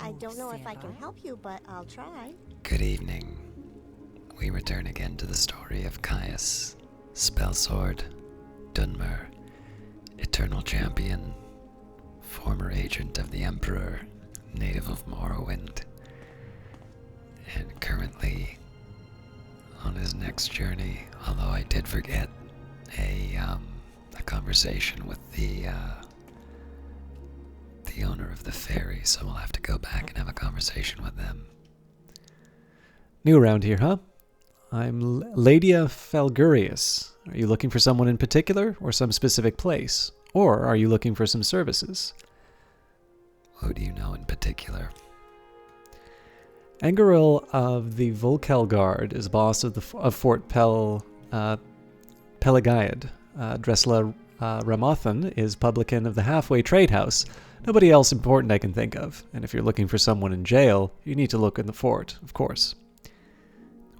I don't know if I can help you, but I'll try. Good evening. We return again to the story of Caius, Spellsword, Dunmer, Eternal Champion, former agent of the Emperor, native of Morrowind, and currently on his next journey, although I did forget a conversation with the owner of the ferry, so we'll have to go back and have a conversation with them. New around here, huh? I'm Ladia Falgurius. Are you looking for someone in particular, or some specific place? Or are you looking for some services? Who do you know in particular? Angaril of the Volkel Guard is boss of Fort Pelagiad. Dressla Ramothan is publican of the Halfway Trade House. Nobody else important I can think of. And if you're looking for someone in jail, you need to look in the fort, of course.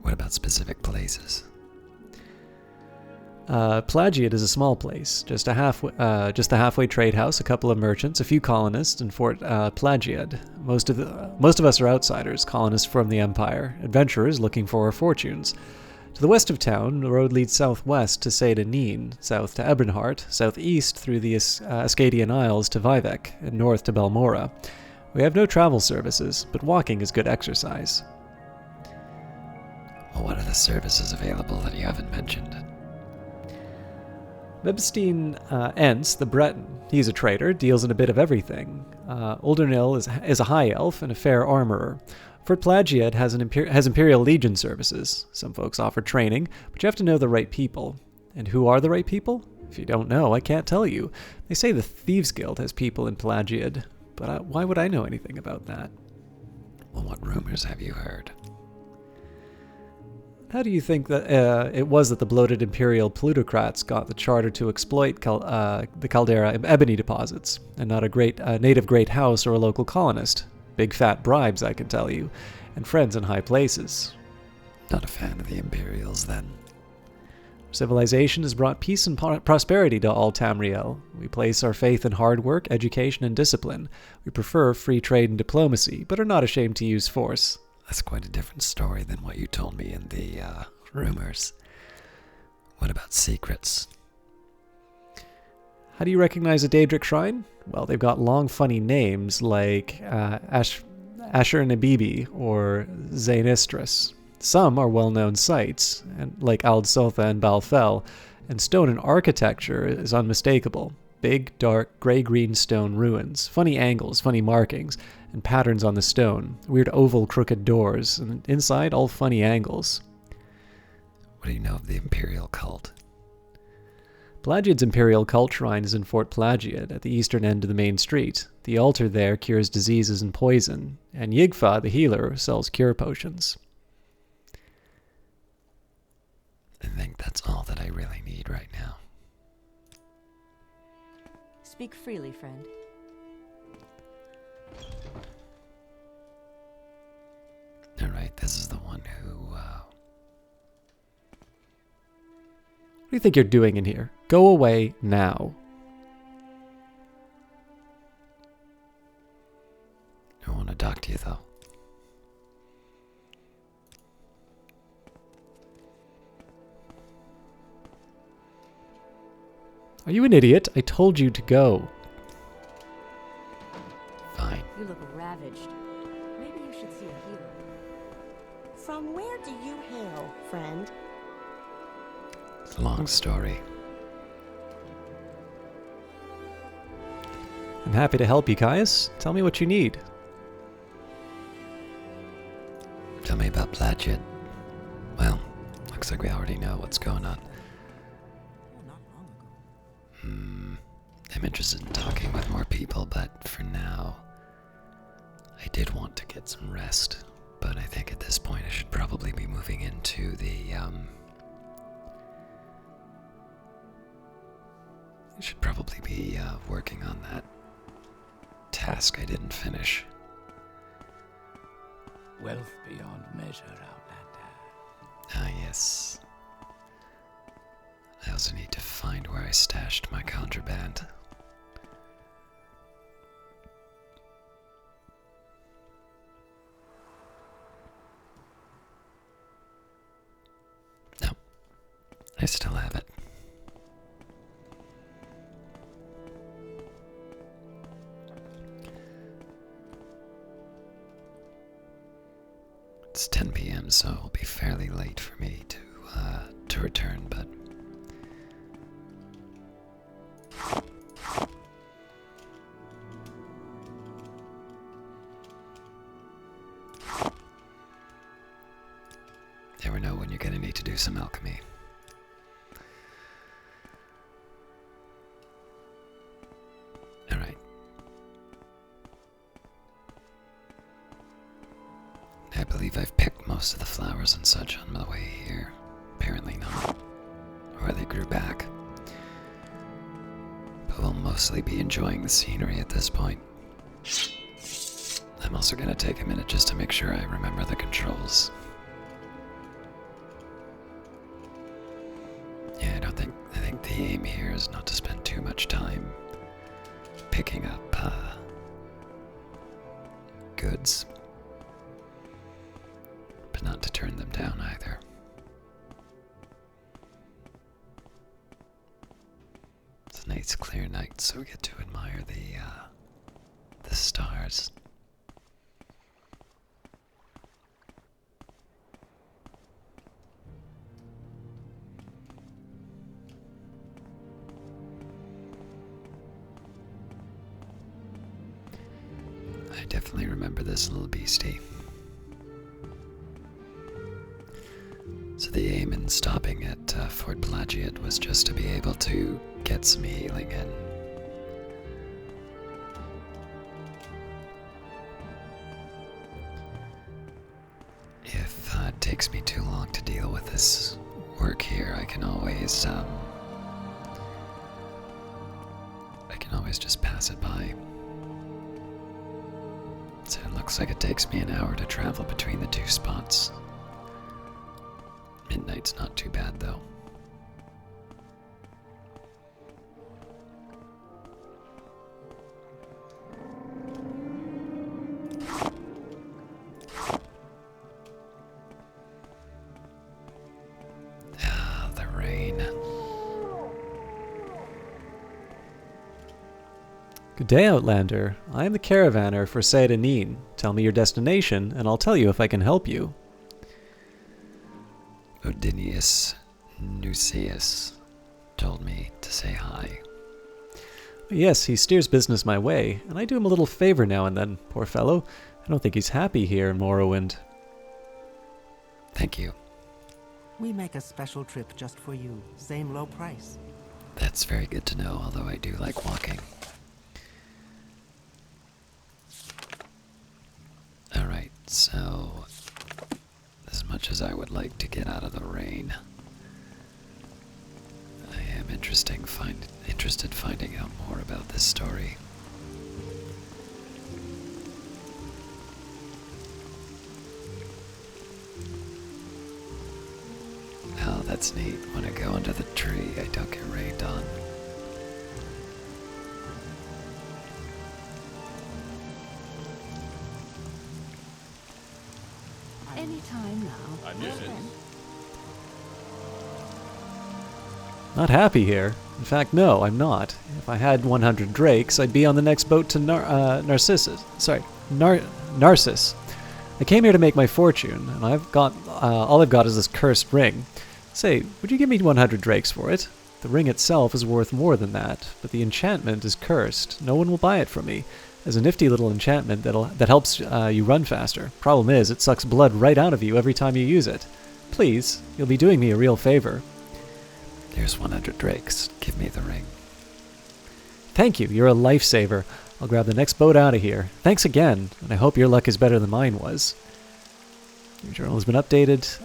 What about specific places? Plagiad is a small place, just a halfway trade house, a couple of merchants, a few colonists, and Fort Plagiad. Most of us are outsiders, colonists from the Empire, adventurers looking for our fortunes. To the west of town, the road leads southwest to Seyda-Neen, south to Ebernhart, southeast through the Ascadian Isles to Vivek, and north to Balmora. We have no travel services, but walking is good exercise. Well, what are the services available that you haven't mentioned? Mebstein Ents, the Breton, he's a trader, deals in a bit of everything. Uldernil is a high elf and a fair armorer. Fort Plagiad has Imperial Legion services. Some folks offer training, but you have to know the right people. And who are the right people? If you don't know, I can't tell you. They say the Thieves Guild has people in Plagiad, but why would I know anything about that? Well, what rumors have you heard? How do you think that it was that the bloated Imperial plutocrats got the charter to exploit the Caldera ebony deposits, and not a native great house or a local colonist? Big fat bribes, I can tell you, and friends in high places. Not a fan of the Imperials, then. Civilization has brought peace and prosperity to all Tamriel. We place our faith in hard work, education, and discipline. We prefer free trade and diplomacy, but are not ashamed to use force. That's quite a different story than what you told me in the rumors. What about secrets? How do you recognize a Daedric shrine? Well, they've got long, funny names like Ashur Nabibi or Zainistris. Some are well-known sites, like Ald Sotha and Balfell, and stone and architecture is unmistakable. Big, dark, gray-green stone ruins, funny angles, funny markings, and patterns on the stone, weird oval, crooked doors, and inside all funny angles. What do you know of the Imperial cult? Plagiad's Imperial cult shrine is in Fort Plagiad, at the eastern end of the main street. The altar there cures diseases and poison, and Yigfa, the healer, sells cure potions. I think that's all that I really need right now. Speak freely, friend. Alright, this is the one who, What do you think you're doing in here? Go away now. I want to talk to you, though. Are you an idiot? I told you to go. Fine. You look ravaged. Maybe you should see a healer. From where do you hail, friend? It's a long story. I'm happy to help you, Caius. Tell me what you need. Tell me about Plagiad. Well, looks like we already know what's going on. I'm interested in talking with more people, but for now, I did want to get some rest. But I think at this point I should probably be moving into the, I should probably be working on that task I didn't finish. Wealth beyond measure, Outlander. Ah, yes. I also need to find where I stashed my contraband. I still have it. It's 10 p.m., so it'll be fairly late for me to return, but never know when you're gonna need to do some alchemy. Alright. I believe I've picked most of the flowers and such on the way here. Apparently not. Or they grew back. But we'll mostly be enjoying the scenery at this point. I'm also gonna take a minute just to make sure I remember the controls. Yeah, I think the aim here is not to spend too much time picking up goods, but not to turn them down either. It's a nice clear night, so we get to admire the stars. I definitely remember this little beastie. So the aim in stopping at Fort Plagius was just to be able to get some healing in. If it takes me too long to deal with this work here, I can always just pass it by. So it looks like it takes me an hour to travel between the two spots. Midnight's not too bad, though. Ah, the rain. Good day, Outlander. I am the caravaner for Saedanin. Tell me your destination, and I'll tell you if I can help you. Odinius Nuceus told me to say hi. Yes, he steers business my way, and I do him a little favor now and then, poor fellow. I don't think he's happy here in Morrowind. Thank you. We make a special trip just for you. Same low price. That's very good to know, although I do like walking. Alright, so as much as I would like to get out of the rain, I am interested finding out more about this story. Oh, that's neat. When I go under the tree, I don't get rained on. Anytime now. Not happy here. In fact, no, I'm not. If I had 100 drakes, I'd be on the next boat to Narcissus. I came here to make my fortune, and all I've got is this cursed ring. Say, would you give me 100 drakes for it? The ring itself is worth more than that, but the enchantment is cursed. No one will buy it from me. There's a nifty little enchantment that helps you run faster. Problem is, it sucks blood right out of you every time you use it. Please, you'll be doing me a real favor. Here's 100 drakes. Give me the ring. Thank you, you're a lifesaver. I'll grab the next boat out of here. Thanks again, and I hope your luck is better than mine was. Your journal has been updated.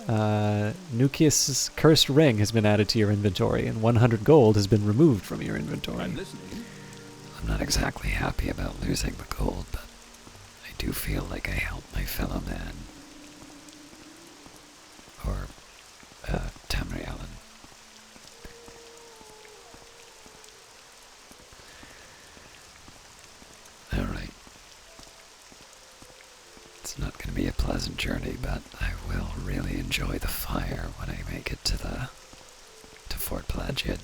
Nuceus' cursed ring has been added to your inventory, and 100 gold has been removed from your inventory. I'm not exactly happy about losing the gold, but I do feel like I helped my fellow man. Or, Tamrialan. Alright. It's not going to be a pleasant journey, but I will really enjoy the fire when I make it to Fort Plagius.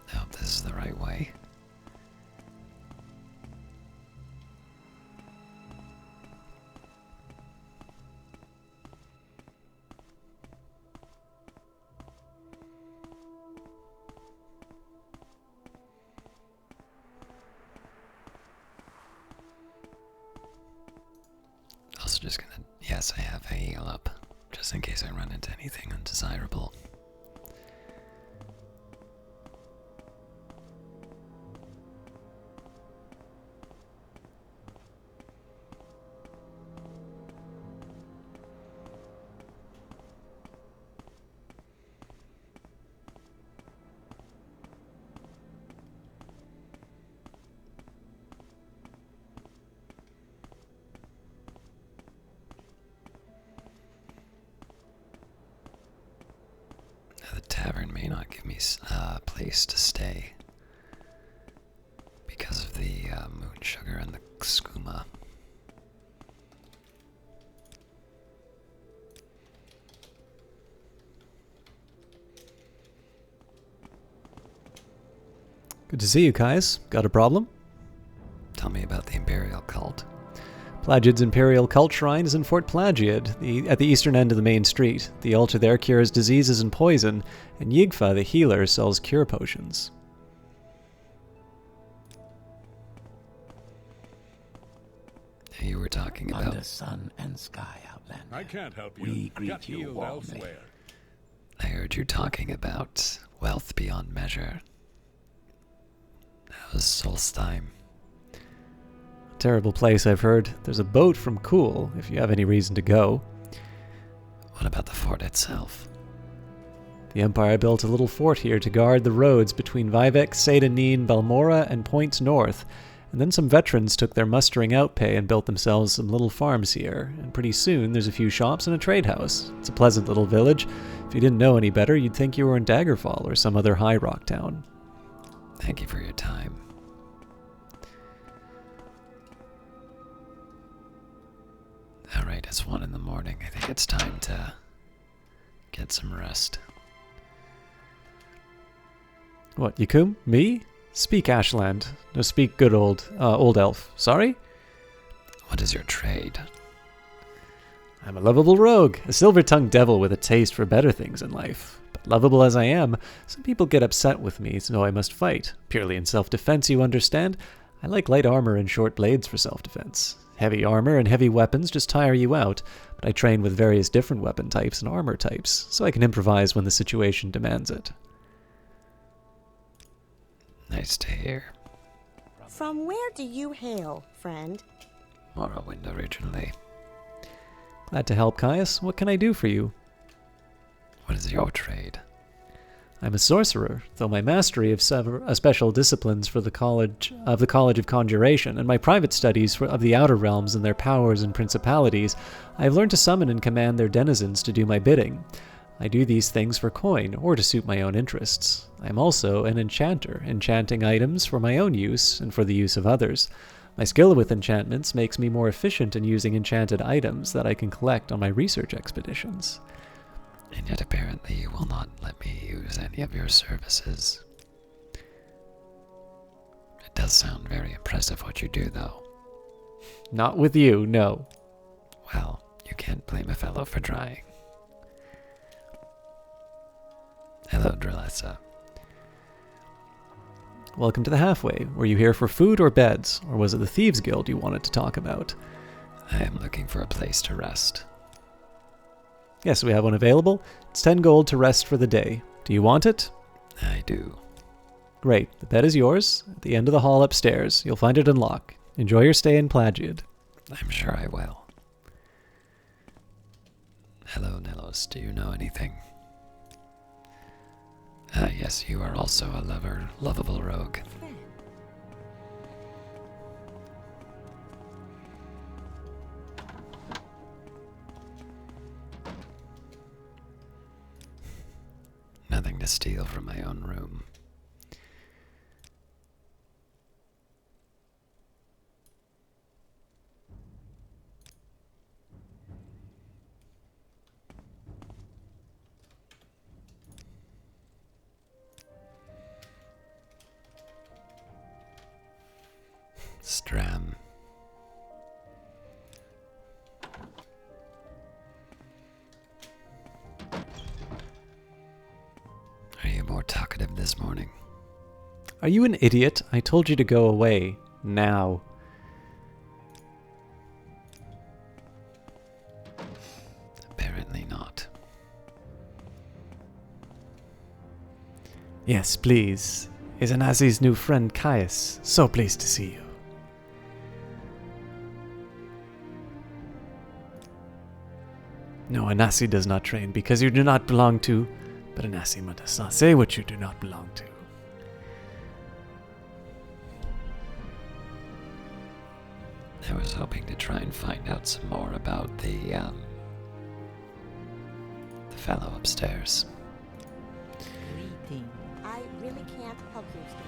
I hope this is the right way. Also just gonna, yes, I have a heal up, just in case I run into anything undesirable. The tavern may not give me a place to stay because of the moon sugar and the skooma. Good to see you, Caius. Got a problem? Tell me about the Imperial cult. Plagiad's Imperial Cult Shrine is in Fort Plagius, at the eastern end of the main street. The altar there cures diseases and poison, and Yigfa, the healer, sells cure potions. You were talking about... Under sun and sky, Outlander. I can't help you. We greet Got you healed warmly. elsewhere. I heard you talking about wealth beyond measure. That was Solstheim. Terrible place, I've heard. There's a boat from Kuhl, if you have any reason to go. What about the fort itself? The Empire built a little fort here to guard the roads between Vivek, Sedanin, Balmora, and points north, and then some veterans took their mustering out pay and built themselves some little farms here, and pretty soon there's a few shops and a trade house. It's a pleasant little village. If you didn't know any better, you'd think you were in Daggerfall or some other high rock town. Thank you for your time. Alright, it's 1 in the morning. I think it's time to get some rest. What, Yakum? Me? Speak, Ashland. No, speak good old elf. Sorry? What is your trade? I'm a lovable rogue, a silver-tongued devil with a taste for better things in life. But lovable as I am, some people get upset with me, so I must fight. Purely in self-defense, you understand? I like light armor and short blades for self-defense. Heavy armor and heavy weapons just tire you out, but I train with various different weapon types and armor types, so I can improvise when the situation demands it. Nice to hear. From where do you hail, friend? Morrowind originally. Glad to help, Caius. What can I do for you? What is your trade? I'm a sorcerer, though my mastery of special disciplines for the College of Conjuration and my private studies of the Outer Realms and their powers and principalities, I have learned to summon and command their denizens to do my bidding. I do these things for coin, or to suit my own interests. I am also an enchanter, enchanting items for my own use and for the use of others. My skill with enchantments makes me more efficient in using enchanted items that I can collect on my research expeditions. And yet apparently you will not let me use any of your services. It does sound very impressive what you do, though. Not with you, no. Well, you can't blame a fellow for trying. Hello, Drelessa. Welcome to the Halfway. Were you here for food or beds, or was it the Thieves Guild you wanted to talk about? I am looking for a place to rest. Yes, we have one available. It's 10 gold to rest for the day. Do you want it? I do. Great. The bed is yours. At the end of the hall upstairs. You'll find it unlocked. Enjoy your stay in Plagiad. I'm sure I will. Hello, Nelos. Do you know anything? Ah, yes, you are also a lovable rogue. Nothing to steal from my own room. Stram. Are you more talkative this morning? Are you an idiot? I told you to go away. Now. Apparently not. Yes, please. Is Anazi's new friend Caius. So pleased to see you. No, Anasi does not train because you do not belong to... But Anasi must not say what you do not belong to. I was hoping to try and find out some more about the fellow upstairs. Greeting. I really can't help you, Steve.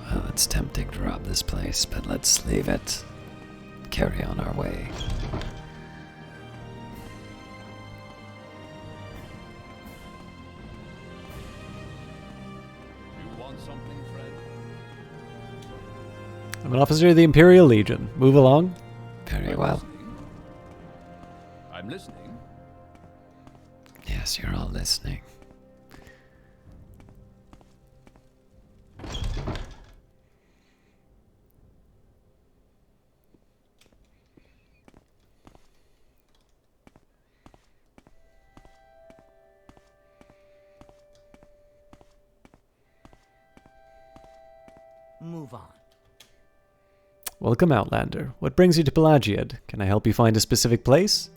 Well, it's tempting to rob this place, but let's leave it. Carry on our way. You want something, Fred? I'm an officer of the Imperial Legion. Move along. Very well. I'm listening. Yes, you're all listening. Move on. Welcome, Outlander. What brings you to Plagiad? Can I help you find a specific place?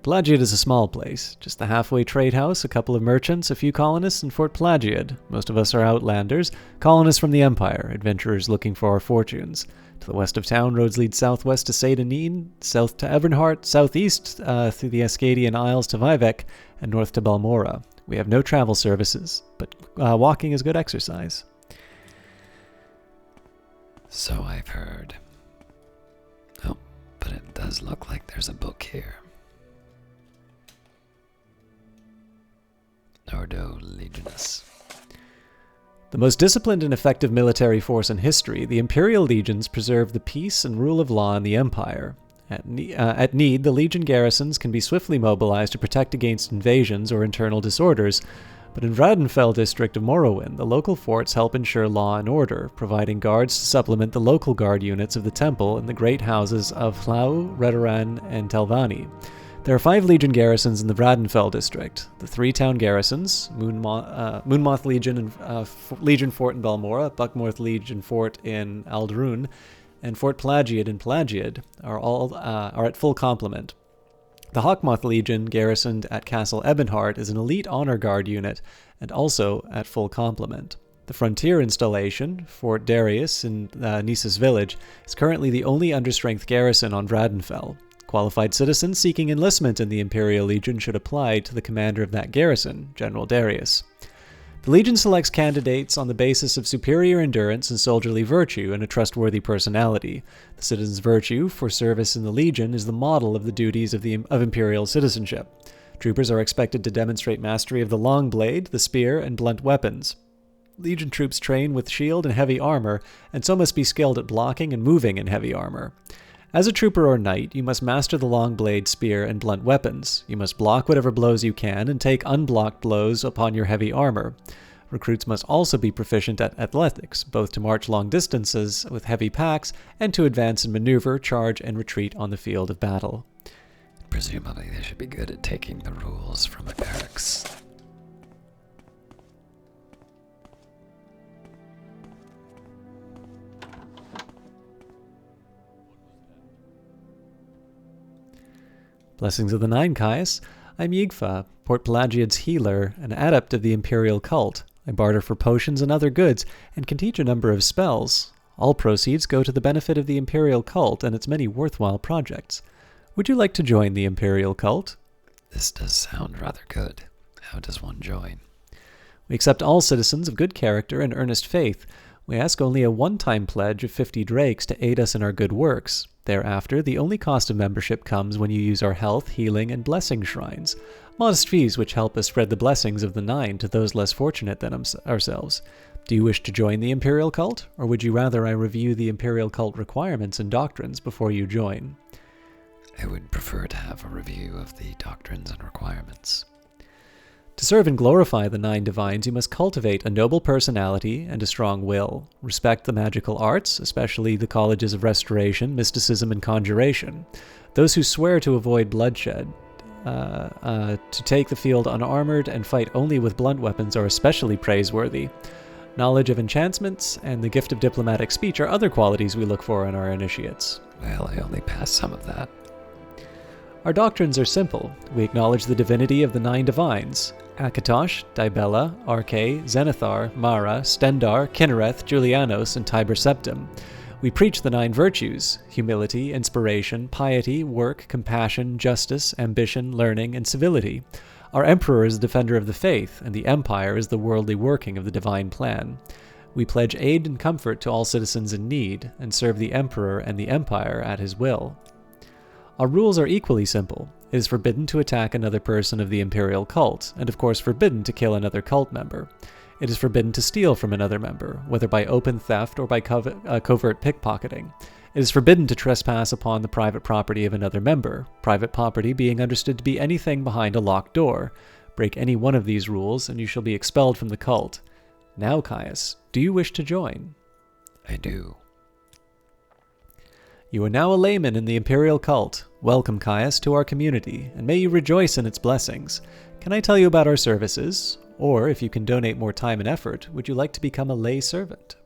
Plagiad is a small place. Just a halfway trade house, a couple of merchants, a few colonists, and Fort Plagiad. Most of us are Outlanders, colonists from the Empire, adventurers looking for our fortunes. To the west of town, roads lead southwest to Seydanine, south to Evernhart, southeast through the Ascadian Isles to Vivek, and north to Balmora. We have no travel services, but walking is good exercise. So I've heard. Oh, but it does look like there's a book here. Ordo Legionis. The most disciplined and effective military force in history, the Imperial Legions preserve the peace and rule of law in the Empire. At need, the Legion garrisons can be swiftly mobilized to protect against invasions or internal disorders, but in Vradenfell district of Morrowind, the local forts help ensure law and order, providing guards to supplement the local guard units of the temple in the great houses of Hlau, Redoran, and Telvanni. There are 5 Legion garrisons in the Vradenfell district. The 3 town garrisons, Moonmoth Legion and Legion Fort in Balmora, Buckmorth Legion Fort in Aldrun, and Fort Plagiad in Plagiad, are at full complement. The Hawkmoth Legion, garrisoned at Castle Ebonheart, is an elite honor guard unit and also at full complement. The Frontier installation, Fort Darius in Nisa's village, is currently the only understrength garrison on Vradenfell. Qualified citizens seeking enlistment in the Imperial Legion should apply to the commander of that garrison, General Darius. The Legion selects candidates on the basis of superior endurance and soldierly virtue and a trustworthy personality. The citizen's virtue for service in the Legion is the model of the duties of Imperial citizenship. Troopers are expected to demonstrate mastery of the long blade, the spear, and blunt weapons. Legion troops train with shield and heavy armor, and so must be skilled at blocking and moving in heavy armor. As a trooper or knight, you must master the long blade, spear, and blunt weapons. You must block whatever blows you can and take unblocked blows upon your heavy armor. Recruits must also be proficient at athletics, both to march long distances with heavy packs and to advance and maneuver, charge, and retreat on the field of battle. Presumably they should be good at taking the rules from a barracks. Blessings of the Nine, Caius. I'm Yigfa, Port Plagius's healer, an adept of the Imperial cult. I barter for potions and other goods, and can teach a number of spells. All proceeds go to the benefit of the Imperial cult and its many worthwhile projects. Would you like to join the Imperial cult? This does sound rather good. How does one join? We accept all citizens of good character and earnest faith. We ask only a one-time pledge of 50 drakes to aid us in our good works. Thereafter, the only cost of membership comes when you use our health, healing, and blessing shrines. Modest fees which help us spread the blessings of the Nine to those less fortunate than ourselves. Do you wish to join the Imperial cult, or would you rather I review the Imperial cult requirements and doctrines before you join? I would prefer to have a review of the doctrines and requirements. To serve and glorify the Nine Divines, you must cultivate a noble personality and a strong will. Respect the magical arts, especially the colleges of restoration, mysticism, and conjuration. Those who swear to avoid bloodshed, to take the field unarmored, and fight only with blunt weapons are especially praiseworthy. Knowledge of enchantments and the gift of diplomatic speech are other qualities we look for in our initiates. Well, I only passed some of that. Our doctrines are simple. We acknowledge the divinity of the Nine Divines: Akatosh, Dibella, Arche, Zenithar, Mara, Stendar, Kinnereth, Julianos, and Tiber Septim. We preach the 9 virtues: humility, inspiration, piety, work, compassion, justice, ambition, learning, and civility. Our Emperor is the defender of the faith, and the Empire is the worldly working of the divine plan. We pledge aid and comfort to all citizens in need, and serve the Emperor and the Empire at his will. Our rules are equally simple. It is forbidden to attack another person of the Imperial cult, and of course forbidden to kill another cult member. It is forbidden to steal from another member, whether by open theft or by covert pickpocketing. It is forbidden to trespass upon the private property of another member, private property being understood to be anything behind a locked door. Break any one of these rules, and you shall be expelled from the cult. Now, Caius, do you wish to join? I do. You are now a layman in the Imperial cult. Welcome, Caius, to our community, and may you rejoice in its blessings. Can I tell you about our services? Or, if you can donate more time and effort, would you like to become a lay servant?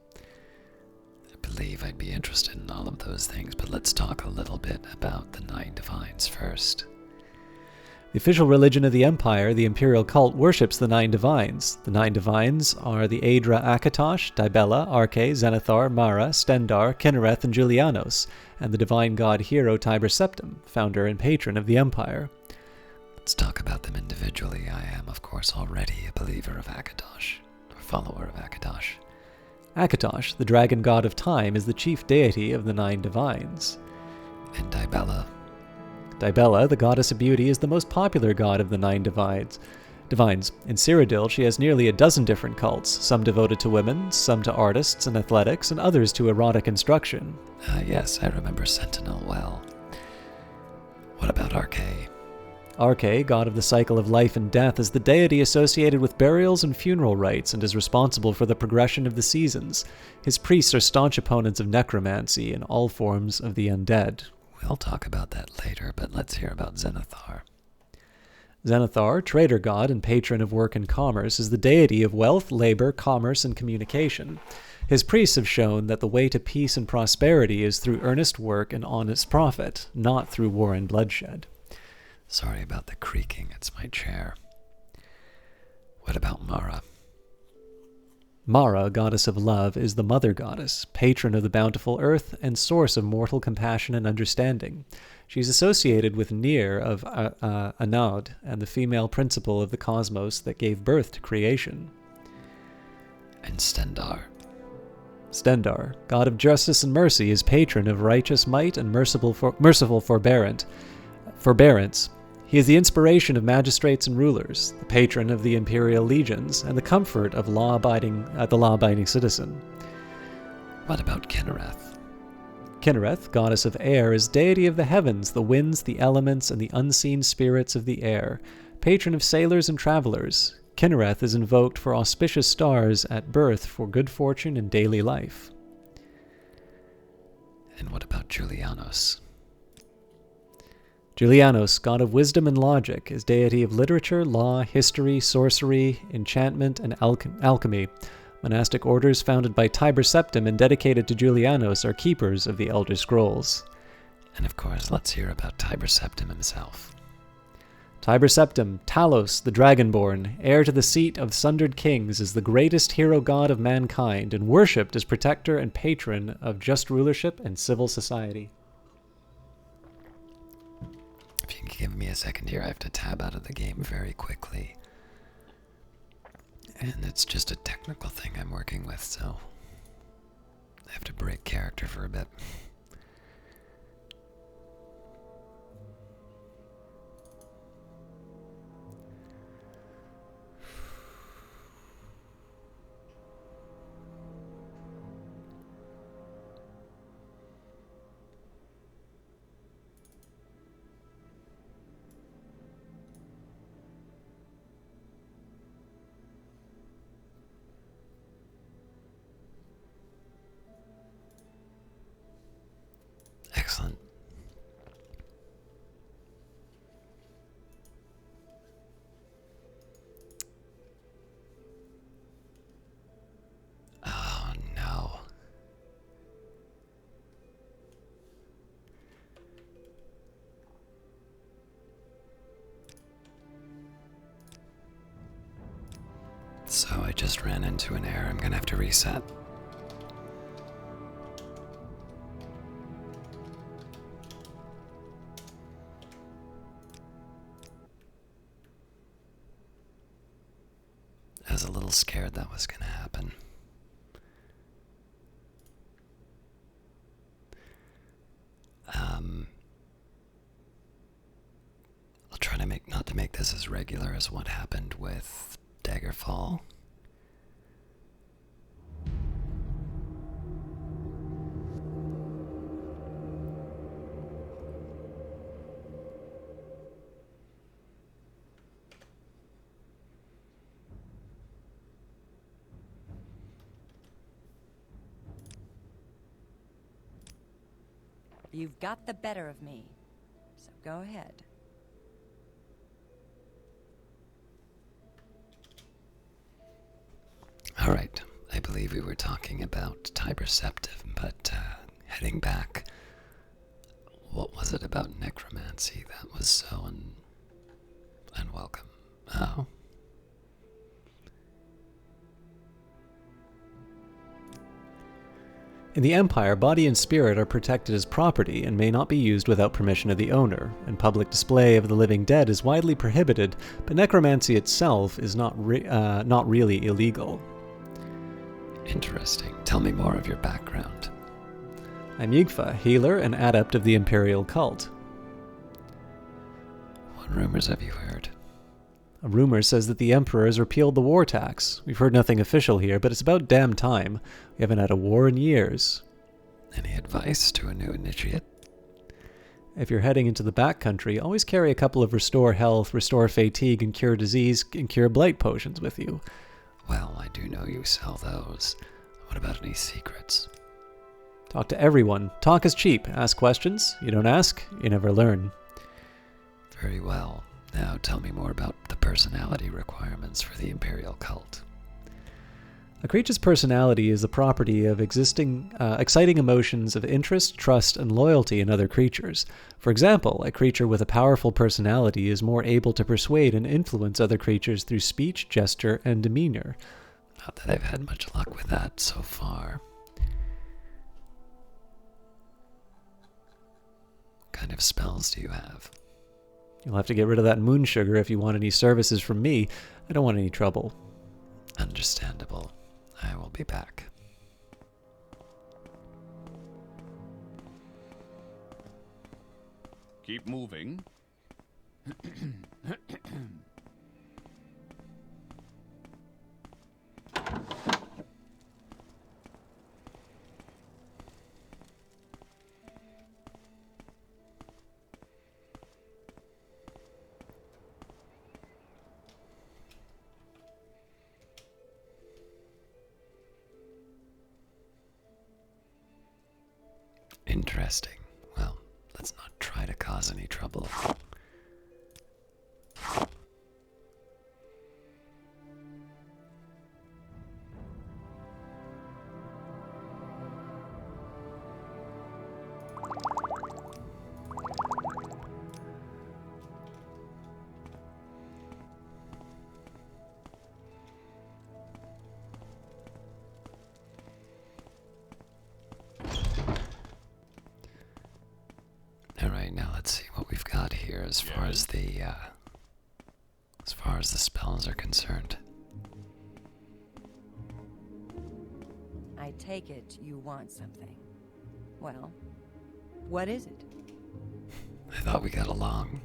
I believe I'd be interested in all of those things, but let's talk a little bit about the 9 Divines first. The official religion of the Empire, the Imperial cult, worships the 9 Divines. The 9 Divines are the Aedra Akatosh, Dibella, Arche, Zenithar, Mara, Stendar, Kinnereth, and Julianos, and the divine god hero Tiber Septim, founder and patron of the Empire. Let's talk about them individually. I am, of course, already a believer of Akatosh, or follower of Akatosh. Akatosh, the dragon god of time, is the chief deity of the 9 Divines. And Dibella. Dibella, the goddess of beauty, is the most popular god of the 9 Divines. In Cyrodiil, she has nearly a dozen different cults, some devoted to women, some to artists and athletics, and others to erotic instruction. Yes, I remember Sentinel well. What about Arche? Arche, god of the cycle of life and death, is the deity associated with burials and funeral rites and is responsible for the progression of the seasons. His priests are staunch opponents of necromancy and all forms of the undead. We'll talk about that later, but let's hear about Zenithar. Zenithar, trader god and patron of work and commerce, is the deity of wealth, labor, commerce, and communication. His priests have shown that the way to peace and prosperity is through earnest work and honest profit, not through war and bloodshed. Sorry about the creaking, it's my chair. What about Mara? Mara, goddess of love, is the mother goddess, patron of the bountiful earth, and source of mortal compassion and understanding. She is associated with Nir of Anaud, and the female principle of the cosmos that gave birth to creation. And Stendar. Stendar, god of justice and mercy, is patron of righteous might and merciful forbearance. He is the inspiration of magistrates and rulers, the patron of the imperial legions, and the comfort of the law-abiding citizen. What about Kinnereth? Kinnereth, goddess of air, is deity of the heavens, the winds, the elements, and the unseen spirits of the air. Patron of sailors and travelers, Kinnereth is invoked for auspicious stars at birth for good fortune in daily life. And what about Julianos? Julianos, god of wisdom and logic, is deity of literature, law, history, sorcery, enchantment, and alchemy. Monastic orders founded by Tiber Septim and dedicated to Julianos are keepers of the Elder Scrolls. And of course, let's hear about Tiber Septim himself. Tiber Septim, Talos, the Dragonborn, heir to the seat of Sundered Kings, is the greatest hero god of mankind and worshipped as protector and patron of just rulership and civil society. If you can give me a second here, I have to tab out of the game very quickly. And it's just a technical thing I'm working with, so I have to break character for a bit. Excellent. Oh no. So I just ran into an error. I'm gonna have to reset. I was a little scared that was going to happen. I'll try to not to make this as regular as what happened with Daggerfall. You've got the better of me, so go ahead. All right, I believe we were talking about Tiber Septim, but heading back, what was it about necromancy that was so unwelcome? Oh. In the Empire, body and spirit are protected as property and may not be used without permission of the owner, and public display of the living dead is widely prohibited, but necromancy itself is not really illegal. Interesting. Tell me more of your background. I'm Yigfa, healer and adept of the Imperial cult. What rumors have you heard? A rumor says that the Emperor has repealed the war tax. We've heard nothing official here, but it's about damn time. We haven't had a war in years. Any advice to a new initiate? If you're heading into the backcountry, always carry a couple of Restore Health, Restore Fatigue, and Cure Disease, and Cure Blight potions with you. Well, I do know you sell those. What about any secrets? Talk to everyone. Talk is cheap. Ask questions. You don't ask, you never learn. Very well. Now tell me more about the personality requirements for the Imperial cult. A creature's personality is the property of exciting emotions of interest, trust, and loyalty in other creatures. For example, a creature with a powerful personality is more able to persuade and influence other creatures through speech, gesture, and demeanor. Not that I've had much luck with that so far. What kind of spells do you have? You'll have to get rid of that moon sugar if you want any services from me. I don't want any trouble. Understandable. I will be back. Keep moving. Interesting. Well, let's not try to cause any trouble. Alright, now let's see what we've got here as far as the spells are concerned. I take it you want something. Well, what is it? I thought we got along.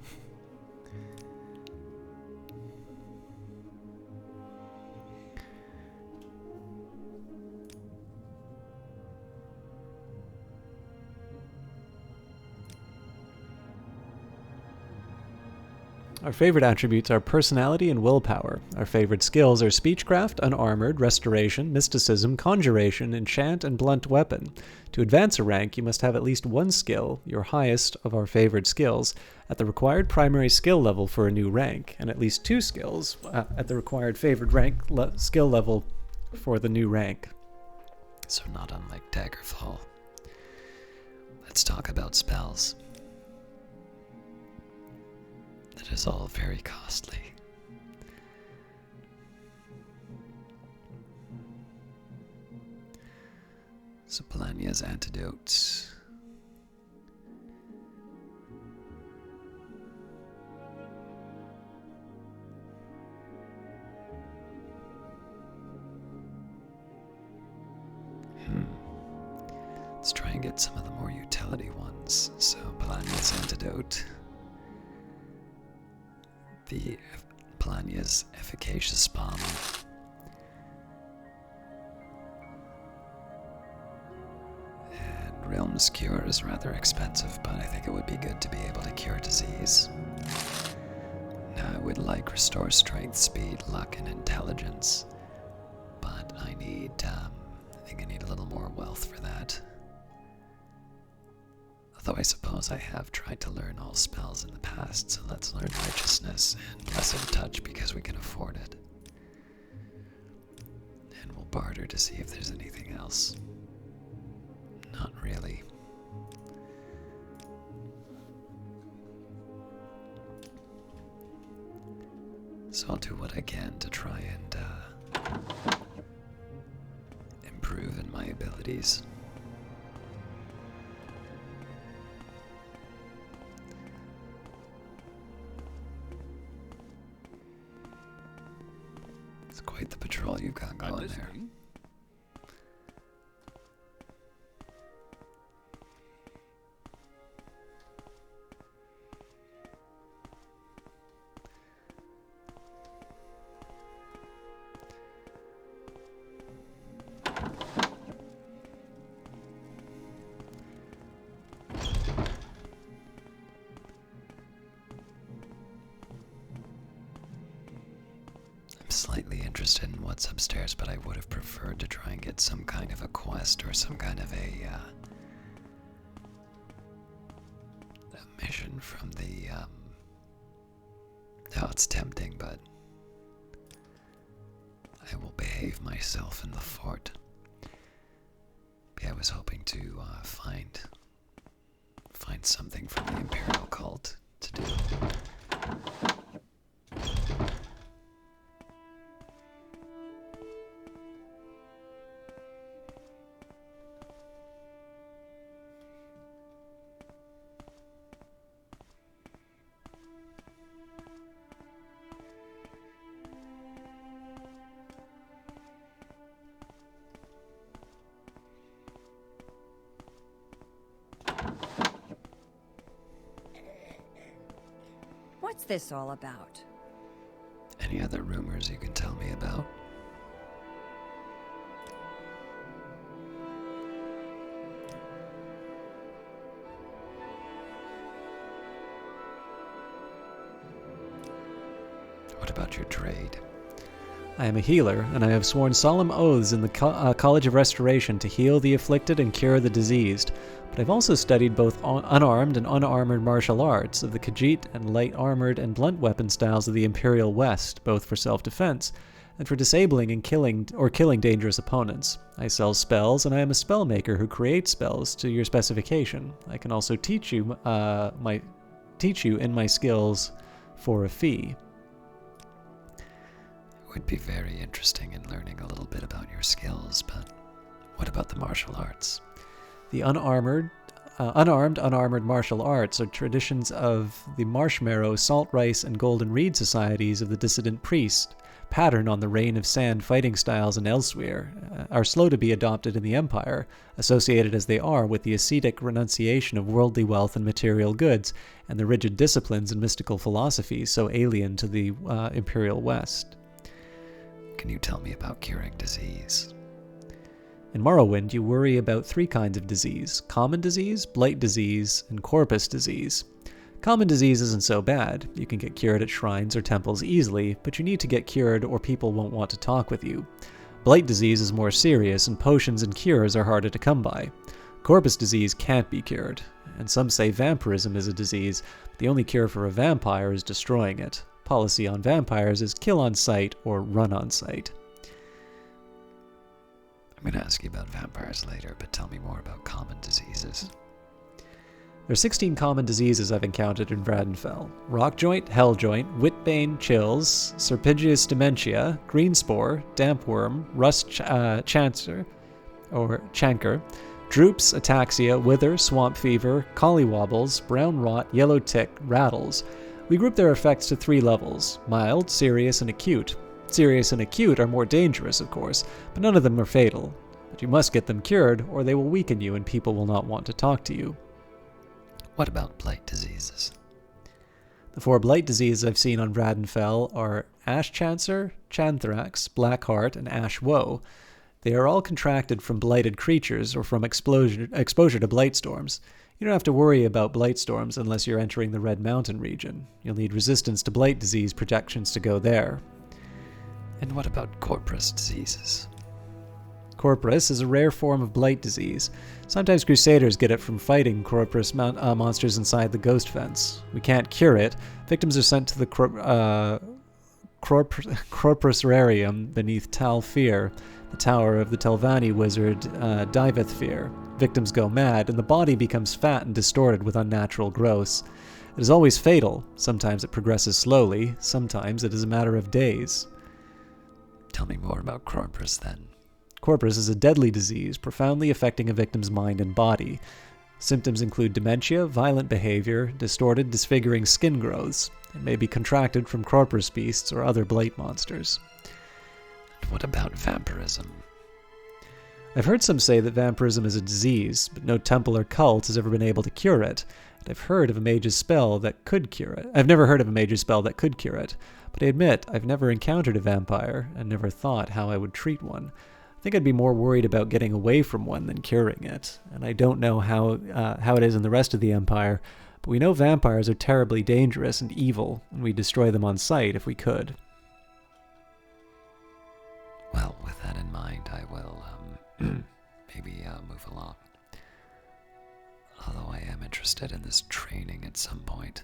Our favorite attributes are personality and willpower. Our favorite skills are speechcraft, unarmored, restoration, mysticism, conjuration, enchant, and blunt weapon. To advance a rank, you must have at least one skill, your highest of our favorite skills, at the required primary skill level for a new rank, and at least 2 skills at the required favored rank skill level for the new rank. So not unlike Daggerfall. Let's talk about spells. That is all very costly. So Polania's antidotes. Let's try and get some of the more utility ones. So Polania's antidote. The Polania's efficacious bomb. And Realm's Cure is rather expensive, but I think it would be good to be able to cure disease. Now I would like Restore Strength, Speed, Luck, and Intelligence, but I think I need a little more wealth for that. Although I suppose I have tried to learn all spells in the past, so let's learn Righteousness and Blessed Touch because we can afford it. And we'll barter to see if there's anything else. Not really. So I'll do what I can to try and improve in my abilities. It's quite the patrol you've got going there. Slightly interested in what's upstairs, but I would have preferred to try and get some kind of a quest or some kind of a mission from the oh, it's tempting, but I will behave myself in the fort. I was hoping to find something from the Imperial cult to do. What's this all about? Any other rumors you can tell me about? What about your trade? I am a healer, and I have sworn solemn oaths in the College of Restoration to heal the afflicted and cure the diseased. But I've also studied both unarmed and unarmored martial arts of the Khajiit and light armored and blunt weapon styles of the Imperial West, both for self-defense and for disabling and killing dangerous opponents. I sell spells, and I am a spell maker who creates spells to your specification. I can also teach you in my skills for a fee. It would be very interesting in learning a little bit about your skills, but what about the martial arts? The unarmed, unarmored martial arts are traditions of the Marshmarrow, Salt Rice, and Golden Reed societies of the dissident priest, patterned on the Rain of Sand fighting styles in elsewhere, are slow to be adopted in the Empire, associated as they are with the ascetic renunciation of worldly wealth and material goods, and the rigid disciplines and mystical philosophies so alien to the Imperial West. Can you tell me about curing disease? In Morrowind, you worry about 3 kinds of disease: common disease, blight disease, and corpus disease. Common disease isn't so bad. You can get cured at shrines or temples easily, but you need to get cured or people won't want to talk with you. Blight disease is more serious, and potions and cures are harder to come by. Corpus disease can't be cured, and some say vampirism is a disease, but the only cure for a vampire is destroying it. Policy on vampires is kill on sight or run on sight. I'm going to ask you about vampires later, but tell me more about common diseases. There are 16 common diseases I've encountered in Vradenfell: rockjoint, helljoint, whitbane, chills, serpigious dementia, greenspore, dampworm, rust chancre, droops, ataxia, wither, swamp fever, collywobbles, brown rot, yellow tick, rattles. We group their effects to 3 levels: mild, serious, and acute. Serious and acute are more dangerous, of course, but none of them are fatal. But you must get them cured, or they will weaken you and people will not want to talk to you. What about blight diseases? The 4 blight diseases I've seen on Vradenfell are Ash Chancer, Chanthrax, Blackheart, and Ash Woe. They are all contracted from blighted creatures or from exposure to blight storms. You don't have to worry about blight storms unless you're entering the Red Mountain region. You'll need resistance to blight disease protections to go there. And what about corpus diseases? Corpus is a rare form of blight disease. Sometimes Crusaders get it from fighting corpus monsters inside the ghost fence. We can't cure it. Victims are sent to the Corpusrarium beneath Tal Fear, the tower of the Telvanni wizard Diveth Fear. Victims go mad, and the body becomes fat and distorted with unnatural growths. It is always fatal. Sometimes it progresses slowly. Sometimes it is a matter of days. Tell me more about corpus, then. Corpus is a deadly disease, profoundly affecting a victim's mind and body. Symptoms include dementia, violent behavior, distorted, disfiguring skin growths. It may be contracted from corpus beasts or other blight monsters. And what about vampirism? I've heard some say that vampirism is a disease, but no temple or cult has ever been able to cure it. And I've heard of a mage's spell that could cure it. I've never heard of a mage's spell that could cure it, but I admit I've never encountered a vampire and never thought how I would treat one. I think I'd be more worried about getting away from one than curing it, and I don't know how it is in the rest of the Empire, but we know vampires are terribly dangerous and evil, and we'd destroy them on sight if we could. Well, with that in mind, I will maybe move along. Although I am interested in this training at some point.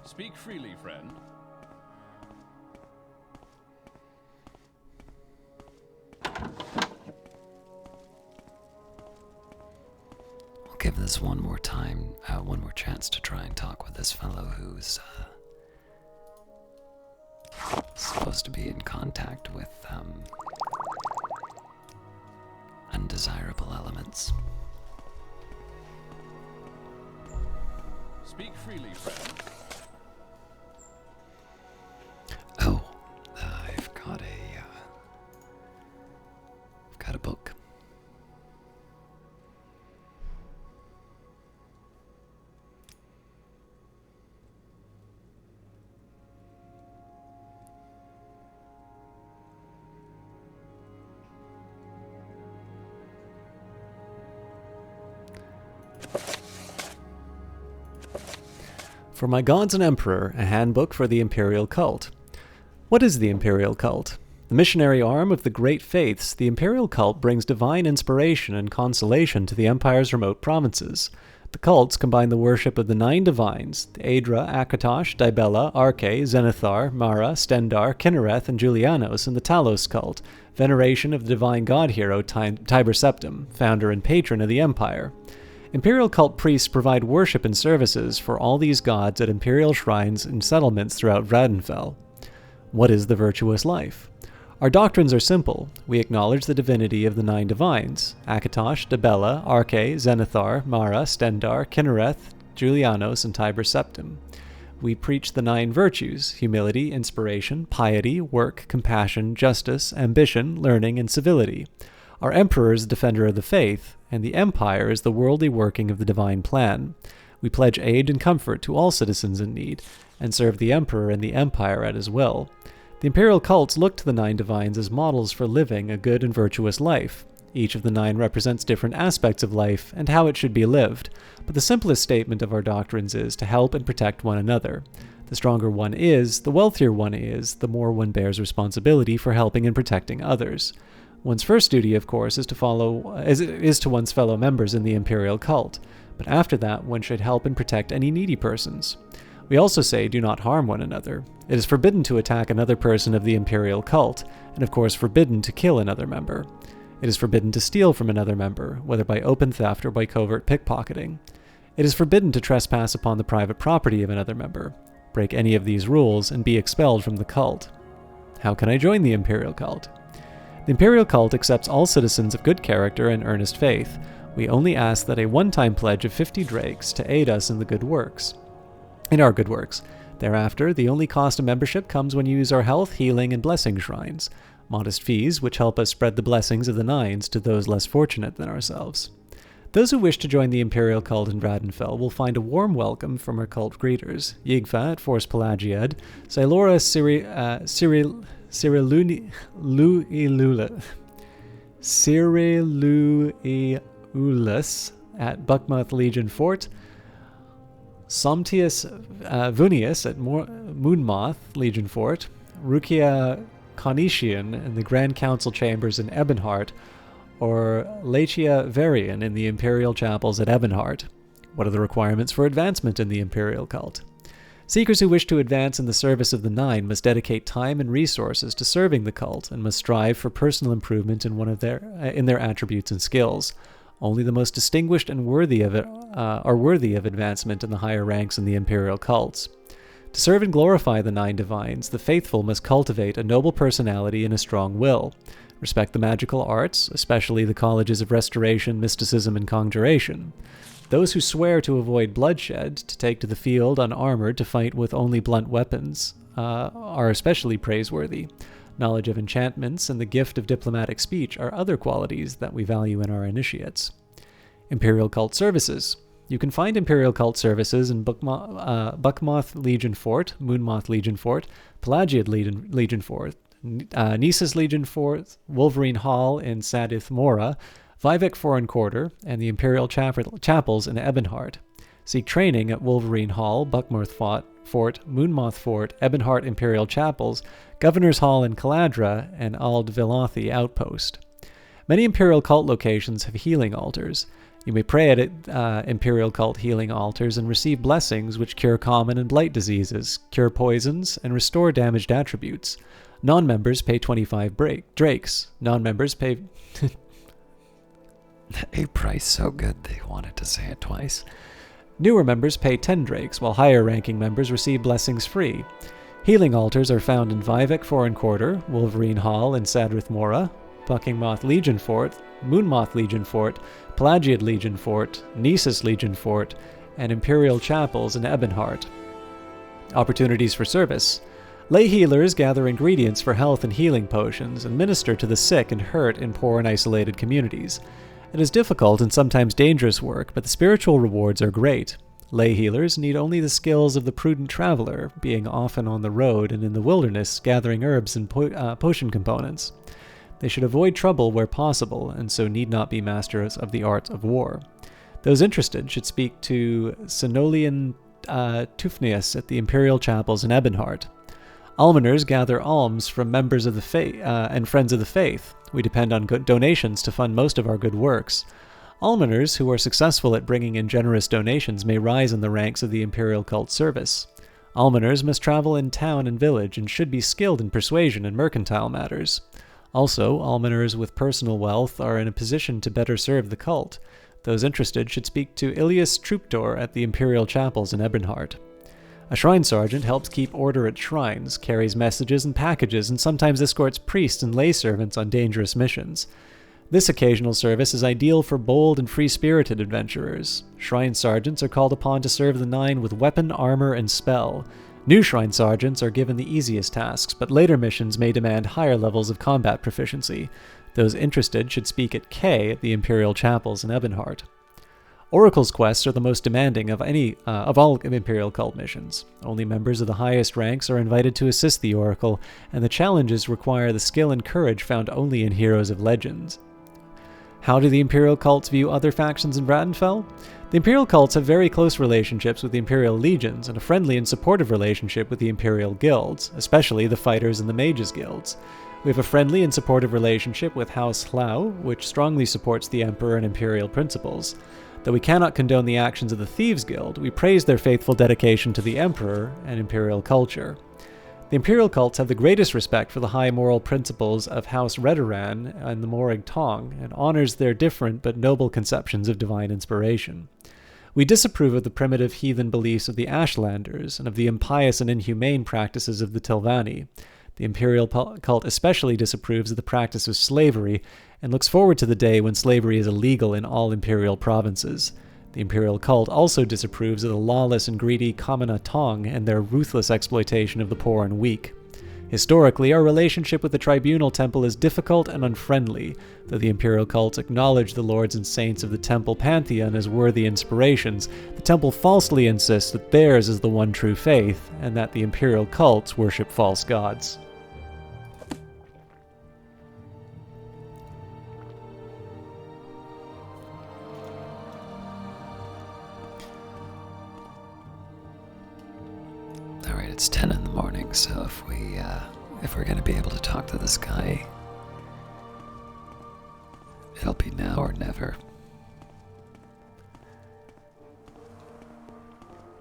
Speak freely, friend. We'll give this one more time, one more chance to try and talk with this fellow who's supposed to be in contact with undesirable elements. Speak freely, friend. Oh, I've got a book. For My Gods and Emperor, a handbook for the Imperial Cult. What is the Imperial Cult? The missionary arm of the Great Faiths, the Imperial Cult brings divine inspiration and consolation to the Empire's remote provinces. The cults combine the worship of the 9 divines, the Aedra, Akatosh, Dibella, Arche, Zenithar, Mara, Stendar, Kinnereth, and Julianos in the Talos cult, veneration of the divine god hero Tiber Septim, founder and patron of the Empire. Imperial cult priests provide worship and services for all these gods at imperial shrines and settlements throughout Vradenfell. What is the virtuous life? Our doctrines are simple. We acknowledge the divinity of the 9 divines, Akatosh, Dibella, Arche, Zenithar, Mara, Stendar, Kinnereth, Julianos, and Tiber Septim. We preach the 9 virtues: humility, inspiration, piety, work, compassion, justice, ambition, learning, and civility. Our emperor is the defender of the faith, and the empire is the worldly working of the divine plan. We pledge aid and comfort to all citizens in need, and serve the emperor and the empire at his will. The imperial cults look to the 9 divines as models for living a good and virtuous life. Each of the 9 represents different aspects of life and how it should be lived, but the simplest statement of our doctrines is to help and protect one another. The stronger one is, the wealthier one is, the more one bears responsibility for helping and protecting others. One's first duty, of course, is to one's fellow members in the imperial cult, but after that one should help and protect any needy persons. We also say do not harm one another. It is forbidden to attack another person of the imperial cult, and of course forbidden to kill another member. It is forbidden to steal from another member, whether by open theft or by covert pickpocketing. It is forbidden to trespass upon the private property of another member. Break any of these rules and be expelled from the cult. How can I join the imperial cult? The imperial cult accepts all citizens of good character and earnest faith. We only ask that a one-time pledge of 50 drakes to aid us in our good works. Thereafter, the only cost of membership comes when you use our health, healing, and blessing shrines. Modest fees, which help us spread the blessings of the 9s to those less fortunate than ourselves. Those who wish to join the imperial cult in Vradenfell will find a warm welcome from our cult greeters: Yigfa at Fort Plagius, Silora Cyriluiulus at Buckmouth Legion Fort, Somtius Vunius at Moonmoth Legion Fort, Rukia Conitian in the Grand Council Chambers in Ebonheart, or Lachia Varian in the Imperial Chapels at Ebonheart. What are the requirements for advancement in the Imperial Cult? Seekers who wish to advance in the service of the 9 must dedicate time and resources to serving the cult and must strive for personal improvement in their attributes and skills. Only the most distinguished and are worthy of advancement in the higher ranks in the imperial cults. To serve and glorify the 9 divines, the faithful must cultivate a noble personality and a strong will. Respect the magical arts, especially the colleges of restoration, mysticism, and conjuration. Those who swear to avoid bloodshed, to take to the field unarmored to fight with only blunt weapons, are especially praiseworthy. Knowledge of enchantments and the gift of diplomatic speech are other qualities that we value in our initiates. Imperial Cult Services. You can find Imperial Cult Services in Buckmoth Legion Fort, Moonmoth Legion Fort, Pelagiad Legion Fort, Nisus Legion Fort, Wolverine Hall in Sadith Mora, Vivek Foreign Quarter, and the Imperial Chapels in Ebonheart. Seek training at Wolverine Hall, Buckmoth Fort, Moonmoth Fort, Ebonheart Imperial Chapels, Governor's Hall in Caladra, and Ald Vilothi Outpost. Many Imperial Cult locations have healing altars. You may pray at Imperial Cult healing altars and receive blessings which cure common and blight diseases, cure poisons, and restore damaged attributes. Non-members pay 25 drakes. Non-members pay... A price so good they wanted to say it twice. Newer members pay 10 drakes, while higher-ranking members receive blessings free. Healing altars are found in Vivek Foreign Quarter, Wolverine Hall in Sadrith Mora, Buckingmoth Legion Fort, Moonmoth Legion Fort, Pelagiad Legion Fort, Nisus Legion Fort, and Imperial Chapels in Ebonheart. Opportunities for service. Lay healers gather ingredients for health and healing potions and minister to the sick and hurt in poor and isolated communities. It is difficult and sometimes dangerous work, but the spiritual rewards are great. Lay healers need only the skills of the prudent traveler, being often on the road and in the wilderness gathering herbs and potion components. They should avoid trouble where possible, and so need not be masters of the art of war. Those interested should speak to Senolian Tufnius at the Imperial Chapels in Ebonheart. Almoners gather alms from members of the faith and friends of the faith. We depend on good donations to fund most of our good works. Almoners who are successful at bringing in generous donations may rise in the ranks of the Imperial cult service. Almoners must travel in town and village and should be skilled in persuasion and mercantile matters. Also, almoners with personal wealth are in a position to better serve the cult. Those interested should speak to Ilias Truptor at the Imperial Chapels in Ebonheart. A shrine sergeant helps keep order at shrines, carries messages and packages, and sometimes escorts priests and lay servants on dangerous missions. This occasional service is ideal for bold and free-spirited adventurers. Shrine sergeants are called upon to serve the Nine with weapon, armor, and spell. New shrine sergeants are given the easiest tasks, but later missions may demand higher levels of combat proficiency. Those interested should speak at K at the Imperial Chapels in Ebonheart. Oracle's quests are the most demanding of all Imperial cult missions. Only members of the highest ranks are invited to assist the Oracle, and the challenges require the skill and courage found only in Heroes of Legends. How do the Imperial cults view other factions in Bradenfell? The Imperial cults have very close relationships with the Imperial legions and a friendly and supportive relationship with the Imperial guilds, especially the Fighters and the Mages guilds. We have a friendly and supportive relationship with House Hlau, which strongly supports the Emperor and Imperial principles. Though we cannot condone the actions of the Thieves Guild, we praise their faithful dedication to the Emperor and Imperial culture. The Imperial cults have the greatest respect for the high moral principles of House Redoran and the Morag Tong, and honors their different but noble conceptions of divine inspiration. We disapprove of the primitive heathen beliefs of the Ashlanders and of the impious and inhumane practices of the Tilvani. The Imperial cult especially disapproves of the practice of slavery and looks forward to the day when slavery is illegal in all Imperial provinces. The Imperial cult also disapproves of the lawless and greedy Kamina Tong and their ruthless exploitation of the poor and weak. Historically, our relationship with the Tribunal Temple is difficult and unfriendly, though the Imperial cults acknowledge the lords and saints of the Temple Pantheon as worthy inspirations. The Temple falsely insists that theirs is the one true faith, and that the Imperial cults worship false gods. Alright, it's 10 in the morning, so if we're gonna be able to talk to this guy, it'll be now or never.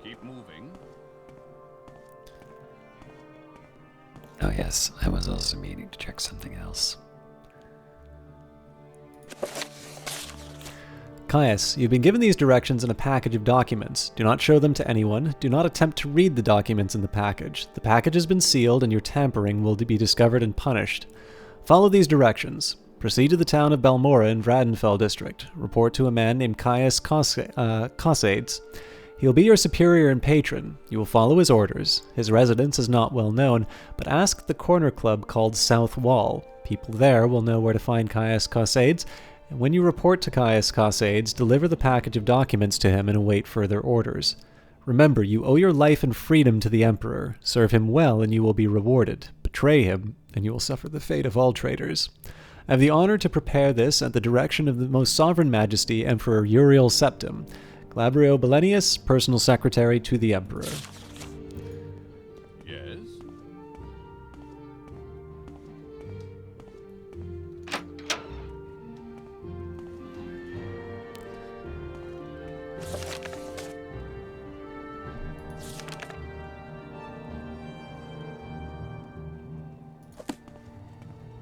Keep moving. Oh yes, I was also meaning to check something else. Caius, you've been given these directions in a package of documents. Do not show them to anyone. Do not attempt to read the documents in the package. The package has been sealed and your tampering will be discovered and punished. Follow these directions. Proceed to the town of Balmora in Vradenfell district. Report to a man named Caius Causades. He'll be your superior and patron. You will follow his orders. His residence is not well known, but ask the corner club called South Wall. People there will know where to find Caius Causades. And when you report to Caius Causades, deliver the package of documents to him and await further orders. Remember, you owe your life and freedom to the Emperor. Serve him well and you will be rewarded. Betray him, and you will suffer the fate of all traitors. I have the honor to prepare this at the direction of the Most Sovereign Majesty, Emperor Uriel Septim, Glabrio Belenius, personal secretary to the Emperor. Yes?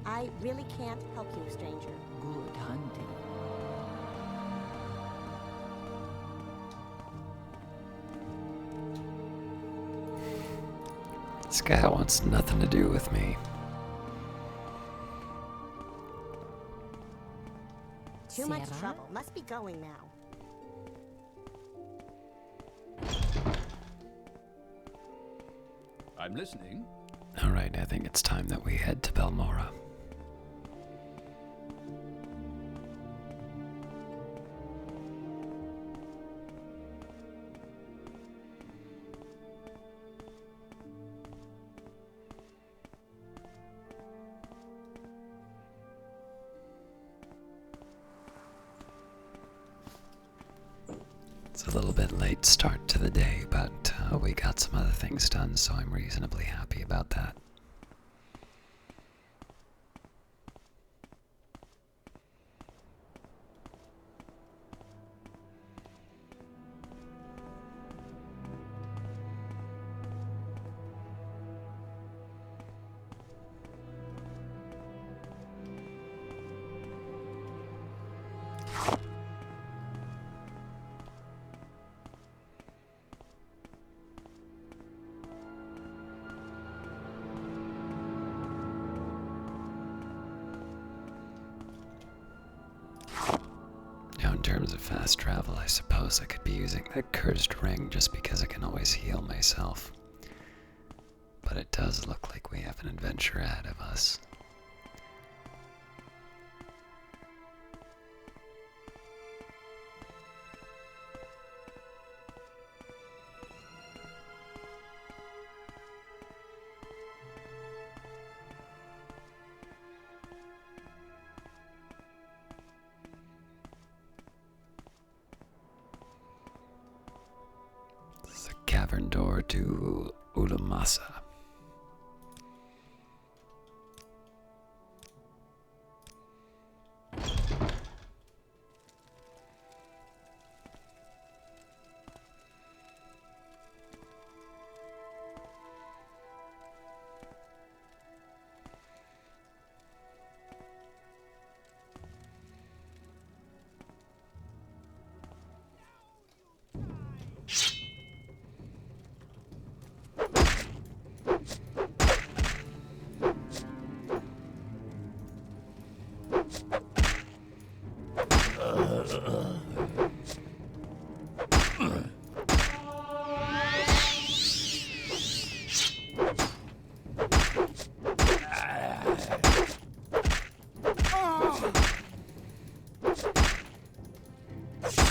I really can't help you, stranger. Good hunting. This guy wants nothing to do with me. Too much Sarah? trouble. Must be going now. I'm listening. Alright, I think it's time that we head to Balmora. It's a little bit late start to the day, but we got some other things done, so I'm reasonably happy about that. Now, in terms of fast travel, I suppose I could be using that cursed ring just because I can always heal myself. But it does look like we have an adventure ahead of us. The cavern door to Ulamasa.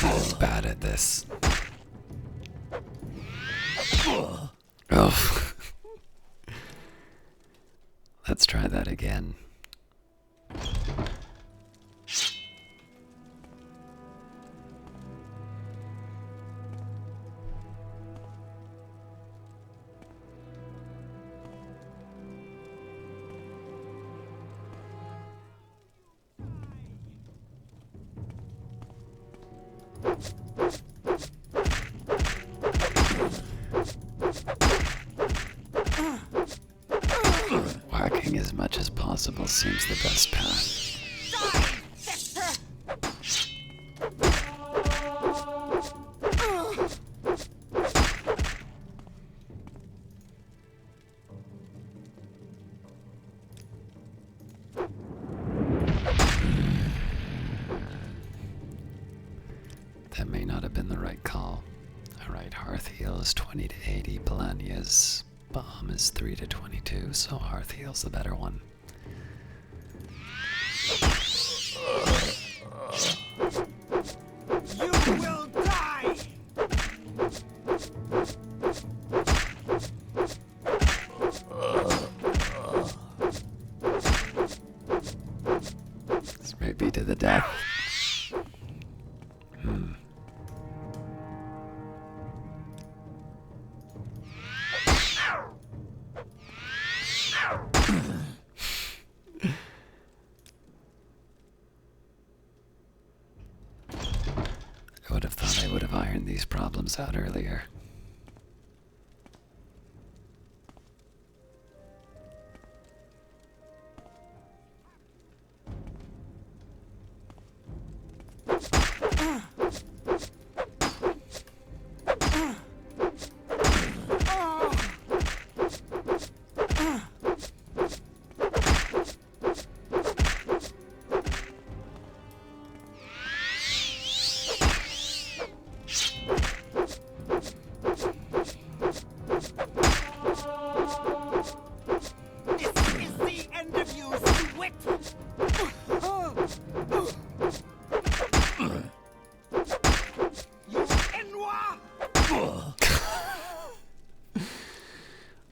I'm bad at this. Oh. Let's try that again. Whacking as much as possible seems the best path. That may not have been the right call. Alright, Hearth Heal is 20 to 80, Balania's Bomb is 3 to 22, so Hearth Heal's the better one. You will die! This may be to the death. I would have thought I would have ironed these problems out earlier.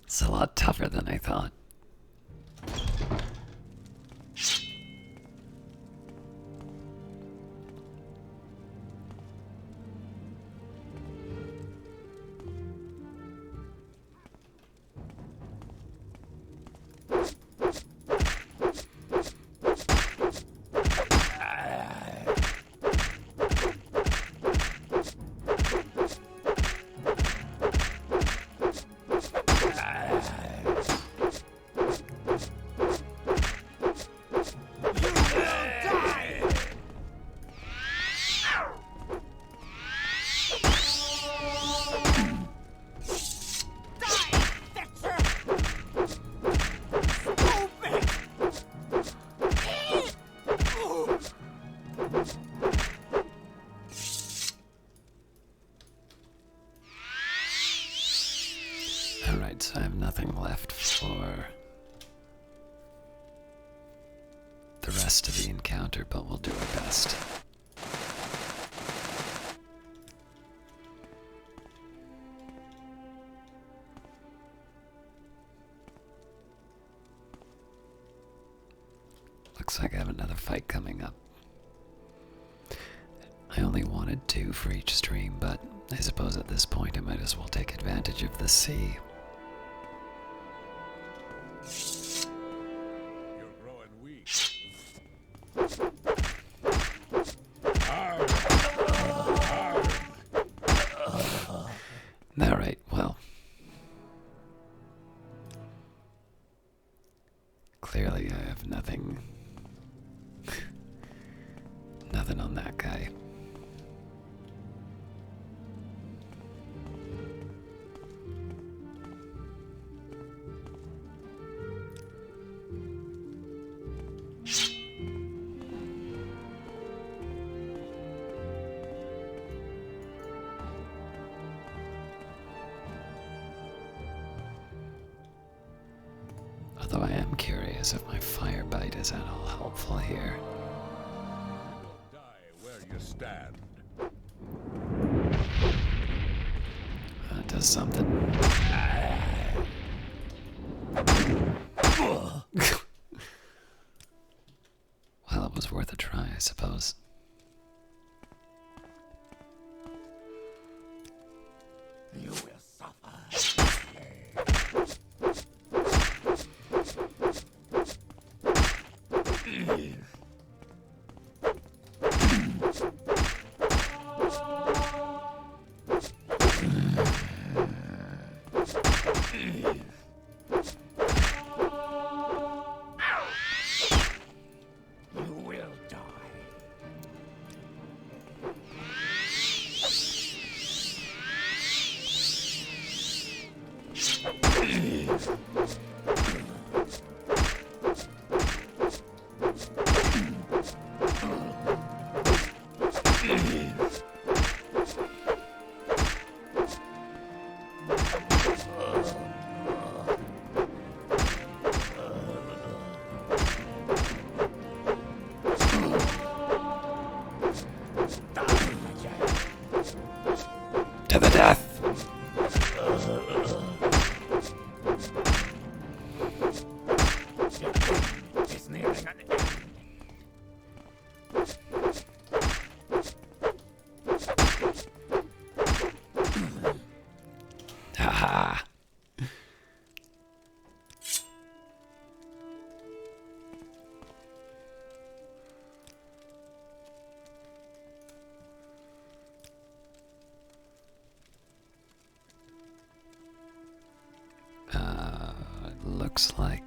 It's a lot tougher than I thought. Alright, so I have nothing left for the rest of the encounter, but we'll do our best. Looks like I have another fight coming up. I only wanted 2 for each stream, but I suppose at this point I might as well take advantage of the sea. You're growing weak. Alright, well. Clearly I have nothing. Nothing on that guy. Although I am curious if my fire bite is at all helpful here. Die where you stand. It does something. Well, it was worth a try, I suppose. You will suffer. You will die. To the death! It's nearing an end. Haha! Looks like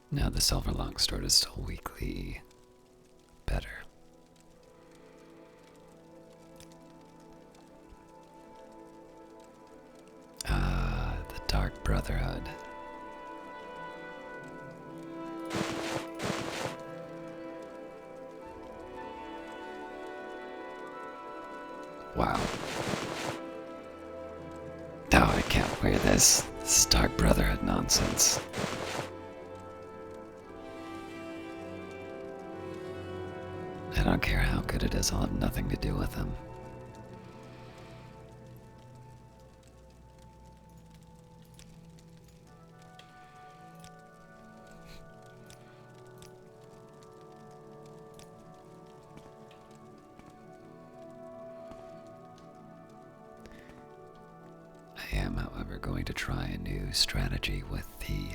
now the silver longsword is still weakly better. The Dark Brotherhood. Wow. No, I can't wear this. This Dark Brotherhood nonsense. I don't care how good it is, I'll have nothing to do with them. I am, however, going to try a new strategy with the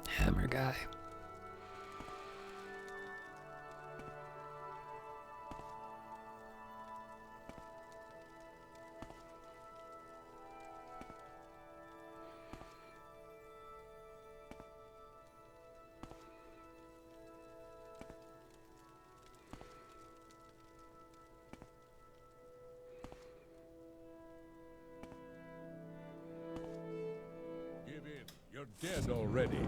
hammer guy. Give in. You're dead already.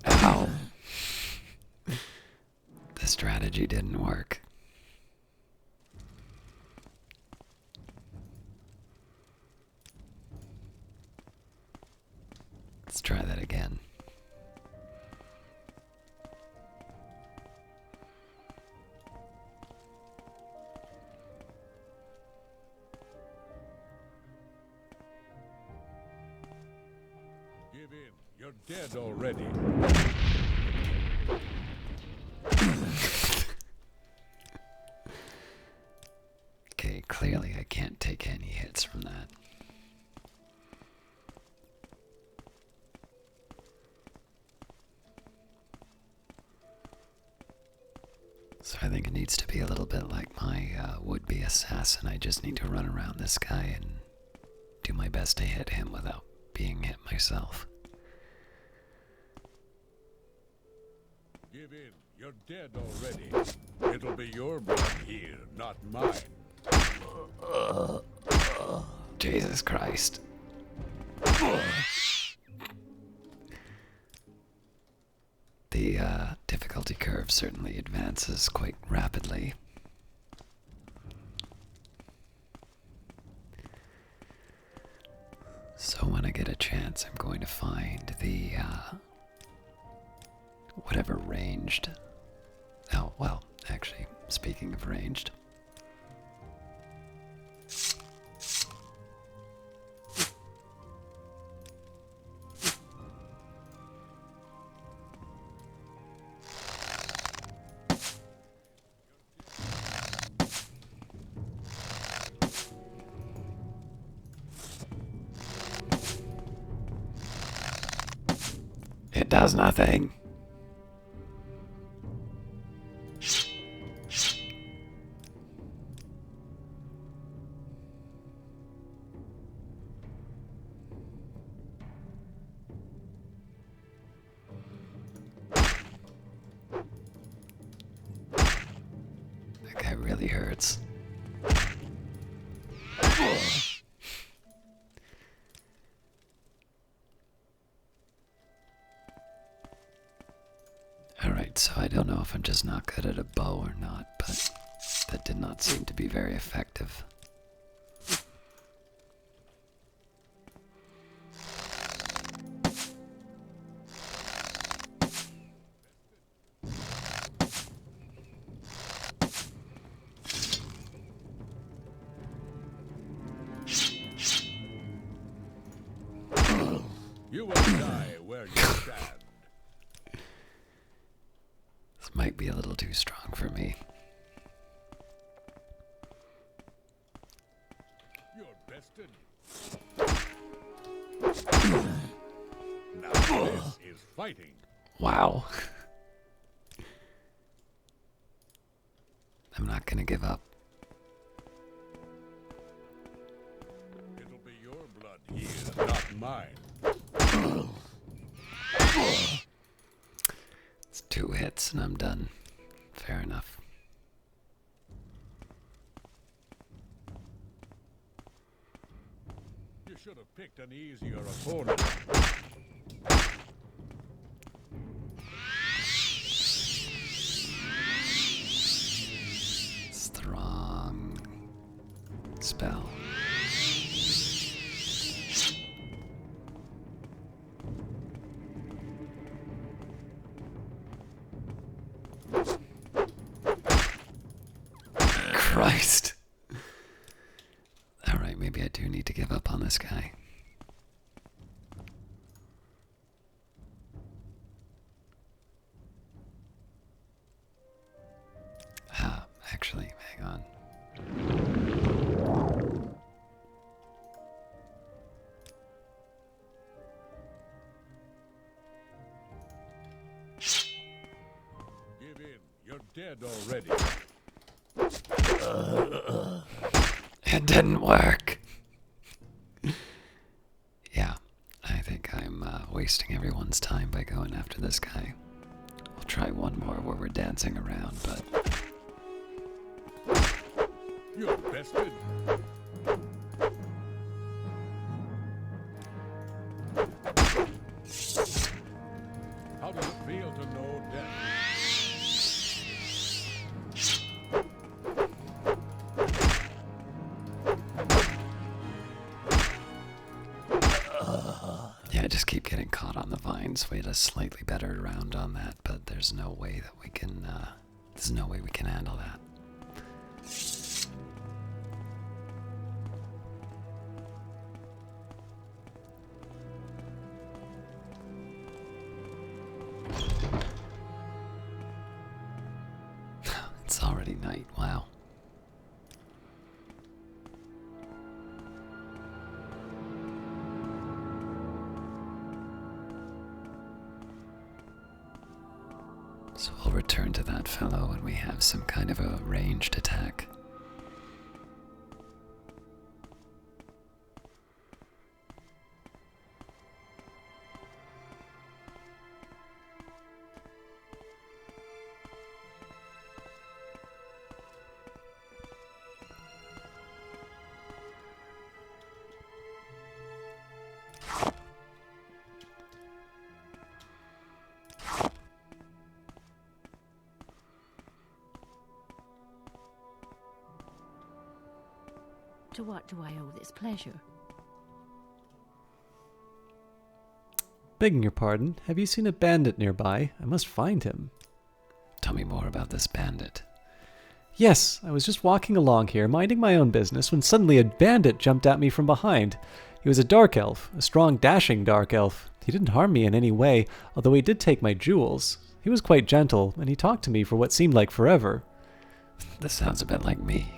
Ow. The strategy didn't work. again. Give in. You're dead already. Okay, clearly I can't take any hits from that. So I think it needs to be a little bit like my would-be assassin. I just need to run around this guy and do my best to hit him without being hit myself. Give in. You're dead already. It'll be your blood here, not mine. Jesus Christ. The difficulty curve certainly advances quite rapidly. So when I get a chance, I'm going to find the, whatever ranged. Oh, well, actually, speaking of ranged. It does nothing. That guy really hurts. Alright, so I don't know if I'm just not good at a bow or not, but that did not seem to be very effective. You will die where you stand. This might be a little too strong for me. You're bested. Now this is fighting. Wow. I'm not gonna give up. It'll be your blood here, not mine. It's 2 hits and I'm done. Fair enough. You should have picked an easier opponent. Strong spell. Christ. Alright, maybe I do need to give up on this guy. Actually, hang on. Give in. You're dead already. It didn't work. Yeah, I think I'm wasting everyone's time by going after this guy. We'll try one more where we're dancing around, but... You're bested. How does it feel to know death? Yeah, just keep getting caught on the vines. We had a slightly better round on that, but there's no way that we can, there's no way we can handle that. It's already night, wow. So we'll return to that fellow when we have some kind of a ranged attack. To what do I owe this pleasure? Begging your pardon, have you seen a bandit nearby? I must find him. Tell me more about this bandit. Yes, I was just walking along here, minding my own business, when suddenly a bandit jumped at me from behind. He was a dark elf, a strong, dashing dark elf. He didn't harm me in any way, although he did take my jewels. He was quite gentle, and he talked to me for what seemed like forever. This sounds a bit like me.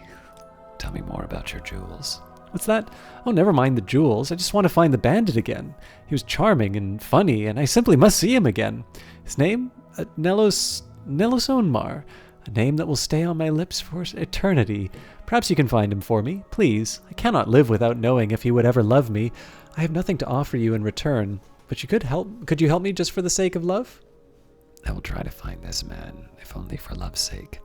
Tell me more about your jewels. What's that? Oh, never mind the jewels. I just want to find the bandit again. He was charming and funny, and I simply must see him again. His name? Nelosonmar. A name that will stay on my lips for eternity. Perhaps you can find him for me, please. I cannot live without knowing if he would ever love me. I have nothing to offer you in return, but you could help. Could you help me just for the sake of love? I will try to find this man, if only for love's sake.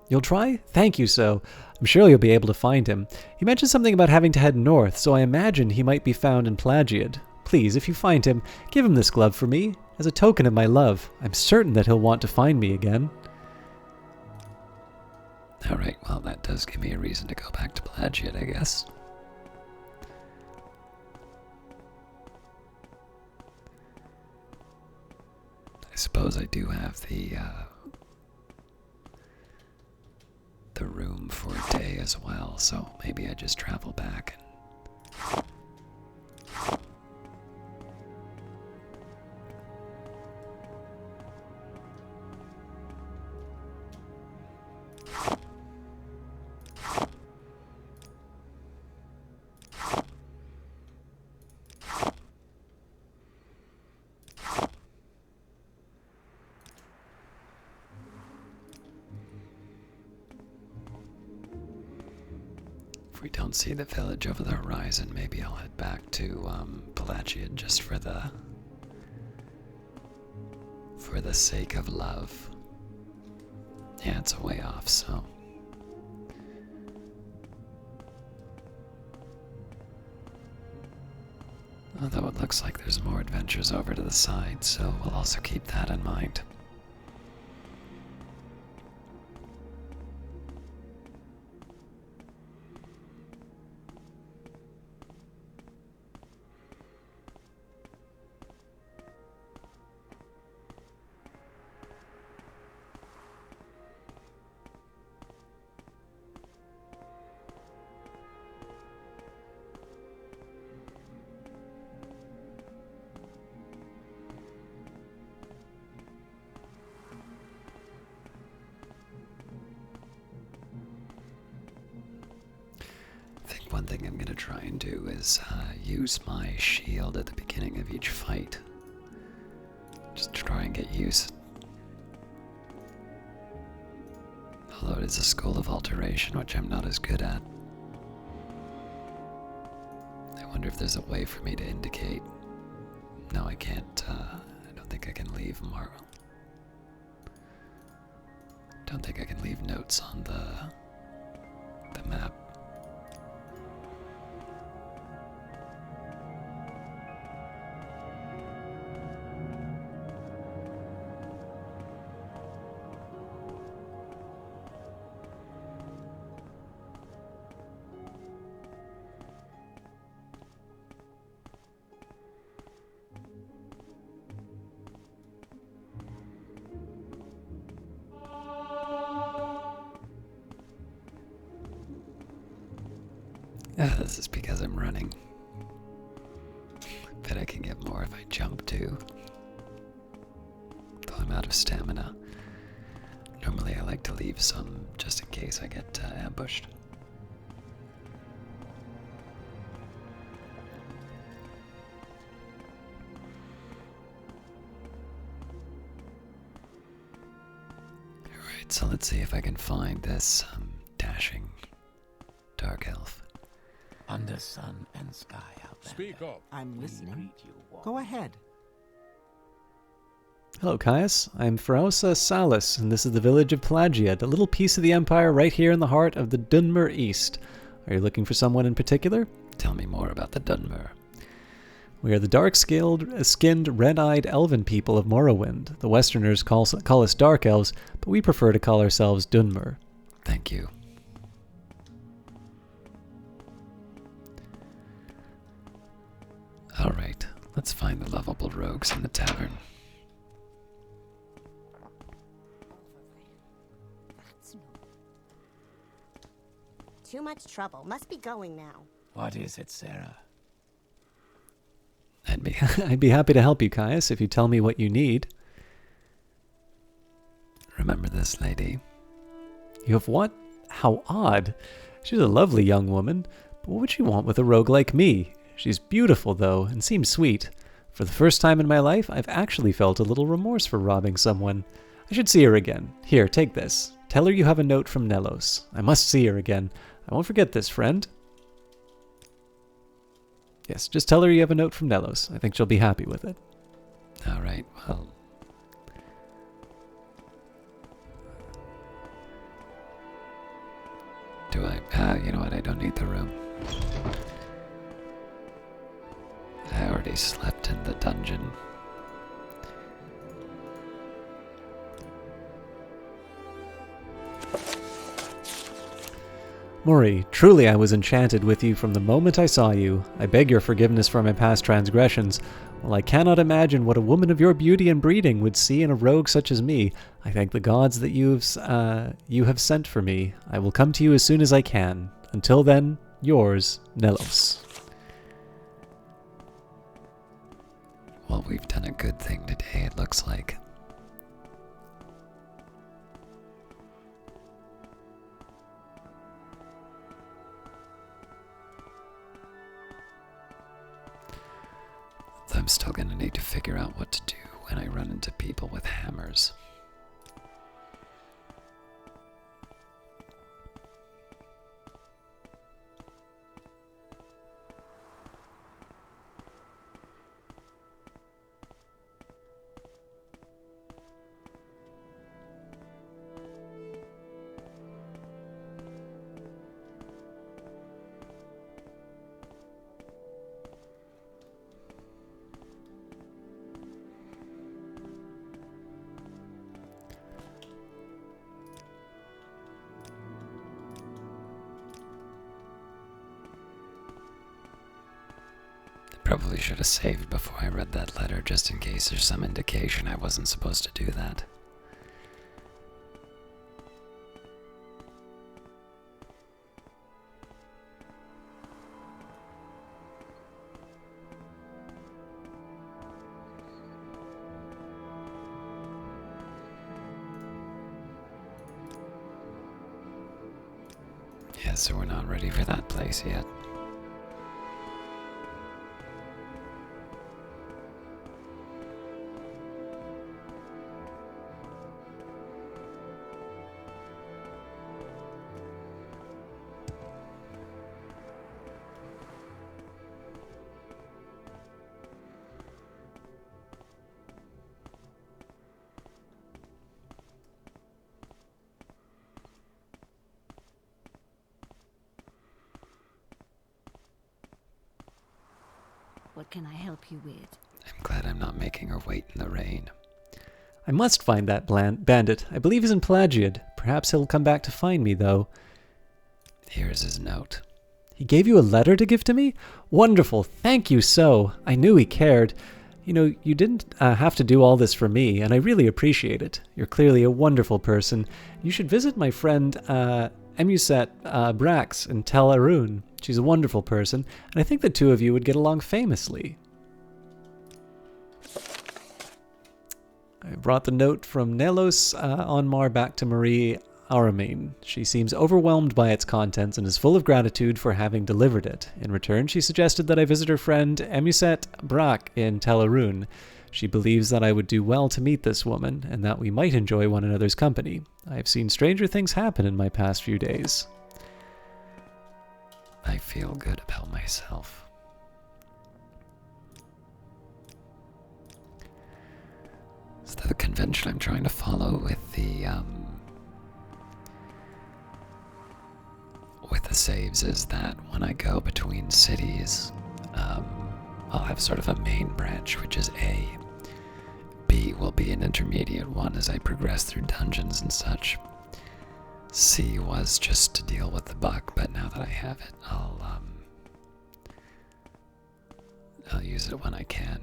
You'll try? Thank you, so. I'm sure you'll be able to find him. He mentioned something about having to head north, so I imagine he might be found in Plagiad. Please, if you find him, give him this glove for me, as a token of my love. I'm certain that he'll want to find me again. Alright, well that does give me a reason to go back to Plagiad, I guess. I suppose I do have the room for a day as well, so maybe I just travel back and if we don't see the village over the horizon, maybe I'll head back to Plagiad just for the sake of love. Yeah, it's a way off, so. Although it looks like there's more adventures over to the side, so we'll also keep that in mind. One thing I'm going to try and do is use my shield at the beginning of each fight. Just to try and get used. Although it is a school of alteration, which I'm not as good at. I wonder if there's a way for me to indicate. No, I can't. I don't think I can leave Don't think I can leave notes on the map. This is because I'm running. Bet I can get more if I jump too. Though I'm out of stamina. Normally I like to leave some just in case I get ambushed. Alright, so let's see if I can find this dashing dark elf. Under sun and sky out there. Speak up. I'm listening. Go ahead. Hello, Caius. I'm Ferosa Salus, and this is the village of Plagius, a little piece of the Empire right here in the heart of the Dunmer East. Are you looking for someone in particular? Tell me more about the Dunmer. We are the dark-skinned, red-eyed elven people of Morrowind. The Westerners call us Dark Elves, but we prefer to call ourselves Dunmer. Thank you. Alright, let's find the lovable rogues in the tavern. Too much trouble. Must be going now. What is it, Sarah? I'd be happy to help you, Caius, if you tell me what you need. Remember this lady? You have what? How odd. She's a lovely young woman, but what would she want with a rogue like me? She's beautiful, though, and seems sweet. For the first time in my life, I've actually felt a little remorse for robbing someone. I should see her again. Here, take this. Tell her you have a note from Nelos. I must see her again. I won't forget this, friend. Yes, just tell her you have a note from Nelos. I think she'll be happy with it. Alright, well... Do I... you know what, I don't need the room. I already slept in the dungeon. Mori, truly I was enchanted with you from the moment I saw you. I beg your forgiveness for my past transgressions. While I cannot imagine what a woman of your beauty and breeding would see in a rogue such as me, I thank the gods that you have sent for me. I will come to you as soon as I can. Until then, yours, Nelos. Well, we've done a good thing today, it looks like. I'm still gonna need to figure out what to do when I run into people with hammers. Probably should have saved before I read that letter, just in case there's some indication I wasn't supposed to do that. Yeah, so we're not ready for that place yet. What can I help you with? I'm glad I'm not making her wait in the rain. I must find that bandit. I believe he's in Plagius. Perhaps he'll come back to find me, though. Here's his note. He gave you a letter to give to me? Wonderful. Thank you so. I knew he cared. You know, you didn't have to do all this for me, and I really appreciate it. You're clearly a wonderful person. You should visit my friend Emuset Brax in Tel Arun. She's a wonderful person, and I think the two of you would get along famously. I brought the note from Nelos Onmar back to Marie Aramine. She seems overwhelmed by its contents and is full of gratitude for having delivered it. In return, she suggested that I visit her friend Emuset Brack in Tel Arun. She believes that I would do well to meet this woman, and that we might enjoy one another's company. I have seen stranger things happen in my past few days. I feel good about myself. Is that the convention I'm trying to follow with the saves is that when I go between cities, I'll have sort of a main branch, which is A. B will be an intermediate one as I progress through dungeons and such. C was just to deal with the bug, but now that I have it, I'll use it when I can.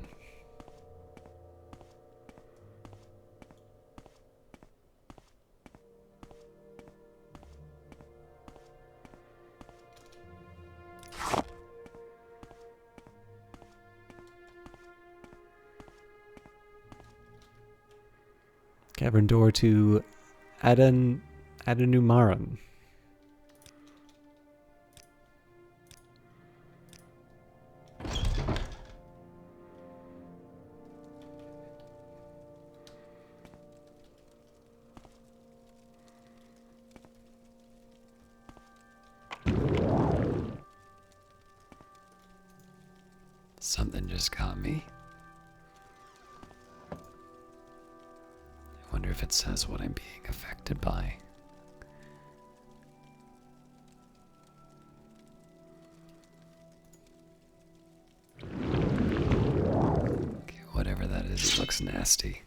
Cavern door to Adenumaran. Something just got me. I wonder if it says what I'm being affected by. Okay, whatever that is, it looks nasty.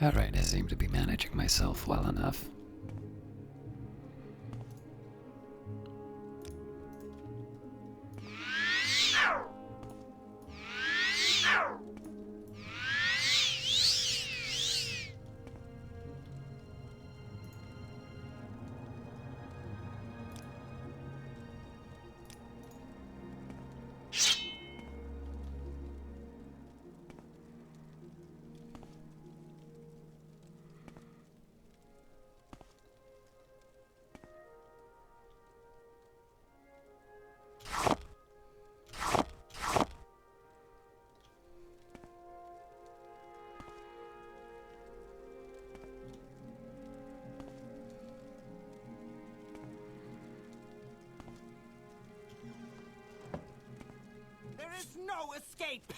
Alright, I seem to be managing myself well enough. There is no escape!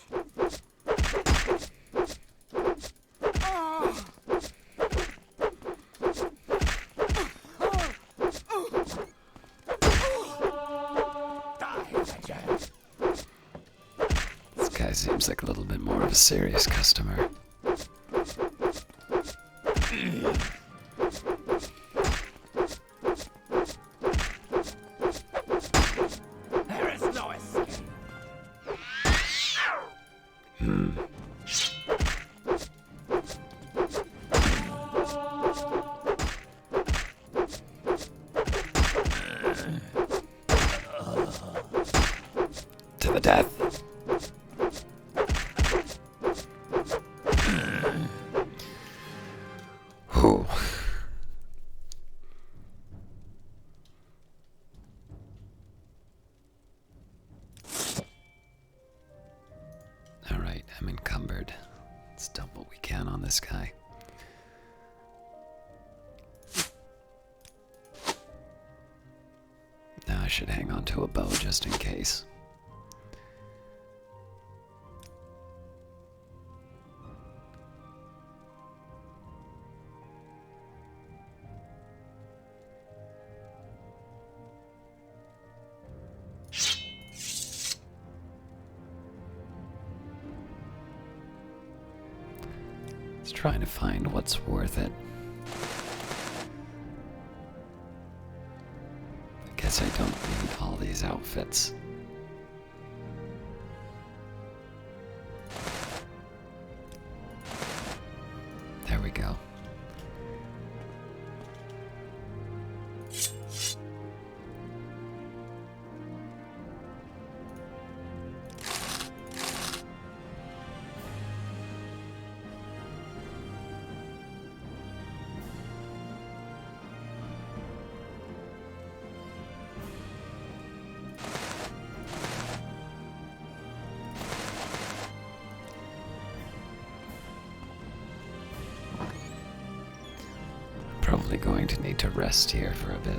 This guy seems like a little bit more of a serious customer. There is no escape! to death. Whew. Alright, I'm encumbered. Let's dump what we can on this guy. Now I should hang on to a bow just in case. Let's try to find what's worth it. I guess I don't need all these outfits. There we go. Probably going to need to rest here for a bit.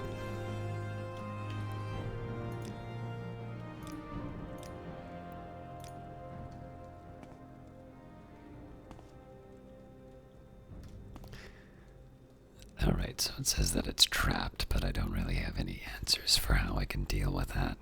Alright, so it says that it's trapped, but I don't really have any answers for how I can deal with that.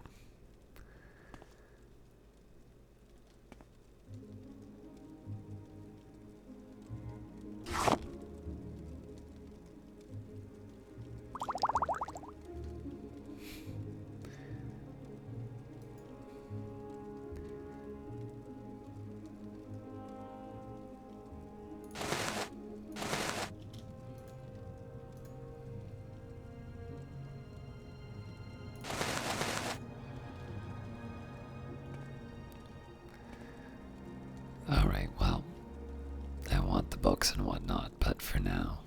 Alright, well, I want the books and whatnot, but for now.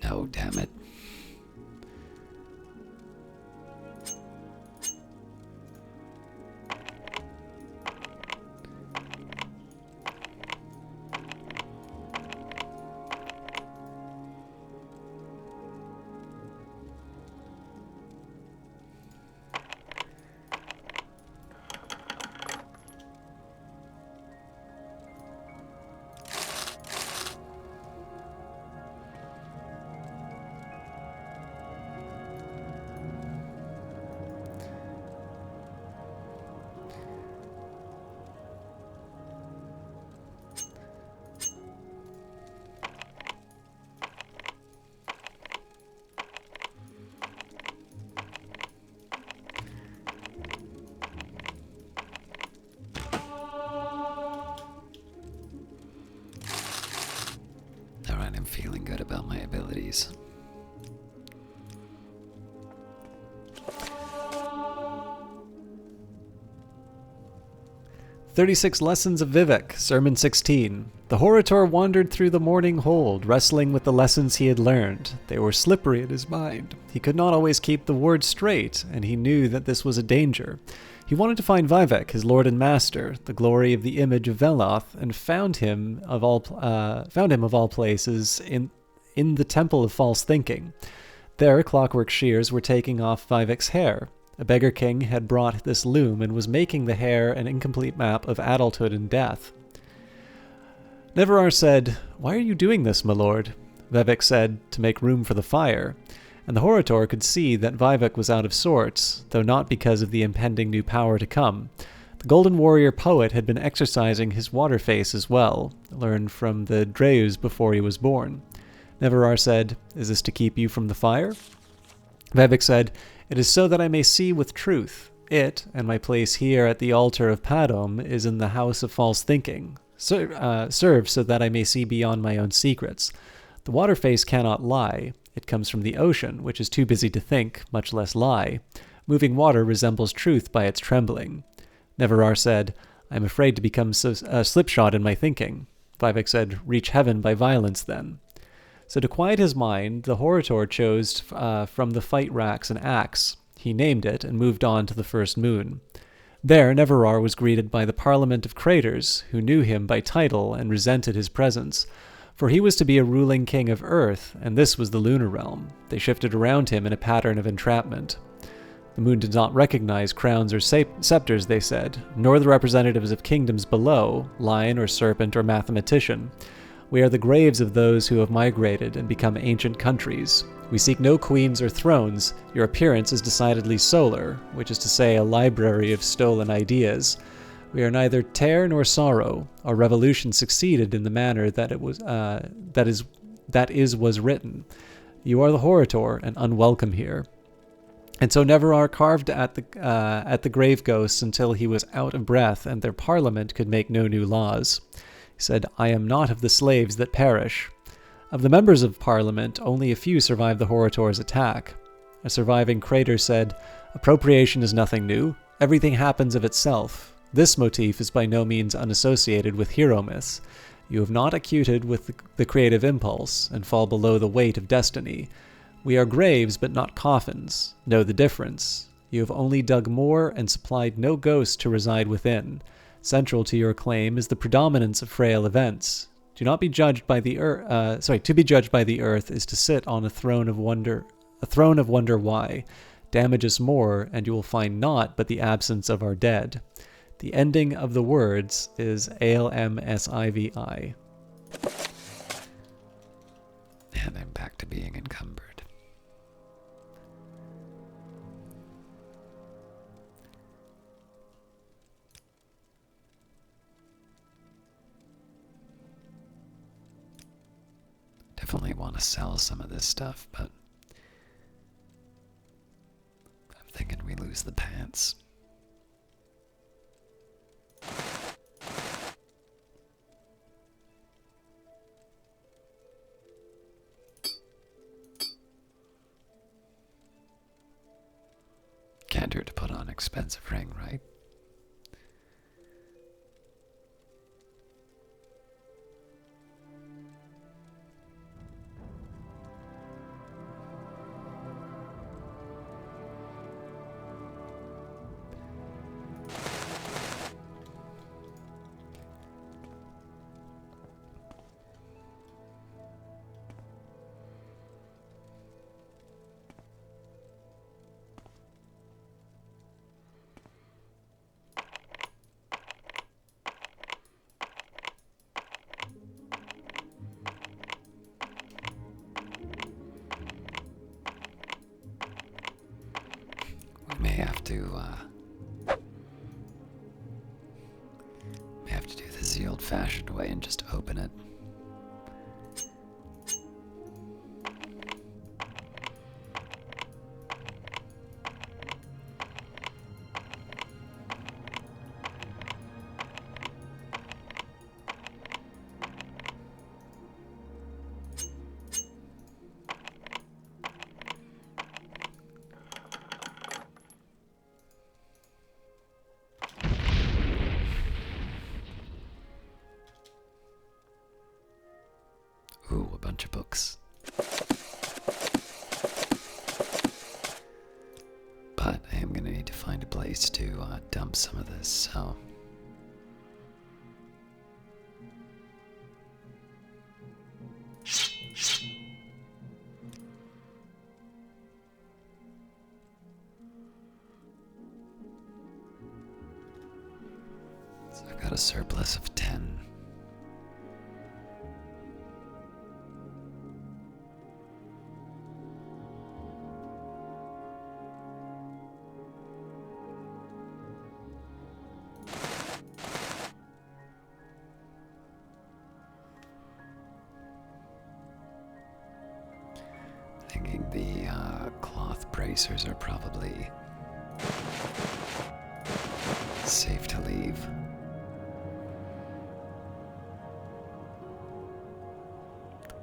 No, damn it. Alright, I'm feeling good about my abilities. "36 Lessons of Vivek, Sermon 16. The Horator wandered through the morning hold, wrestling with the lessons he had learned. They were slippery in his mind. He could not always keep the words straight, and he knew that this was a danger. He wanted to find Vivek, his lord and master, the glory of the image of Veloth, and found him of all places in the Temple of False Thinking. There, clockwork shears were taking off Vivek's hair. A beggar king had brought this loom and was making the hair an incomplete map of adulthood and death. Neverar said, 'Why are you doing this, my lord?' Vivek said, 'To make room for the fire.' and the Horator could see that Vivek was out of sorts, though not because of the impending new power to come. The Golden Warrior poet had been exercising his water face as well, learned from the Dreus before he was born. Neverar said, "Is this to keep you from the fire?" Vivek said, "It is so that I may see with truth. It, and my place here at the altar of Padom, is in the house of false thinking. Serve so that I may see beyond my own secrets. The water face cannot lie. It comes from the ocean, which is too busy to think, much less lie. Moving water resembles truth by its trembling." Neverar said, "I am afraid to become slipshod in my thinking." Vivek said, "Reach heaven by violence, then." So to quiet his mind, the Horator chose from the fight racks an axe. He named it and moved on to the first moon. There, Neverar was greeted by the Parliament of Craters, who knew him by title and resented his presence, for he was to be a ruling king of Earth, and this was the lunar realm. They shifted around him in a pattern of entrapment. The moon did not recognize crowns or scepters, they said, nor the representatives of kingdoms below, lion or serpent or mathematician. We are the graves of those who have migrated and become ancient countries. We seek no queens or thrones. Your appearance is decidedly solar, which is to say a library of stolen ideas. We are neither terror nor sorrow. Our revolution succeeded in the manner that it was was written. You are the Horator and unwelcome here. And so Neverar carved at the grave ghosts until he was out of breath and their parliament could make no new laws. He said, "I am not of the slaves that perish." Of the members of Parliament, only a few survived the Horator's attack. A surviving Crater said, "Appropriation is nothing new. Everything happens of itself. This motif is by no means unassociated with hero myths. You have not acuted with the creative impulse, and fall below the weight of destiny. We are graves, but not coffins. Know the difference. You have only dug more and supplied no ghost to reside within. Central to your claim is the predominance of frail events. Do not be judged by the earth. To be judged by the earth is to sit on a throne of wonder. Why? Damage us more, and you will find naught but the absence of our dead. The ending of the words is ALMSIVI. And I'm back to being encumbered. Definitely want to sell some of this stuff, but I'm thinking we lose the pants. Can't hurt to put on an expensive ring, right? May have to do this the old-fashioned way and just open it. Ooh, a bunch of books. But I am going to need to find a place to dump some of this, so... So I've got a surplus of 10. the cloth bracers are probably safe to leave.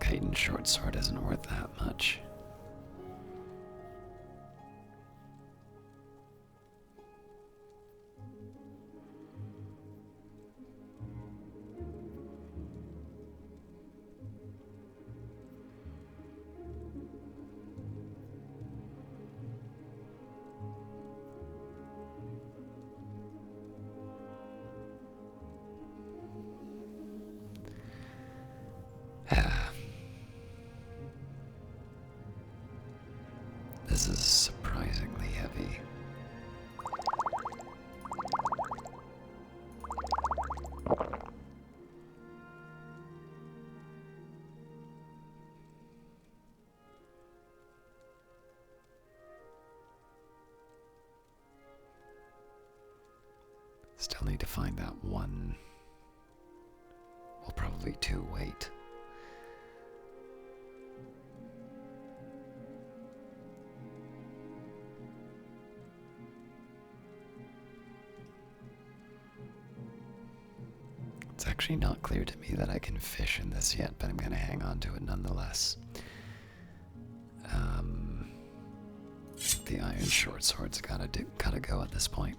Chitin short sword isn't worth that much. This is surprisingly heavy. Still need to find that one, well, probably 2 weight. It's actually not clear to me that I can fish in this yet, but I'm going to hang on to it nonetheless. The iron short sword's gotta go at this point.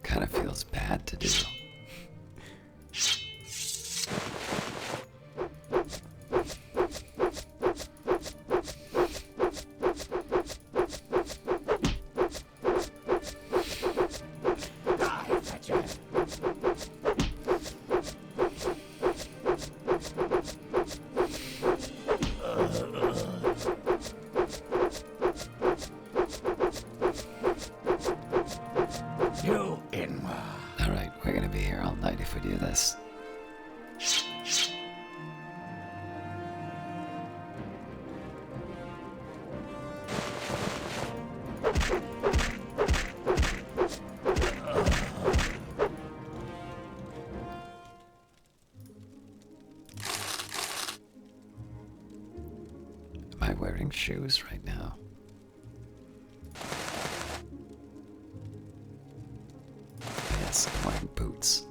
Kinda feels bad to do. Alright, we're gonna be here all night if we do this. Am I wearing shoes right now? Yes, I'm wearing boots.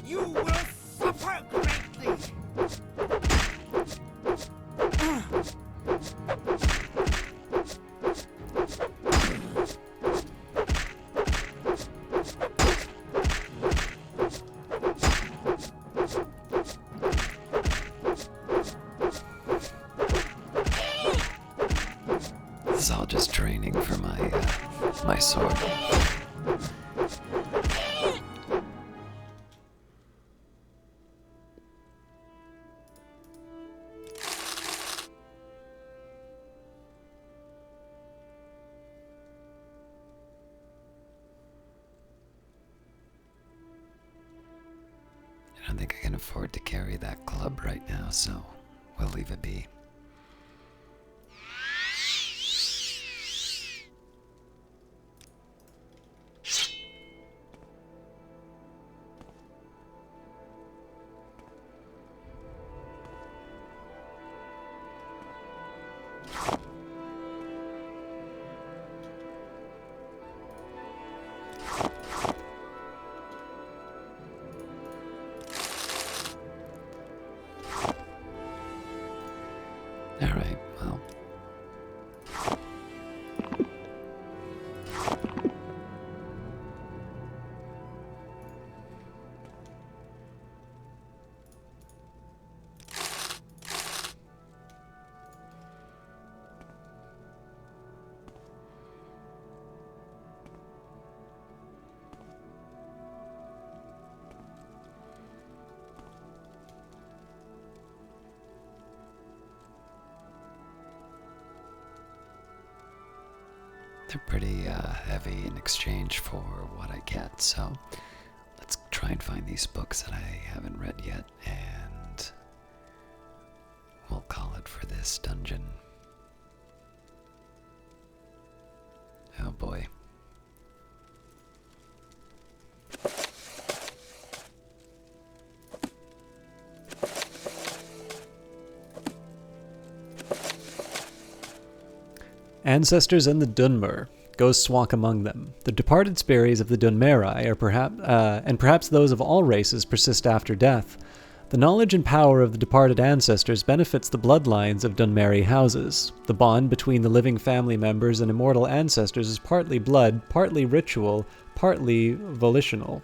You will suffer training for my sword. I don't think I can afford to carry that club right now, so we'll leave it be. Alright, well. They're pretty heavy in exchange for what I get, so let's try and find these books that I haven't read yet, and we'll call it for this dungeon. Oh boy. Ancestors and the Dunmer. Ghosts walk among them. The departed spirits of the Dunmeri are perhaps those of all races persist after death. The knowledge and power of the departed ancestors benefits the bloodlines of Dunmeri houses. The bond between the living family members and immortal ancestors is partly blood, partly ritual, partly volitional.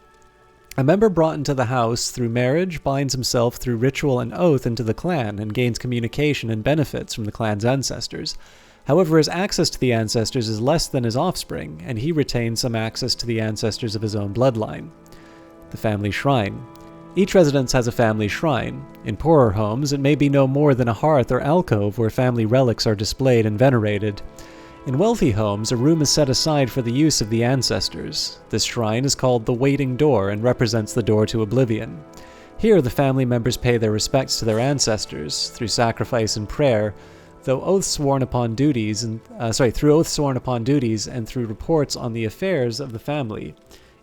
A member brought into the house through marriage binds himself through ritual and oath into the clan and gains communication and benefits from the clan's ancestors. However, his access to the ancestors is less than his offspring, and he retains some access to the ancestors of his own bloodline. The family shrine. Each residence has a family shrine. In poorer homes, it may be no more than a hearth or alcove where family relics are displayed and venerated. In wealthy homes, a room is set aside for the use of the ancestors. This shrine is called the Waiting Door and represents the door to oblivion. Here, the family members pay their respects to their ancestors through sacrifice and prayer, through oaths sworn upon duties and through reports on the affairs of the family.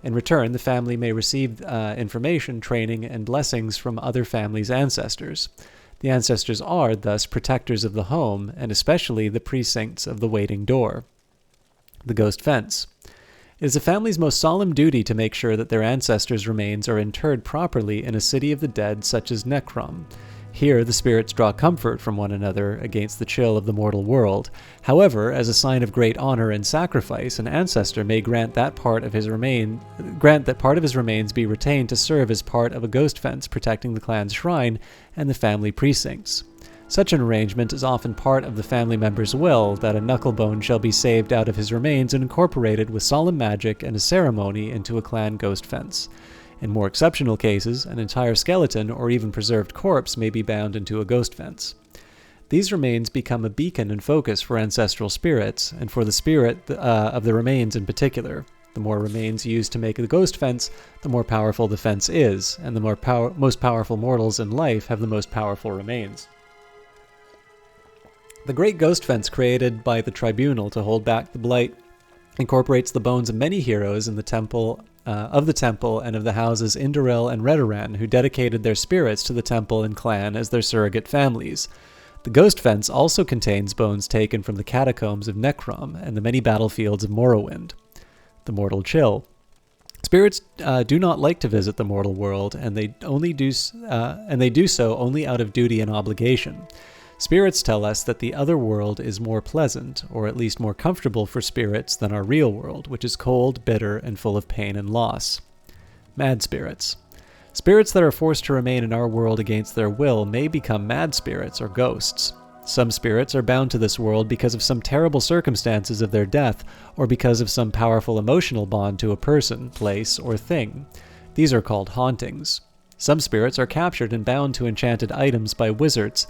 In return, the family may receive information, training, and blessings from other families' ancestors. The ancestors are, thus, protectors of the home, and especially the precincts of the Waiting Door. The Ghost Fence. It is a family's most solemn duty to make sure that their ancestors' remains are interred properly in a city of the dead such as Necrom. Here, the spirits draw comfort from one another against the chill of the mortal world. However, as a sign of great honor and sacrifice, an ancestor may grant that part of his remains be retained to serve as part of a ghost fence protecting the clan's shrine and the family precincts. Such an arrangement is often part of the family member's will that a knucklebone shall be saved out of his remains and incorporated with solemn magic and a ceremony into a clan ghost fence. In more exceptional cases, an entire skeleton or even preserved corpse may be bound into a ghost fence. These remains become a beacon and focus for ancestral spirits, and for the spirit of the remains in particular. The more remains used to make the ghost fence, the more powerful the fence is, and the most powerful mortals in life have the most powerful remains. The great ghost fence created by the tribunal to hold back the blight incorporates the bones of many heroes in the temple and of the houses Indoril and Redoran, who dedicated their spirits to the temple and clan as their surrogate families. The ghost fence also contains bones taken from the catacombs of Necrom and the many battlefields of Morrowind. The Mortal Chill. Spirits do not like to visit the mortal world, and they do so only out of duty and obligation. Spirits tell us that the other world is more pleasant, or at least more comfortable for spirits than our real world, which is cold, bitter, and full of pain and loss. Mad spirits. Spirits that are forced to remain in our world against their will may become mad spirits or ghosts. Some spirits are bound to this world because of some terrible circumstances of their death, or because of some powerful emotional bond to a person, place, or thing. These are called hauntings. Some spirits are captured and bound to enchanted items by wizards.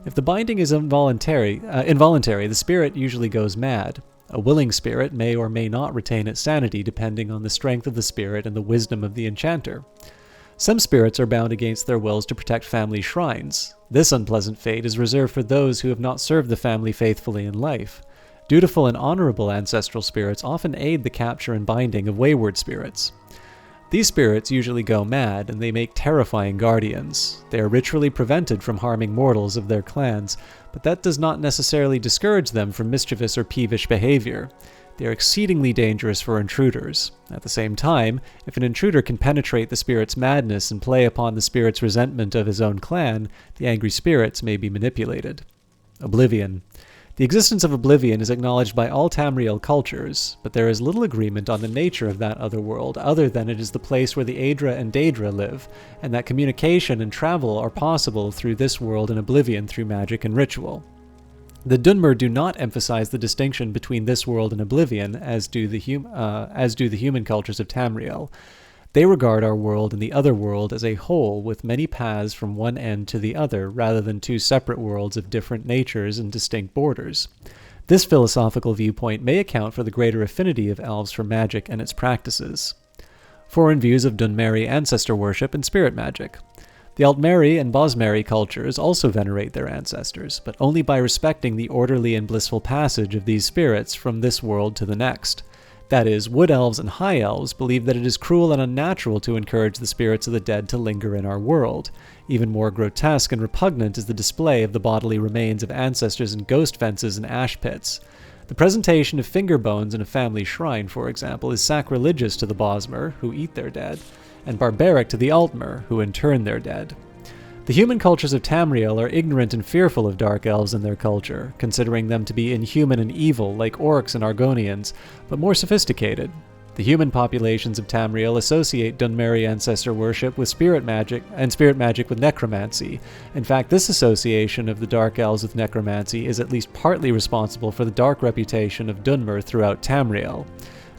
If the binding is involuntary, the spirit usually goes mad. A willing spirit may or may not retain its sanity depending on the strength of the spirit and the wisdom of the enchanter. Some spirits are bound against their wills to protect family shrines. This unpleasant fate is reserved for those who have not served the family faithfully in life. Dutiful and honorable ancestral spirits often aid the capture and binding of wayward spirits. These spirits usually go mad, and they make terrifying guardians. They are ritually prevented from harming mortals of their clans, but that does not necessarily discourage them from mischievous or peevish behavior. They are exceedingly dangerous for intruders. At the same time, if an intruder can penetrate the spirit's madness and play upon the spirit's resentment of his own clan, the angry spirits may be manipulated. Oblivion. The existence of Oblivion is acknowledged by all Tamriel cultures, but there is little agreement on the nature of that other world, other than it is the place where the Aedra and Daedra live, and that communication and travel are possible through this world and Oblivion through magic and ritual. The Dunmer do not emphasize the distinction between this world and Oblivion, as do the human cultures of Tamriel. They regard our world and the other world as a whole with many paths from one end to the other, rather than two separate worlds of different natures and distinct borders. This philosophical viewpoint may account for the greater affinity of elves for magic and its practices. Foreign views of Dunmeri ancestor worship and spirit magic. The Altmeri and Bosmeri cultures also venerate their ancestors, but only by respecting the orderly and blissful passage of these spirits from this world to the next. That is, Wood Elves and High Elves believe that it is cruel and unnatural to encourage the spirits of the dead to linger in our world. Even more grotesque and repugnant is the display of the bodily remains of ancestors in ghost fences and ash pits. The presentation of finger bones in a family shrine, for example, is sacrilegious to the Bosmer, who eat their dead, and barbaric to the Altmer, who intern their dead. The human cultures of Tamriel are ignorant and fearful of dark elves and their culture, considering them to be inhuman and evil like orcs and Argonians, but more sophisticated. The human populations of Tamriel associate Dunmeri ancestor worship with spirit magic with necromancy. In fact, this association of the dark elves with necromancy is at least partly responsible for the dark reputation of Dunmer throughout Tamriel.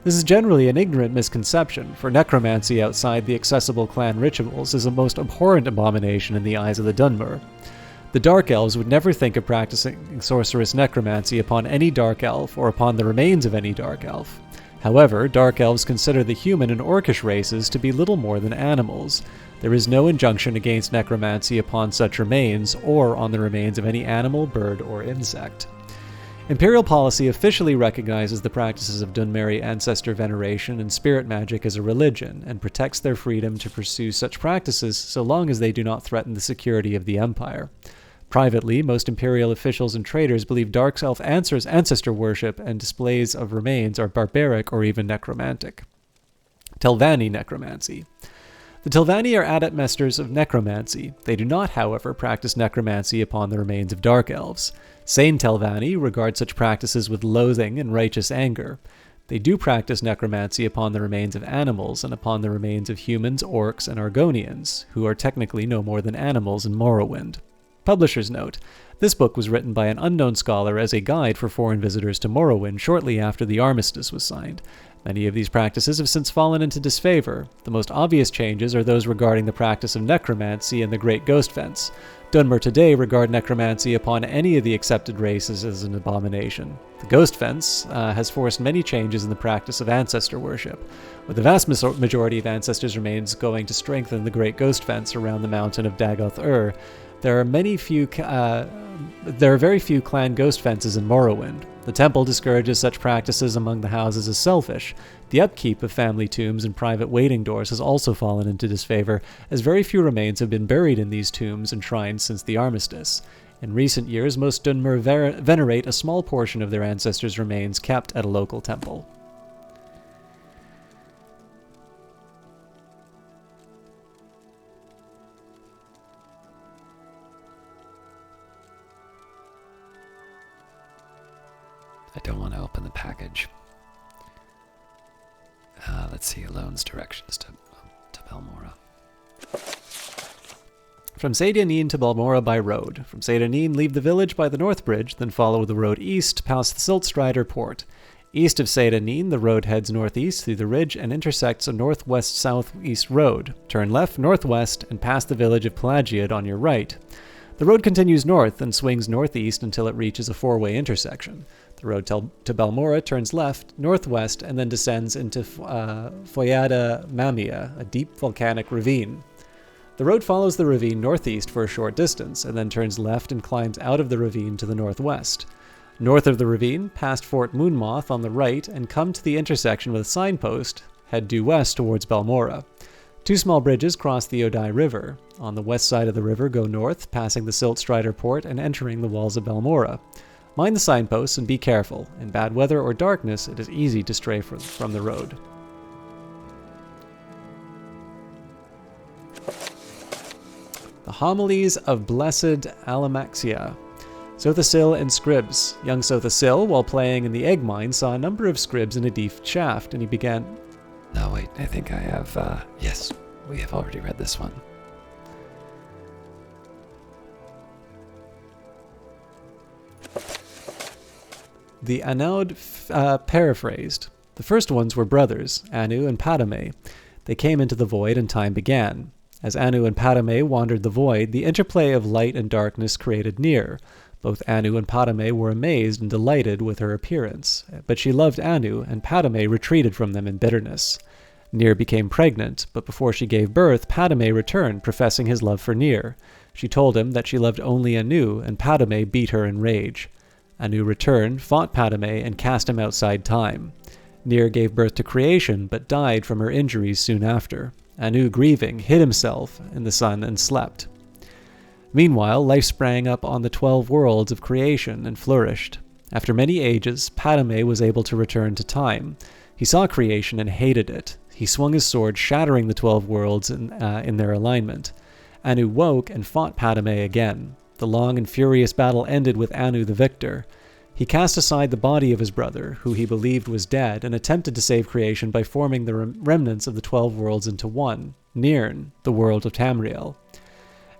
This is generally an ignorant misconception, for necromancy outside the accessible clan rituals is a most abhorrent abomination in the eyes of the Dunmer. The Dark Elves would never think of practicing sorcerous necromancy upon any Dark Elf or upon the remains of any Dark Elf. However, Dark Elves consider the human and orcish races to be little more than animals. There is no injunction against necromancy upon such remains or on the remains of any animal, bird, or insect. Imperial policy officially recognizes the practices of Dunmeri ancestor veneration and spirit magic as a religion, and protects their freedom to pursue such practices so long as they do not threaten the security of the Empire. Privately, most Imperial officials and traders believe Dark Elf ancestor worship and displays of remains are barbaric or even necromantic. Telvanni necromancy. The Telvanni are adept masters of necromancy. They do not, however, practice necromancy upon the remains of Dark Elves. Sane Telvanni regard such practices with loathing and righteous anger. They do practice necromancy upon the remains of animals and upon the remains of humans, orcs, and Argonians, who are technically no more than animals in Morrowind. Publisher's note: this book was written by an unknown scholar as a guide for foreign visitors to Morrowind shortly after the armistice was signed. Many of these practices have since fallen into disfavor. The most obvious changes are those regarding the practice of necromancy and the Great Ghost Fence. Dunmer today regard necromancy upon any of the accepted races as an abomination. The Ghost Fence has forced many changes in the practice of ancestor worship, with the vast majority of ancestors' remains going to strengthen the Great Ghost Fence around the mountain of Dagoth-Ur. There are very few clan ghost fences in Morrowind. The temple discourages such practices among the houses as selfish. The upkeep of family tombs and private waiting doors has also fallen into disfavor, as very few remains have been buried in these tombs and shrines since the armistice. In recent years, most Dunmer venerate a small portion of their ancestors' remains kept at a local temple. I don't want to open the package. Let's see, Alone's directions to Balmora. From Sadanin to Balmora by road. From Sadanin, leave the village by the North Bridge, then follow the road east past the Siltstrider port. East of Sadanin, the road heads northeast through the ridge and intersects a northwest-southeast road. Turn left, northwest, and past the village of Pelagiad on your right. The road continues north and swings northeast until it reaches a four-way intersection. The road to Balmora turns left, northwest, and then descends into Foyada Mamia, a deep volcanic ravine. The road follows the ravine northeast for a short distance, and then turns left and climbs out of the ravine to the northwest. North of the ravine, past Fort Moonmoth on the right, and come to the intersection with a signpost, head due west towards Balmora. Two small bridges cross the Odai River. On the west side of the river, go north, passing the Siltstrider port and entering the walls of Balmora. Mind the signposts and be careful. In bad weather or darkness, it is easy to stray from the road. The Homilies of Blessed Alamaxia. Sothasil and Scribs. Young Sothasil, while playing in the egg mine, saw a number of Scribs in a deep shaft, and he began... No, wait, I think I have, yes, we have already read this one. The Anaud paraphrased. The first ones were brothers, Anu and Padame. They came into the void and time began. As Anu and Padame wandered the void, the interplay of light and darkness created Nier. Both Anu and Padame were amazed and delighted with her appearance, but she loved Anu, and Padame retreated from them in bitterness. Nier became pregnant, but before she gave birth, Padame returned, professing his love for Nier. She told him that she loved only Anu, and Padame beat her in rage. Anu returned, fought Padame, and cast him outside time. Nier gave birth to creation, but died from her injuries soon after. Anu, grieving, hid himself in the sun and slept. Meanwhile, life sprang up on the 12 worlds of creation and flourished. After many ages, Padame was able to return to time. He saw creation and hated it. He swung his sword, shattering the 12 worlds in their alignment. Anu woke and fought Padame again. The long and furious battle ended with Anu the victor. He cast aside the body of his brother, who he believed was dead, and attempted to save creation by forming the remnants of the 12 worlds into one, Nirn, the world of Tamriel.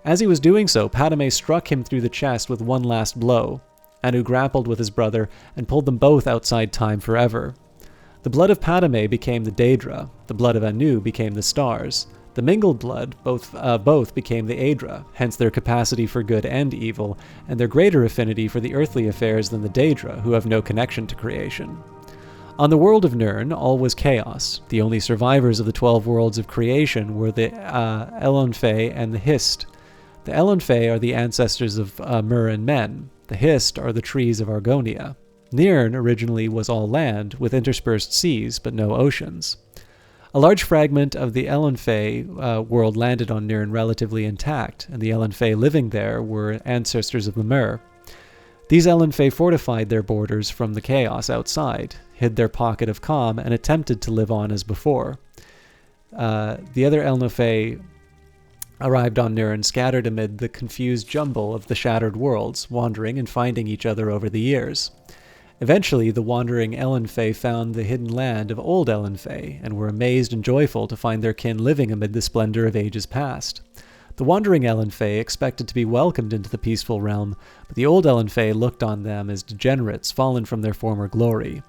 As he was doing so, Padame struck him through the chest with one last blow. Anu grappled with his brother and pulled them both outside time forever. The blood of Padame became the Daedra, the blood of Anu became the stars. The mingled blood both became the Aedra, hence their capacity for good and evil, and their greater affinity for the earthly affairs than the Daedra, who have no connection to creation. On the world of Nirn, all was chaos. The only survivors of the 12 worlds of creation were the Elonfe and the Hist. The Elonfe are the ancestors of Mur and Men. The Hist are the trees of Argonia. Nirn originally was all land, with interspersed seas, but no oceans. A large fragment of the Elonfe world landed on Nirn relatively intact, and the Elonfe living there were ancestors of the Mur. These Elonfe fortified their borders from the chaos outside, hid their pocket of calm, and attempted to live on as before. The other Elonfe arrived on Nirn scattered amid the confused jumble of the shattered worlds, wandering and finding each other over the years. Eventually, the wandering Elonfe found the hidden land of old Elonfe, and were amazed and joyful to find their kin living amid the splendor of ages past. The wandering Elonfe expected to be welcomed into the peaceful realm, but the old Elonfe looked on them as degenerates fallen from their former glory.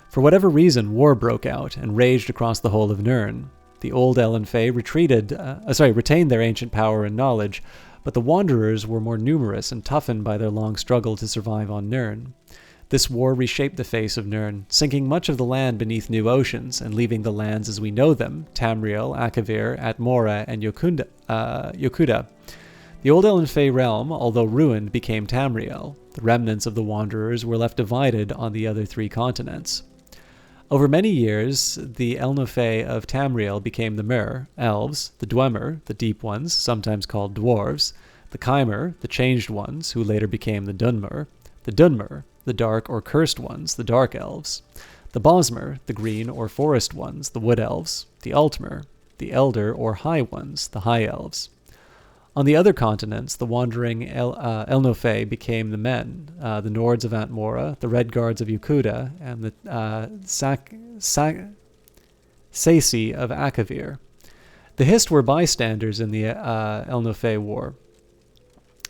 For whatever reason, war broke out and raged across the whole of Nirn. The old Elonfe retained their ancient power and knowledge, but the wanderers were more numerous and toughened by their long struggle to survive on Nirn. This war reshaped the face of Nirn, sinking much of the land beneath new oceans and leaving the lands as we know them, Tamriel, Akavir, Atmora, and Yokuda. The old Elonfe realm, although ruined, became Tamriel. The remnants of the wanderers were left divided on the other 3 continents. Over many years, the Elnofe of Tamriel became the Mer, elves, the Dwemer, the deep ones, sometimes called dwarves, the Chimer, the changed ones, who later became the Dunmer, the dark or cursed ones, the dark elves, the Bosmer, the green or forest ones, the wood elves, the Altmer, the elder or high ones, the high elves. On the other continents, the wandering Elnofe became the men, the Nords of Atmora, the Red Guards of Yokuda, and the Sasi of Akavir. The Hist were bystanders in the Elnofe war.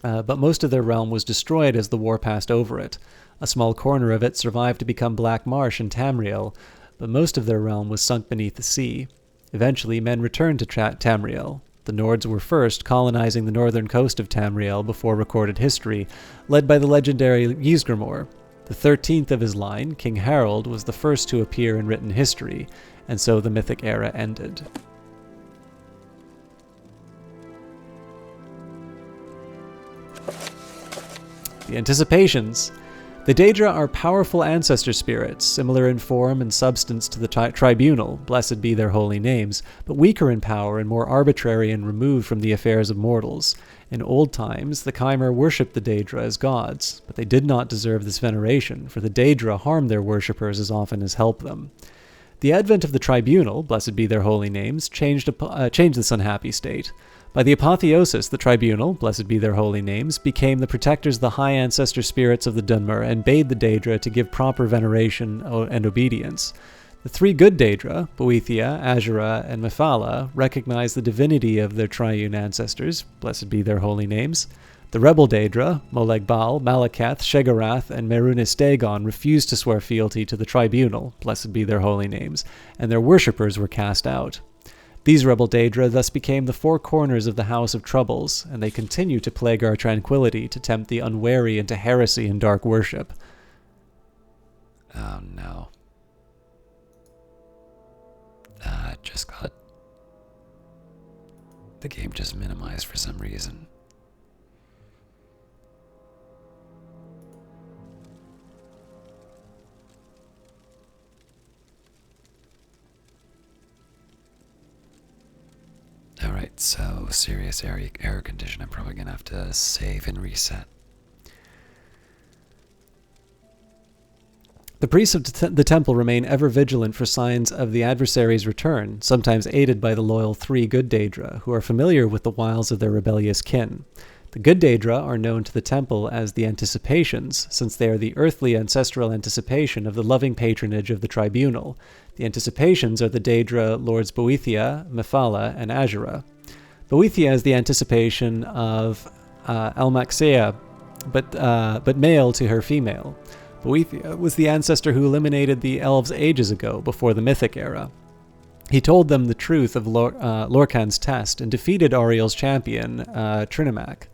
but most of their realm was destroyed as the war passed over it. A small corner of it survived to become Black Marsh and Tamriel, but most of their realm was sunk beneath the sea. Eventually, men returned to Tamriel. The Nords were first, colonizing the northern coast of Tamriel before recorded history, led by the legendary Ysgramor. The 13th of his line, King Harold, was the first to appear in written history, and so the mythic era ended. The Anticipations. The Daedra are powerful ancestor spirits, similar in form and substance to the Tribunal, blessed be their holy names, but weaker in power and more arbitrary and removed from the affairs of mortals. In old times, the Chimer worshipped the Daedra as gods, but they did not deserve this veneration, for the Daedra harmed their worshippers as often as helped them. The advent of the Tribunal, blessed be their holy names, changed this unhappy state. By the apotheosis, the Tribunal, blessed be their holy names, became the protectors of the high ancestor spirits of the Dunmer and bade the Daedra to give proper veneration and obedience. The three good Daedra, Boethia, Azura, and Mephala, recognized the divinity of their triune ancestors, blessed be their holy names. The rebel Daedra, Moleg-Bal, Malekith, Shegarath, and Merunis Dagon refused to swear fealty to the Tribunal, blessed be their holy names, and their worshippers were cast out. These rebel Daedra thus became the four corners of the House of Troubles, and they continue to plague our tranquility to tempt the unwary into heresy and dark worship. Oh no. Just got... The game just minimized for some reason. Alright, so serious error condition. I'm probably gonna have to save and reset. The priests of the temple remain ever vigilant for signs of the adversary's return, sometimes aided by the loyal three good Daedra, who are familiar with the wiles of their rebellious kin. The good Daedra are known to the temple as the Anticipations, since they are the earthly ancestral anticipation of the loving patronage of the Tribunal. The Anticipations are the Daedra lords Boethia, Mephala, and Azura. Boethia is the anticipation of Almaxia, but male to her female. Boethia was the ancestor who eliminated the elves ages ago, before the Mythic era. He told them the truth of Lorkhan's test and defeated Auriel's champion, Trinimac.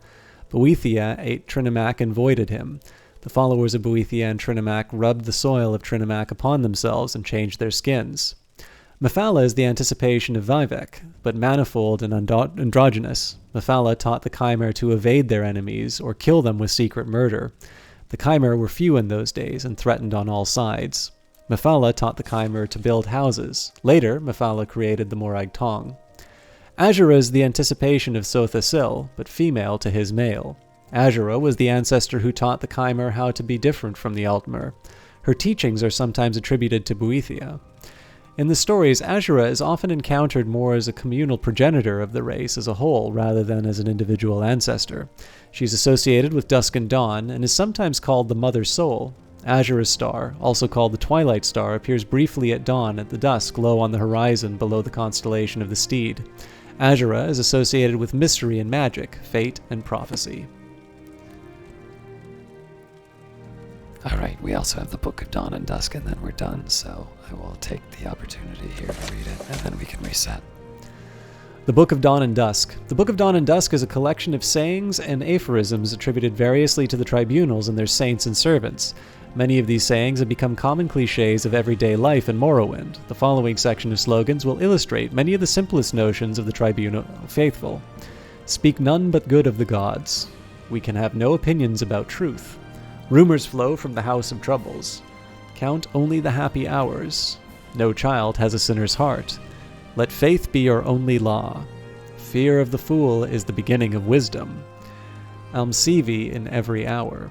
Boethia ate Trinimac and voided him. The followers of Boethia and Trinimac rubbed the soil of Trinimac upon themselves and changed their skins. Mephala is the anticipation of Vivek, but manifold and androgynous. Mephala taught the Chimer to evade their enemies or kill them with secret murder. The Chimer were few in those days and threatened on all sides. Mephala taught the Chimer to build houses. Later, Mephala created the Morag Tong. Azura is the anticipation of Sotha-Sil, but female to his male. Azura was the ancestor who taught the Chimer how to be different from the Altmer. Her teachings are sometimes attributed to Boethia. In the stories, Azura is often encountered more as a communal progenitor of the race as a whole, rather than as an individual ancestor. She's associated with dusk and dawn, and is sometimes called the Mother Soul. Azura's star, also called the Twilight Star, appears briefly at dawn at the dusk low on the horizon below the constellation of the Steed. Azura is associated with mystery and magic, fate and prophecy. Alright, we also have the Book of Dawn and Dusk, and then we're done, so I will take the opportunity here to read it, and then we can reset. The Book of Dawn and Dusk. The Book of Dawn and Dusk is a collection of sayings and aphorisms attributed variously to the tribunals and their saints and servants. Many of these sayings have become common cliches of everyday life in Morrowind. The following section of slogans will illustrate many of the simplest notions of the tribunal faithful. Speak none but good of the gods. We can have no opinions about truth. Rumors flow from the House of Troubles. Count only the happy hours. No child has a sinner's heart. Let faith be your only law. Fear of the fool is the beginning of wisdom. Almsivi in every hour.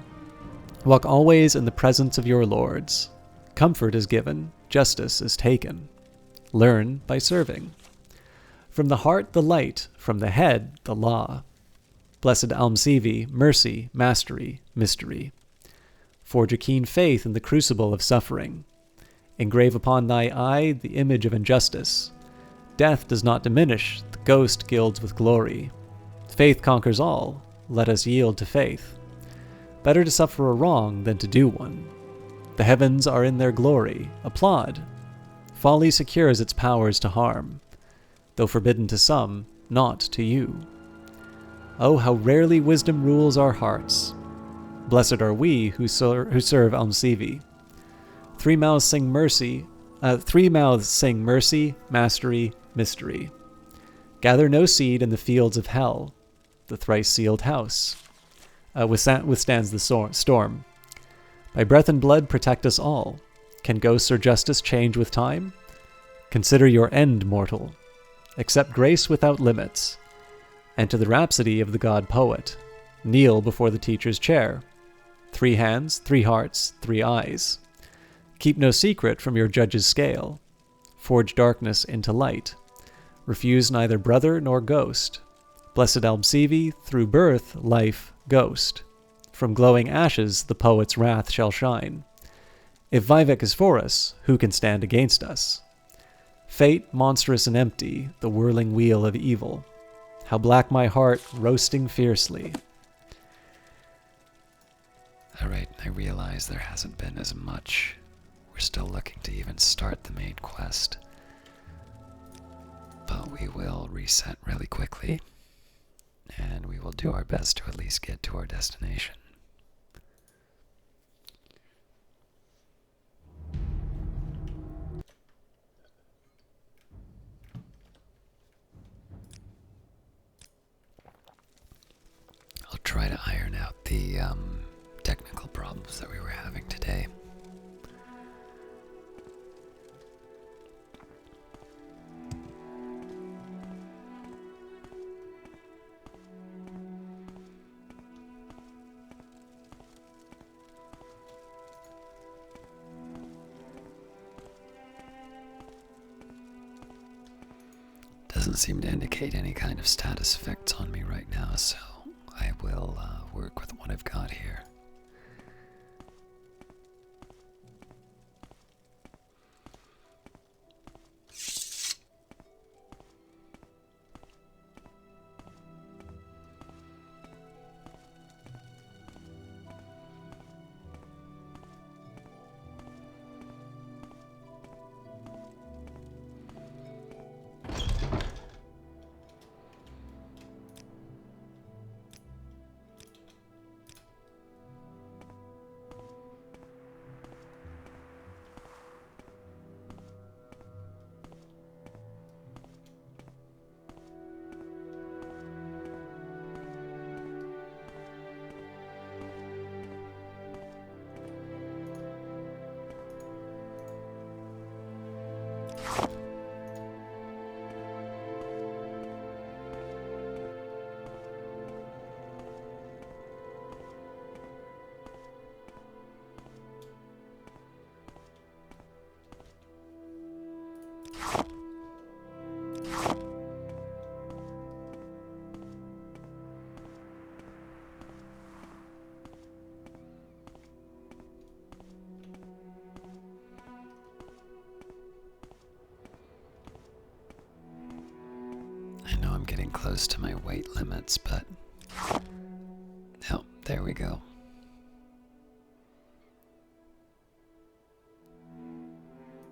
Walk always in the presence of your lords. Comfort is given, justice is taken. Learn by serving. From the heart the light, from the head the law. Blessed Almsivi, mercy, mastery, mystery. Forge a keen faith in the crucible of suffering. Engrave upon thy eye the image of injustice. Death does not diminish, the ghost gilds with glory. Faith conquers all, let us yield to faith. Better to suffer a wrong than to do one. The heavens are in their glory. Applaud. Folly secures its powers to harm, though forbidden to some, not to you. Oh, how rarely wisdom rules our hearts. Blessed are we who serve Almsivi. 3 mouths sing mercy, mastery, mystery. Gather no seed in the fields of hell. The thrice-sealed house withstands the storm. By breath and blood protect us all. Can ghosts or justice change with time? Consider your end, mortal. Accept grace without limits. And to the rhapsody of the god poet, kneel before the teacher's chair. 3 hands, 3 hearts, 3 eyes. Keep no secret from your judge's scale. Forge darkness into light. Refuse neither brother nor ghost. Blessed Almsivi, through birth, life, ghost. From glowing ashes the poet's wrath shall shine. If Vivek is for us, who can stand against us? Fate, monstrous and empty, the whirling wheel of evil. How black my heart, roasting fiercely. Alright, I realize there hasn't been as much. We're still looking to even start the main quest. But we will reset really quickly. And we will do our best to at least get to our destination. I'll try to iron out the technical problems that we were having today. Doesn't seem to indicate any kind of status effects on me right now, so I will work with what I've got here. I know I'm getting close to my weight limits, but... Oh, there we go.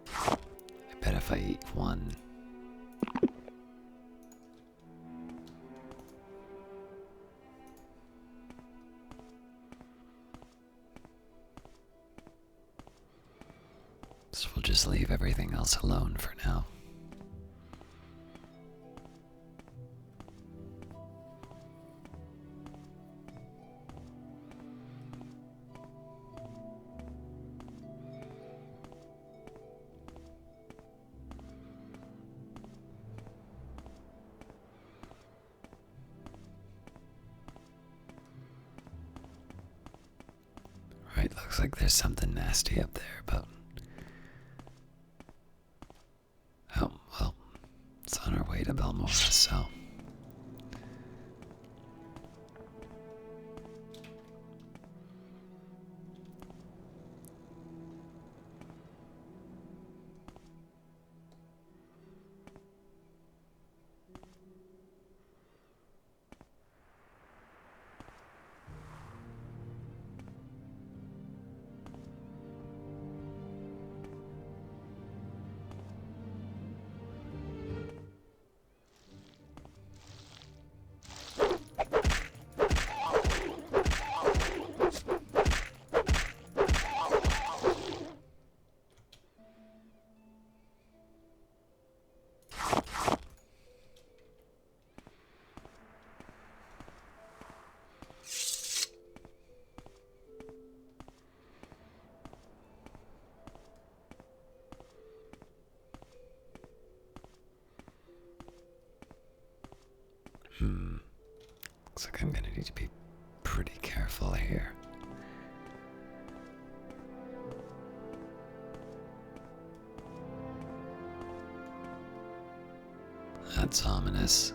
I bet if I eat one... So we'll just leave everything else alone for now. Right, looks like there's something nasty up there, but... Oh, well, it's on our way to Balmora, so... Looks like I'm gonna need to be pretty careful here. That's ominous.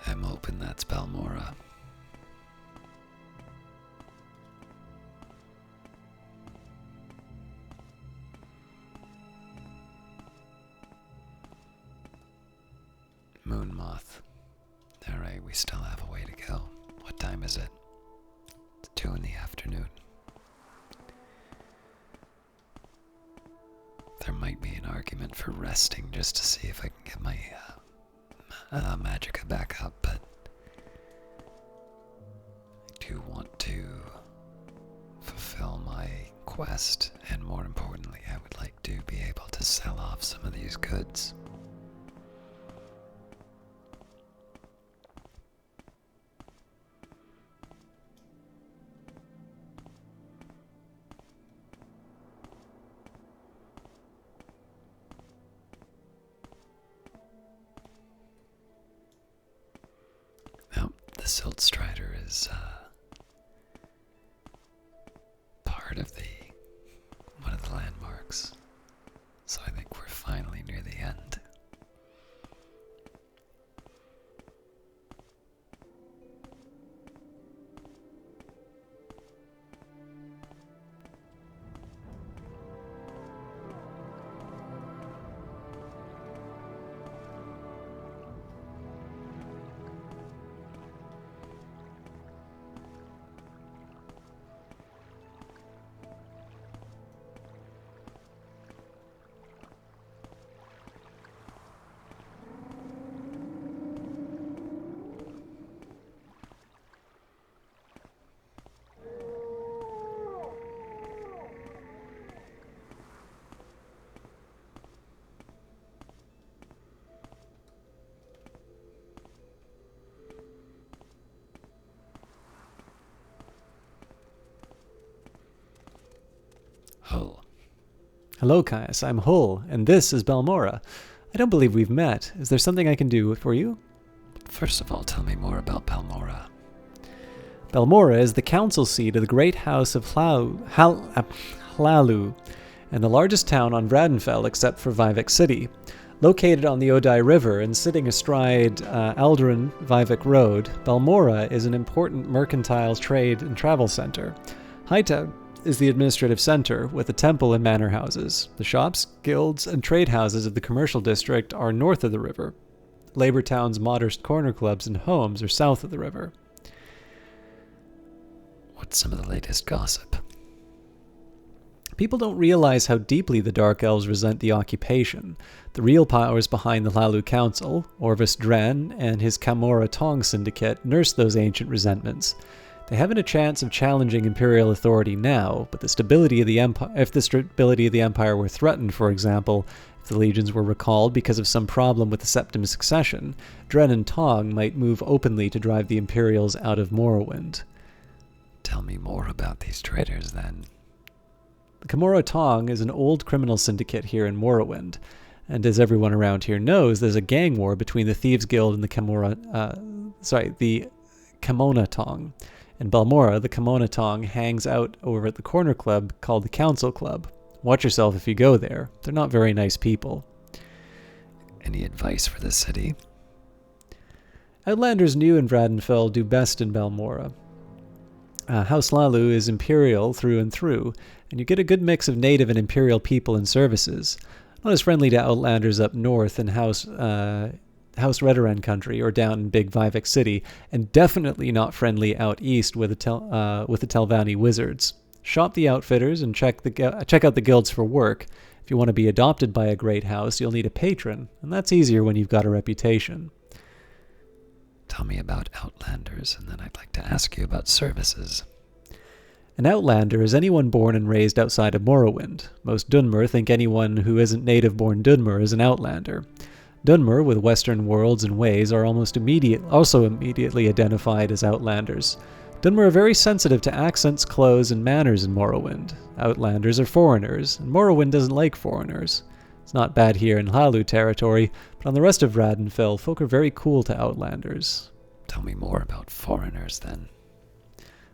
I'm hoping that's Balmora. Moon moth. Alright, we still have a way to go. What time is it? It's 2 in the afternoon. There might be an argument for resting just to see if I can get my magicka back up, but I do want to fulfill my quest, and more importantly, I would like to be able to sell off some of these goods. The Silt Strider is part of one of the landmarks, so I think we're finally near the end. Hull. Hello, Caius. I'm Hull, and this is Balmora. I don't believe we've met. Is there something I can do for you? First of all, tell me more about Balmora. Balmora is the council seat of the great house of Hlalu, and the largest town on Vradenfell except for Vivek City. Located on the Odai River and sitting astride Aldrin-Vivek Road, Balmora is an important mercantile trade and travel center. Hightown is the administrative center, with a temple and manor houses. The shops, guilds, and trade houses of the commercial district are north of the river. Labor Town's modest corner clubs and homes are south of the river. What's some of the latest gossip? People don't realize how deeply the Dark Elves resent the occupation. The real powers behind the Hlalu Council, Orvis Dren and his Camorra Tong Syndicate, nurse those ancient resentments. They haven't a chance of challenging Imperial authority now, but the stability of the Empire, if the stability of the Empire were threatened, for example, if the legions were recalled because of some problem with the Septim succession, Dren and Tong might move openly to drive the Imperials out of Morrowind. Tell me more about these traitors, then. The Camorra Tong is an old criminal syndicate here in Morrowind, and as everyone around here knows, there's a gang war between the Thieves Guild and the Camona Tong. In Balmora, the Camona Tong hangs out over at the corner club called the Council Club. Watch yourself if you go there. They're not very nice people. Any advice for the city? Outlanders new in Vradenfell do best in Balmora. House Hlalu is Imperial through and through, and you get a good mix of native and Imperial people and services. Not as friendly to Outlanders up north in House House Redoran country or down in Big Vivek City, and definitely not friendly out east with the Telvanni wizards. Shop the outfitters and check out the guilds for work. If you want to be adopted by a great house, you'll need a patron, and that's easier when you've got a reputation. Tell me about Outlanders, and then I'd like to ask you about services. An Outlander is anyone born and raised outside of Morrowind. Most Dunmer think anyone who isn't native-born Dunmer is an Outlander. Dunmer, with Western worlds and ways, are also immediately identified as Outlanders. Dunmer are very sensitive to accents, clothes, and manners in Morrowind. Outlanders are foreigners, and Morrowind doesn't like foreigners. It's not bad here in Hlaalu territory, but on the rest of Radenfell, folk are very cool to Outlanders. Tell me more about foreigners, then.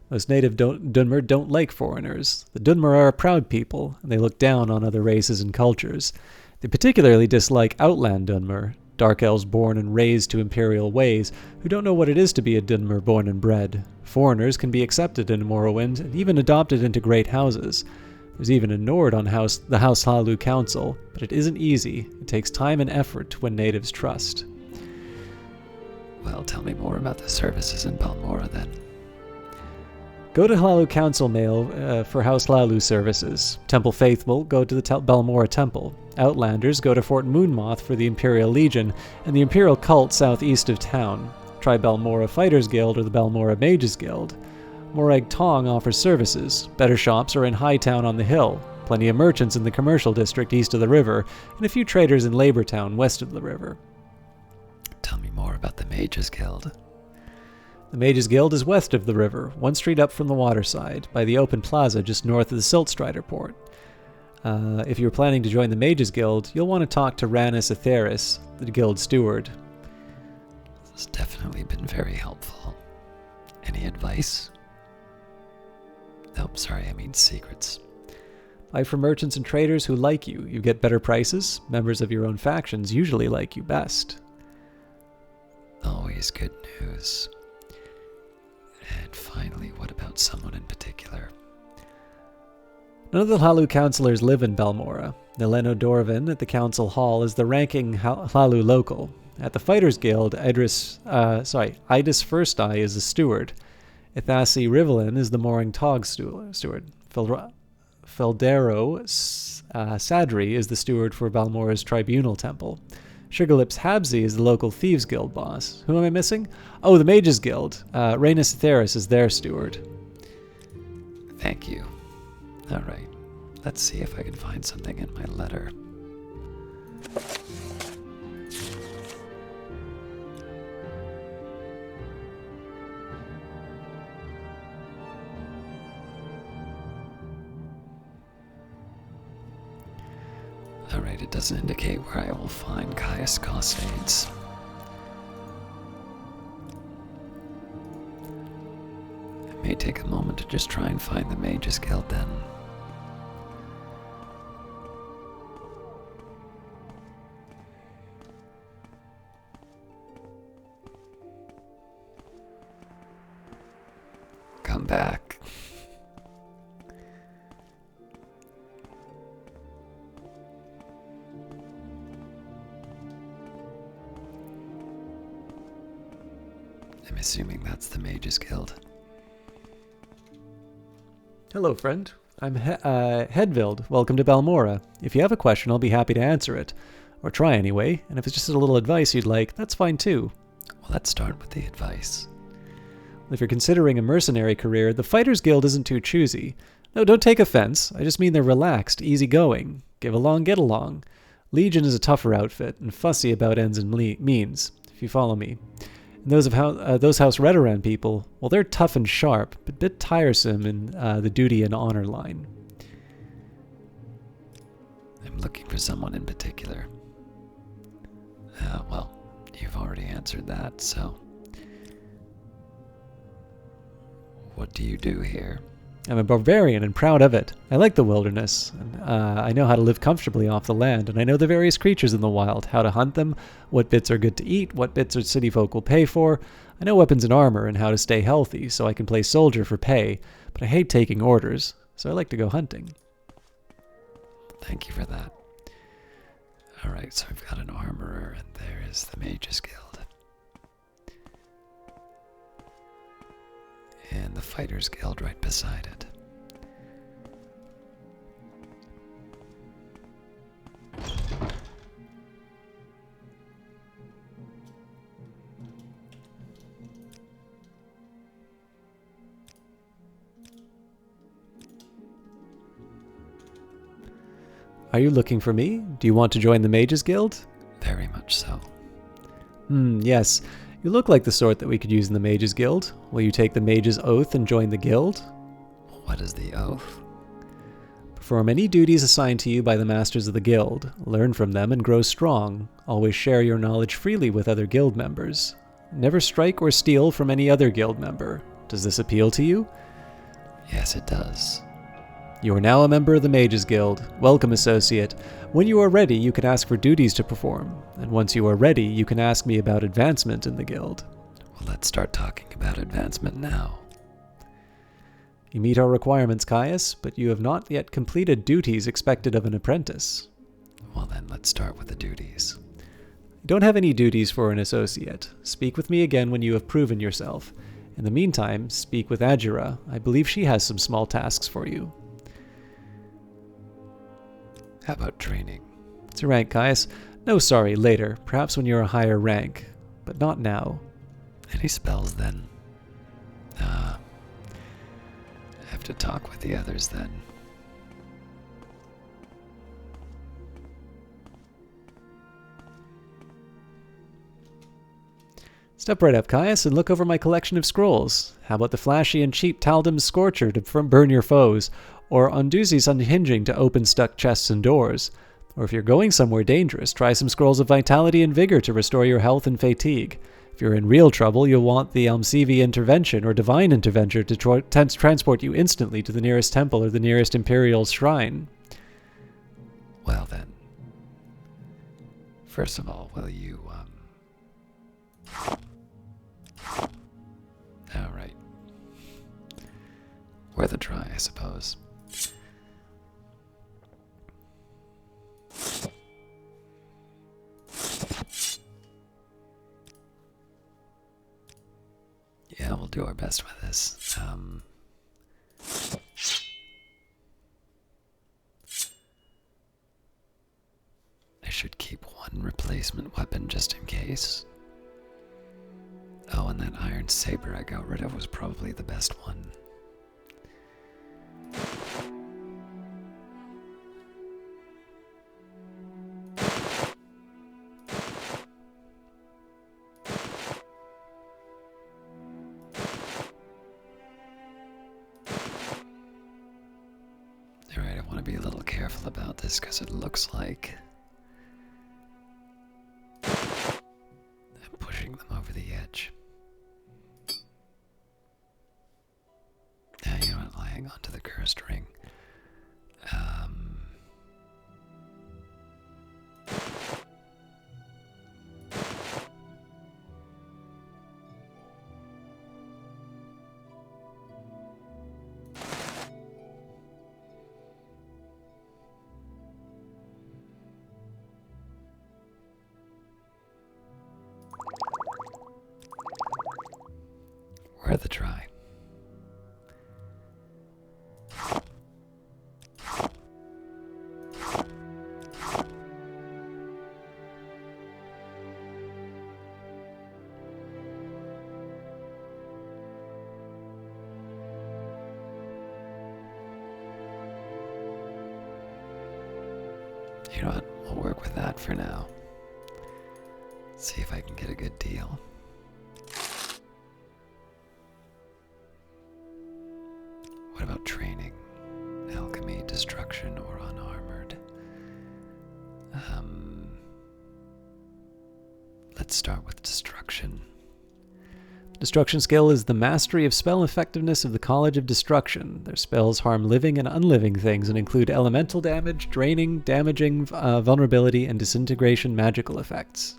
Most native Dunmer don't like foreigners. The Dunmer are a proud people, and they look down on other races and cultures. They particularly dislike Outland Dunmer, dark elves born and raised to imperial ways, who don't know what it is to be a Dunmer born and bred. Foreigners can be accepted in Morrowind, and even adopted into great houses. There's even a Nord on the House Hlaalu Council, but it isn't easy. It takes time and effort to win natives' trust. Well, tell me more about the services in Balmora, then. Go to Hlaalu Council Mail for House Hlaalu services. Temple Faithful go to the Balmora Temple. Outlanders go to Fort Moonmoth for the Imperial Legion and the Imperial Cult southeast of town. Try Balmora Fighters Guild or the Balmora Mages Guild. Morag Tong offers services. Better shops are in Hightown on the hill. Plenty of merchants in the commercial district east of the river, and a few traders in Labor Town west of the river. Tell me more about the Mages Guild. The Mages Guild is west of the river, one street up from the waterside, by the open plaza just north of the Siltstrider port. If you're planning to join the Mages Guild, you'll want to talk to Rannis Atheris, the guild steward. This has definitely been very helpful. Any advice? Oh, sorry, I mean secrets. Buy from merchants and traders who like you. You get better prices. Members of your own factions usually like you best. Always good news. And finally, what about someone in particular? None of the Hlaalu councillors live in Balmora. Neleno Dorvin at the council hall is the ranking Hlaalu local. At the Fighters Guild, Idis First Eye is the steward. Ithasi Rivelin is the Mooring Tog steward. Feldero Sadri is the steward for Balmora's Tribunal Temple. Sugarlips Habsy is the local Thieves Guild boss. Who am I missing? Oh, the Mages Guild. Rhaenys Atheris is their steward. Thank you. Alright, let's see if I can find something in my letter. Alright, it doesn't indicate where I will find Caius Costades. It may take a moment to just try and find the Mages Guild then. Come back. I'm assuming that's the Mages Guild. Hello, friend. I'm Hedvild. Welcome to Balmora. If you have a question, I'll be happy to answer it. Or try anyway, and if it's just a little advice you'd like, that's fine too. Well, let's start with the advice. If you're considering a mercenary career, the Fighters Guild isn't too choosy. No, don't take offense. I just mean they're relaxed, easygoing. Give along, get along. Legion is a tougher outfit, and fussy about ends and means, if you follow me. And those House Redoran people, well, they're tough and sharp, but a bit tiresome in the duty and honor line. I'm looking for someone in particular. Well, you've already answered that, so... What do you do here? I'm a barbarian and proud of it. I like the wilderness. And, I know how to live comfortably off the land, and I know the various creatures in the wild, how to hunt them, what bits are good to eat, what bits our city folk will pay for. I know weapons and armor and how to stay healthy, so I can play soldier for pay, but I hate taking orders, so I like to go hunting. Thank you for that. Alright, so we've got an armorer, and there is the Mage's Guild. And the Fighter's Guild right beside it. Are you looking for me? Do you want to join the Mages Guild? Very much so. Yes. You look like the sort that we could use in the Mages Guild. Will you take the Mage's Oath and join the guild? What is the oath? Perform any duties assigned to you by the masters of the guild. Learn from them and grow strong. Always share your knowledge freely with other guild members. Never strike or steal from any other guild member. Does this appeal to you? Yes, it does. You are now a member of the Mages Guild. Welcome, associate. When you are ready, you can ask for duties to perform. And once you are ready, you can ask me about advancement in the guild. Well, let's start talking about advancement now. You meet our requirements, Caius, but you have not yet completed duties expected of an apprentice. Well then, let's start with the duties. You don't have any duties for an associate. Speak with me again when you have proven yourself. In the meantime, speak with Adjura. I believe she has some small tasks for you. How about training? What's your rank, Caius? No, sorry, later. Perhaps when you're a higher rank. But not now. Any spells then? I have to talk with the others then. Step right up, Caius, and look over my collection of scrolls. How about the flashy and cheap Taldum's Scorcher to burn your foes, or Unduzi's Unhinging to open stuck chests and doors? Or if you're going somewhere dangerous, try some Scrolls of Vitality and Vigor to restore your health and fatigue. If you're in real trouble, you'll want the Almsivi Intervention or Divine Intervention to transport you instantly to the nearest temple or the nearest Imperial shrine. Well then. First of all, will you, Alright. Worth a try, I suppose. Yeah, we'll do our best with this. I should keep one replacement weapon just in case. Oh, and that iron saber I got rid of was probably the best one. Alright, I want to be a little careful about this because it looks like I'm pushing them over the edge. You know what, I'll hang on to the cursed ring. Worth a try. You know what? We'll work with that for now. See if I can get a good deal. What about training? Alchemy, destruction, or unarmored? Let's start with destruction. Destruction skill is the mastery of spell effectiveness of the College of Destruction. Their spells harm living and unliving things and include elemental damage, draining, damaging, vulnerability, and disintegration magical effects.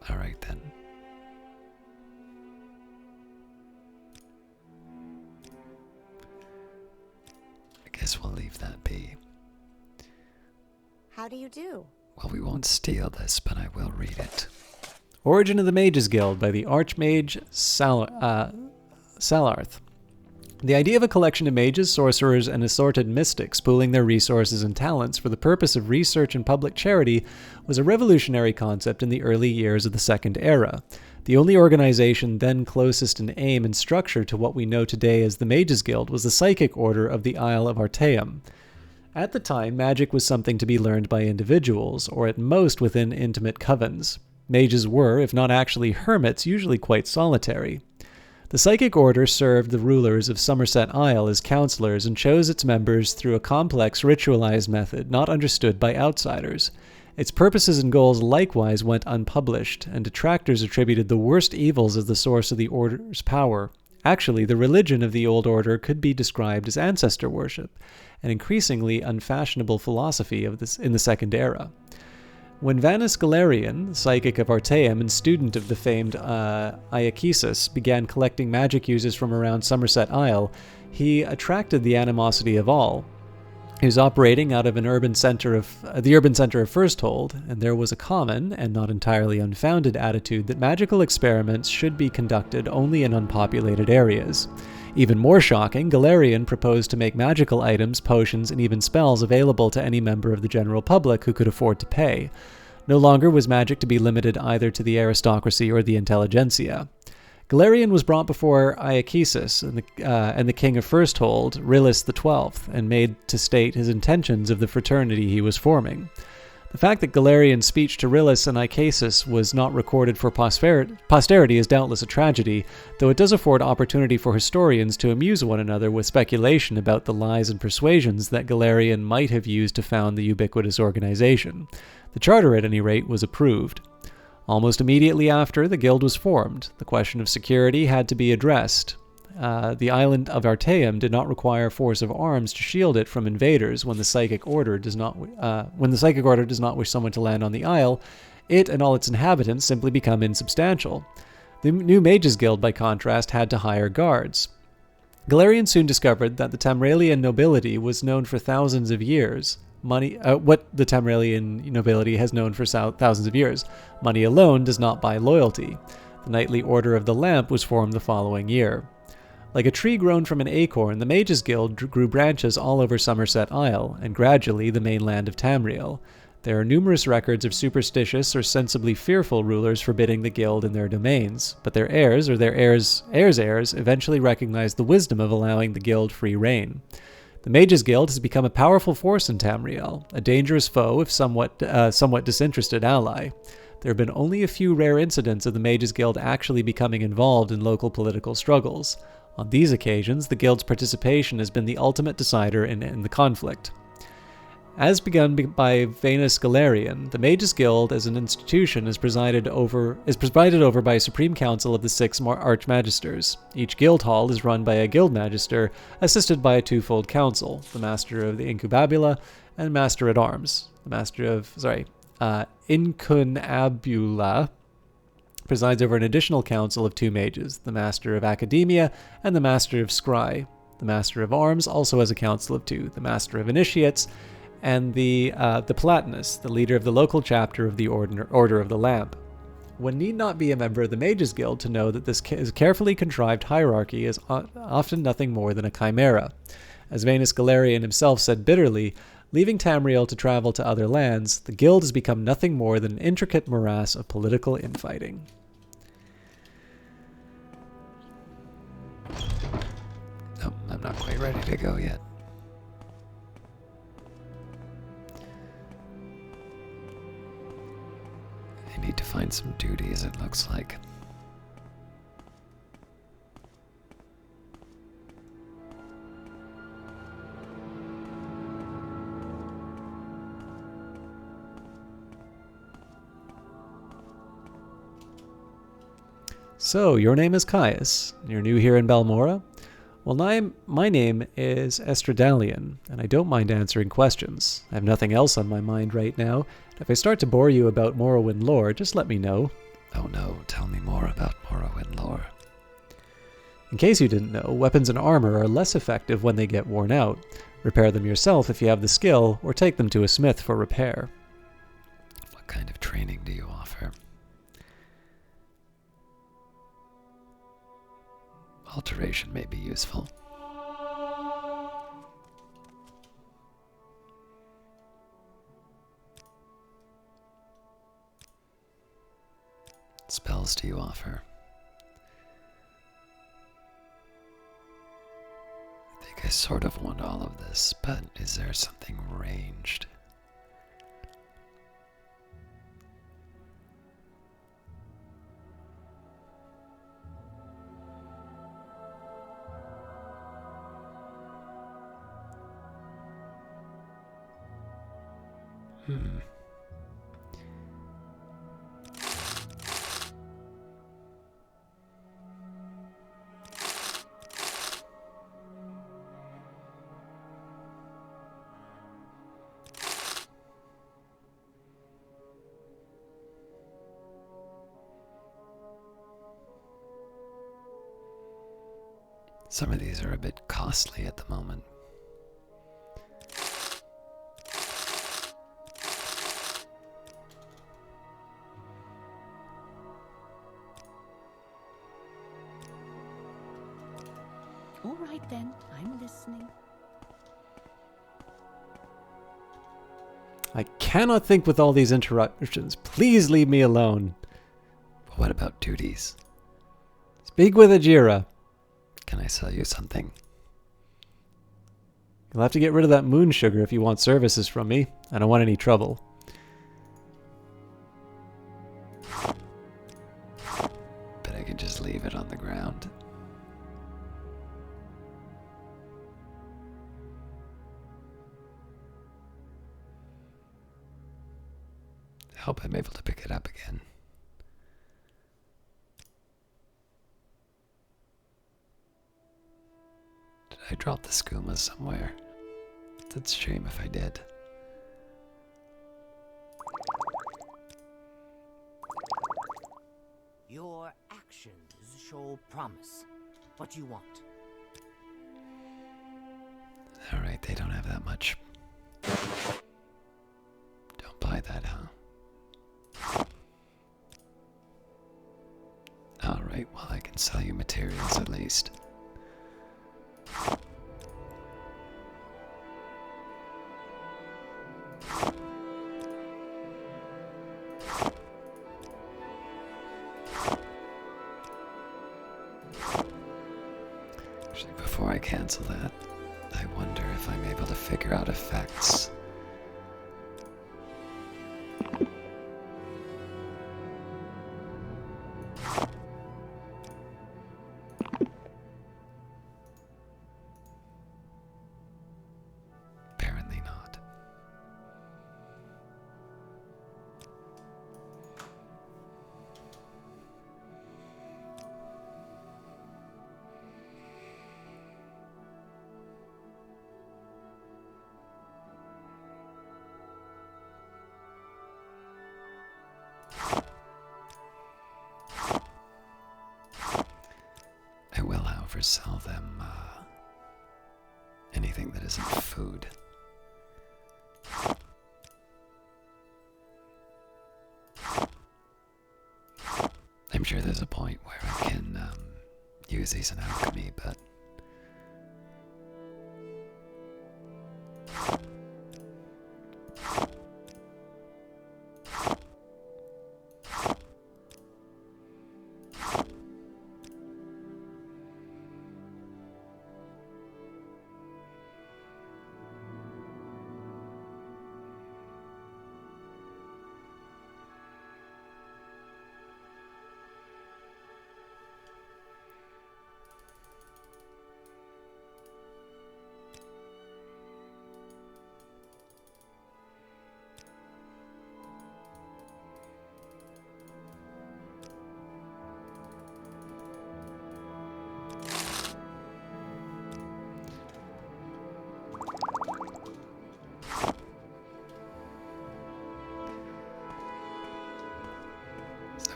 Alright then. How do you do? Well, we won't steal this, but I will read it. Origin of the Mages Guild by the Archmage Salarth. The idea of a collection of mages, sorcerers, and assorted mystics pooling their resources and talents for the purpose of research and public charity was a revolutionary concept in the early years of the Second Era. The only organization then closest in aim and structure to what we know today as the Mages Guild was the Psychic Order of the Isle of Artaeum. At the time, magic was something to be learned by individuals, or at most within intimate covens. Mages were, if not actually hermits, usually quite solitary. The Psychic Order served the rulers of Somerset Isle as counselors and chose its members through a complex ritualized method not understood by outsiders. Its purposes and goals likewise went unpublished, and detractors attributed the worst evils as the source of the Order's power. Actually, the religion of the Old Order could be described as ancestor worship, an increasingly unfashionable philosophy in the Second Era. When Vanus Galerian, psychic of Artaeum and student of the famed Iachesis, began collecting magic users from around Somerset Isle, he attracted the animosity of all. He was operating out of the urban center of Firsthold, and there was a common, and not entirely unfounded, attitude that magical experiments should be conducted only in unpopulated areas. Even more shocking, Galerian proposed to make magical items, potions, and even spells available to any member of the general public who could afford to pay. No longer was magic to be limited either to the aristocracy or the intelligentsia. Galerian was brought before Iachesis and the king of Firsthold, Rillis XII, and made to state his intentions of the fraternity he was forming. The fact that Galerian's speech to Rillis and Iachesis was not recorded for posterity is doubtless a tragedy, though it does afford opportunity for historians to amuse one another with speculation about the lies and persuasions that Galerian might have used to found the ubiquitous organization. The charter, at any rate, was approved. Almost immediately after, the guild was formed. The question of security had to be addressed. The island of Artaeum did not require force of arms to shield it from invaders when the Psychic Order does not wish someone to land on the isle. It and all its inhabitants simply become insubstantial. The new Mages Guild, by contrast, had to hire guards. Galerian soon discovered that the Tamralian nobility was known for thousands of years. What the Tamralian nobility has known for thousands of years. Money alone does not buy loyalty. The Knightly Order of the Lamp was formed the following year. Like a tree grown from an acorn, the Mages Guild grew branches all over Somerset Isle, and gradually the mainland of Tamriel. There are numerous records of superstitious or sensibly fearful rulers forbidding the guild in their domains, but their heirs or their heirs' heirs eventually recognized the wisdom of allowing the guild free reign. The Mages Guild has become a powerful force in Tamriel, a dangerous foe if somewhat disinterested ally. There have been only a few rare incidents of the Mages Guild actually becoming involved in local political struggles. On these occasions, the Guild's participation has been the ultimate decider in the conflict. As begun by Vanus Galerian, the Mages Guild as an institution is presided over by a Supreme Council of the 6 Archmagisters. Each guild hall is run by a Guild Magister, assisted by a twofold council, the Master of the Incubabula and Master at Arms. The Master of, Incunabula presides over an additional council of 2 mages, the Master of Academia and the Master of Scry. The Master of Arms also has a council of 2, the Master of Initiates and the Platinus, the leader of the local chapter of the Order of the Lamp. One need not be a member of the Mages Guild to know that this carefully contrived hierarchy is often nothing more than a chimera. As Vanus Galerian himself said bitterly, leaving Tamriel to travel to other lands, the guild has become nothing more than an intricate morass of political infighting. No, I'm not quite ready to go yet. I need to find some duties, it looks like. So, your name is Caius. You're new here in Balmora? Well, my name is Estradalian, and I don't mind answering questions. I have nothing else on my mind right now. If I start to bore you about Morrowind lore, just let me know. Oh no, tell me more about Morrowind lore. In case you didn't know, weapons and armor are less effective when they get worn out. Repair them yourself if you have the skill, or take them to a smith for repair. training do you offer? Alteration may be useful. Spells do you offer? I think I sort of want all of this, but is there something ranged? Some of these are a bit costly at the moment. All right then, I'm listening. I cannot think with all these interruptions. Please leave me alone. But what about duties? Speak with Ajira. Can I sell you something? You'll have to get rid of that moon sugar if you want services from me. I don't want any trouble. But I could just leave it on the ground. I hope I'm able to pick it up again. Did I drop the skooma somewhere? That's a shame if I did. Your actions show promise. What do you want? Alright, they don't have that much. Don't buy that, huh? Alright, well I can sell you materials at least. Actually, before I cancel that, I wonder if I'm able to figure out effects. Apparently not. I will, however, sell them anything that isn't food. I'm sure there's a point where I can use these in alchemy, but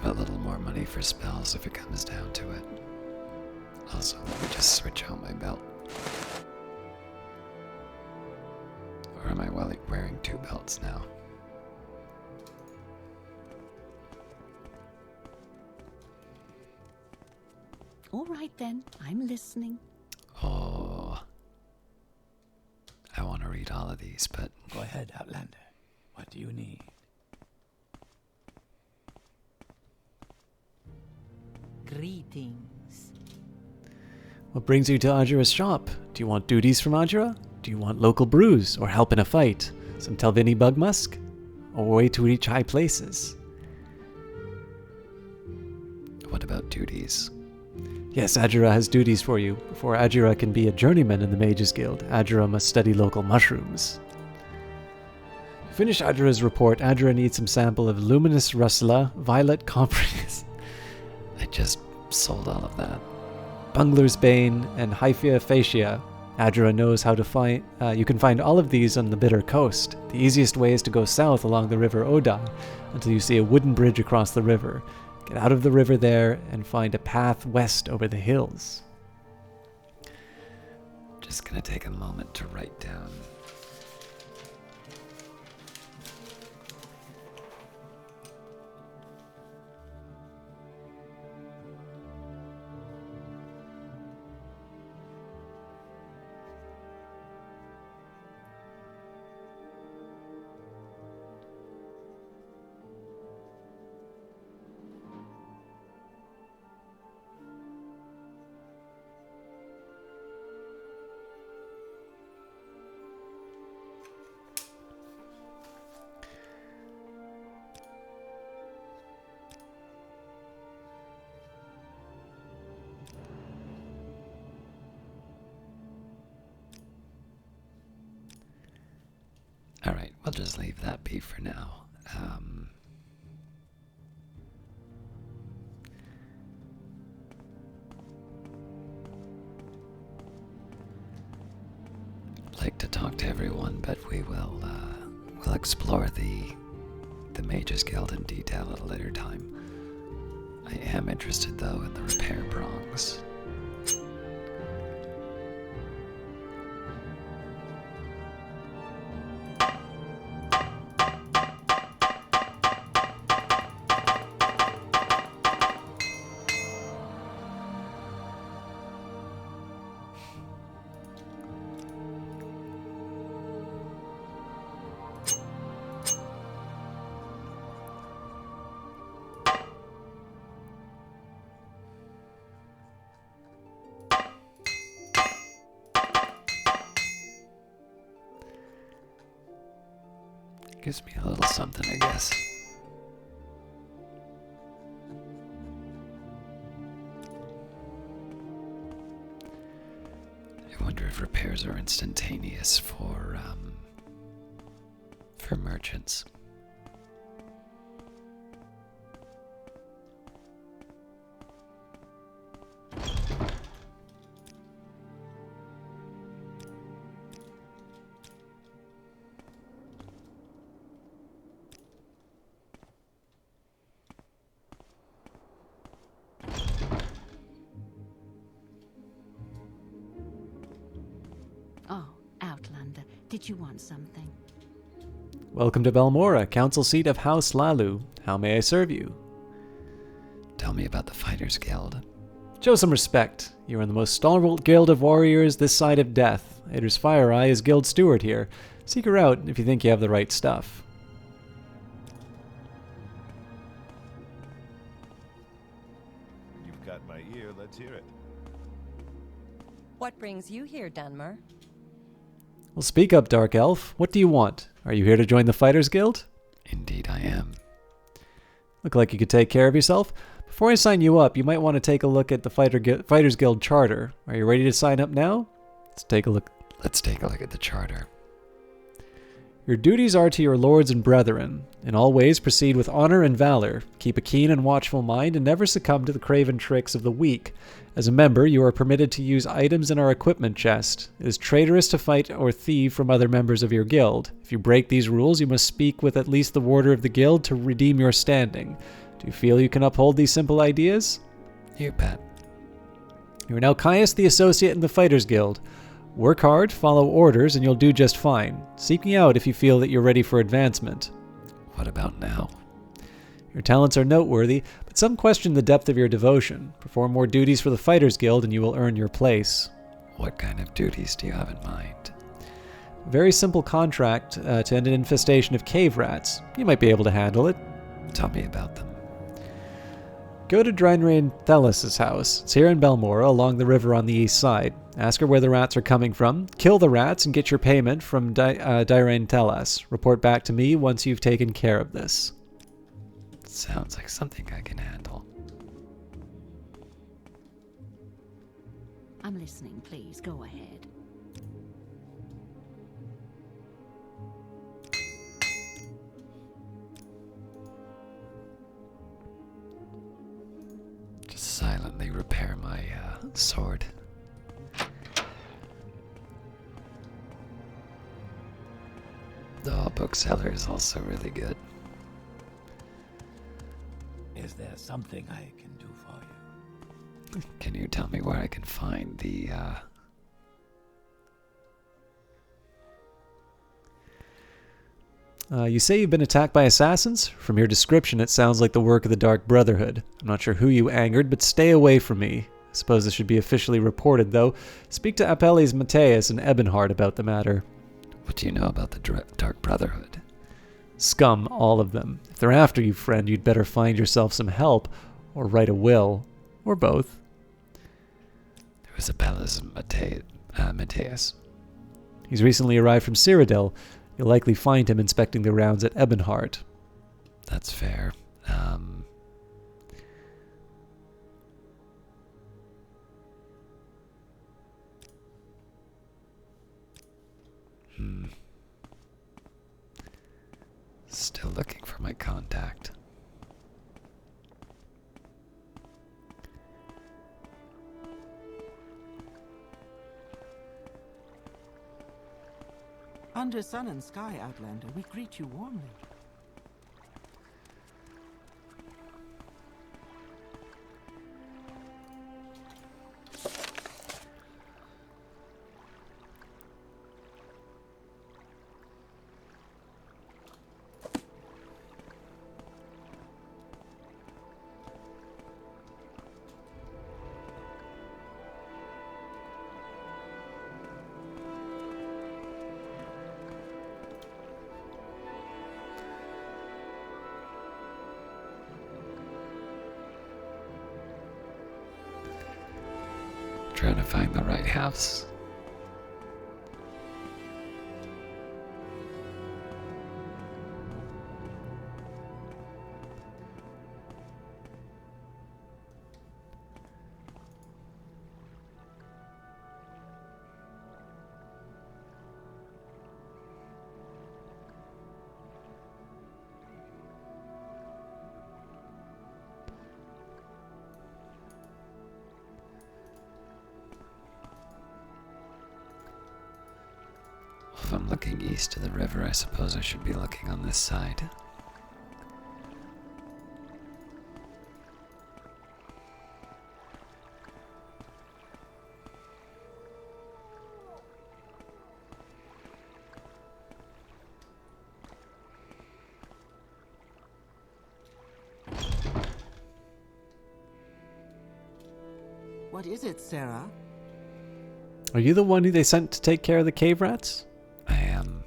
a little more money for spells if it comes down to it. Also, let me just switch out my belt. Or am I wearing two belts now? All right then, I'm listening. Oh. I want to read all of these, but... Go ahead, Outlander. What do you need? Greetings. What brings you to Ajura's shop? Do you want duties from Ajura? Do you want local brews, or help in a fight? Some Telvini bug musk? Or a way to reach high places? What about duties? Yes, Ajura has duties for you. Before Ajura can be a journeyman in the Mages Guild, Ajura must study local mushrooms. To finish Ajura's report, Ajura needs some sample of luminous russula, violet compris, I just sold all of that. bungler's bane, and hyphia fascia. Ajura knows how to find. You can find all of these on the Bitter Coast. The easiest way is to go south along the River Oda until you see a wooden bridge across the river. Get out of the river there and find a path west over the hills. Just gonna take a moment to write down. Alright, we'll just leave that be for now. I'd like to talk to everyone, but we'll explore the Mages Guild in detail at a later time. I am interested, though, in the repair prongs. Gives me a little something, I guess. I wonder if repairs are instantaneous for merchants. Oh, Outlander, did you want something? Welcome to Balmora, council seat of House Lalu. How may I serve you? Tell me about the Fighters Guild. Show some respect. You are in the most stalwart guild of warriors this side of death. Ader's Fire Eye is guild steward here. Seek her out if you think you have the right stuff. You've got my ear, let's hear it. What brings you here, Dunmer? Well, speak up, Dark Elf. What do you want? Are you here to join the Fighters Guild? Indeed I am. Look like you could take care of yourself. Before I sign you up, you might want to take a look at the Fighters Guild charter. Are you ready to sign up now? Let's take a look. Let's take a look at the charter. Your duties are to your lords and brethren. In all ways proceed with honor and valor. Keep a keen and watchful mind and never succumb to the craven tricks of the weak. As a member, you are permitted to use items in our equipment chest. It is traitorous to fight or thieve from other members of your guild. If you break these rules, you must speak with at least the warder of the guild to redeem your standing. Do you feel you can uphold these simple ideas? You bet. You are now Caius the Associate in the Fighters Guild. Work hard, follow orders, and you'll do just fine. Seek me out if you feel that you're ready for advancement. What about now? Your talents are noteworthy, but some question the depth of your devotion. Perform more duties for the Fighters Guild and you will earn your place. What kind of duties do you have in mind? A very simple contract to end an infestation of cave rats. You might be able to handle it. Tell me about them. Go to Draenrain Thelis' house. It's here in Balmora, along the river on the east side. Ask her where the rats are coming from. Kill the rats and get your payment from Draenrain Thelis. Report back to me once you've taken care of this. Sounds like something I can handle. I'm listening, please. Go ahead. Just silently repair my sword. The bookseller is also really good. Is there something I can do for you? Can you tell me where I can find the, You say you've been attacked by assassins? From your description, it sounds like the work of the Dark Brotherhood. I'm not sure who you angered, but stay away from me. I suppose this should be officially reported, though. Speak to Apelles Mateus and Ebonheart about the matter. What do you know about the Dark Brotherhood? Scum, all of them. If they're after you, friend, you'd better find yourself some help, or write a will, or both. There was Apelles Mateus. He's recently arrived from Cyrodiil. You'll likely find him inspecting the rounds at Ebonheart. That's fair. Still looking for my contact. Under sun and sky, Outlander, we greet you warmly. Trying to find the right house. If I'm looking east of the river, I suppose I should be looking on this side. What is it, Sarah? Are you the one who they sent to take care of the cave rats? I am.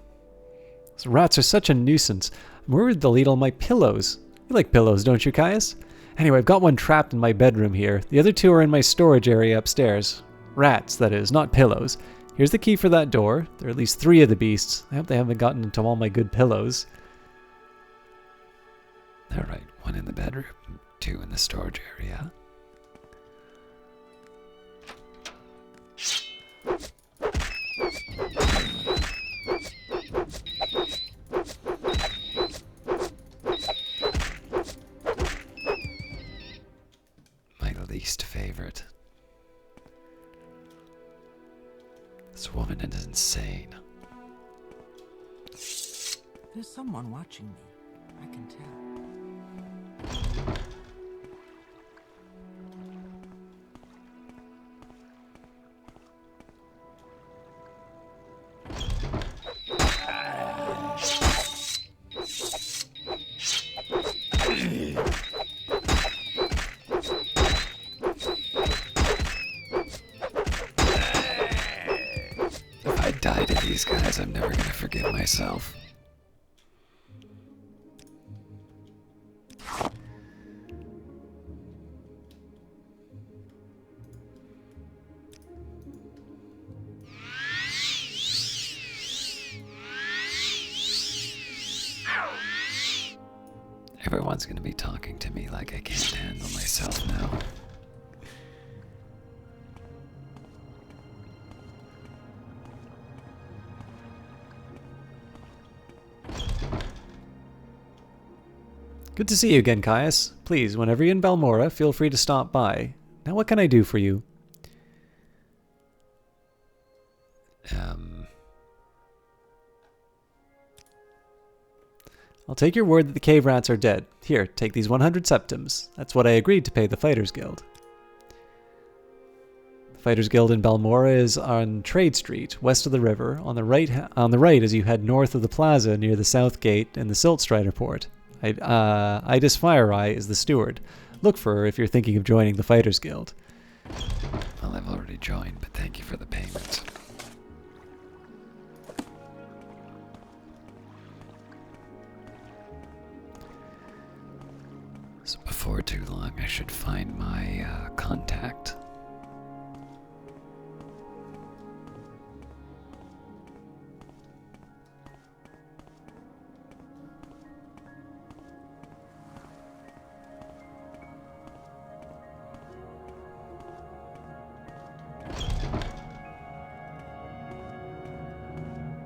Those rats are such a nuisance. I'm worried they'll eat all my pillows. You like pillows, don't you, Caius? Anyway, I've got one trapped in my bedroom here. The other two are in my storage area upstairs. Rats, that is, not pillows. Here's the key for that door. There are at least 3 of the beasts. I hope they haven't gotten into all my good pillows. Alright, 1 in the bedroom, 2 in the storage area. Least favorite. This woman is insane. There's someone watching me. I can tell. these guys, I'm never gonna forgive myself. Everyone's gonna be talking to me like I can't handle myself now. Good to see you again, Caius. Please, whenever you're in Balmora, feel free to stop by. Now, what can I do for you? I'll take your word that the cave rats are dead. Here, take these 100 septims. That's what I agreed to pay the Fighters Guild. The Fighters Guild in Balmora is on Trade Street, west of the river, on the right as you head north of the plaza near the south gate and the Silt Strider port. Idis FireEye is the steward. Look for her if you're thinking of joining the Fighters Guild. Well, I've already joined, but thank you for the payment. So before too long, I should find my contact.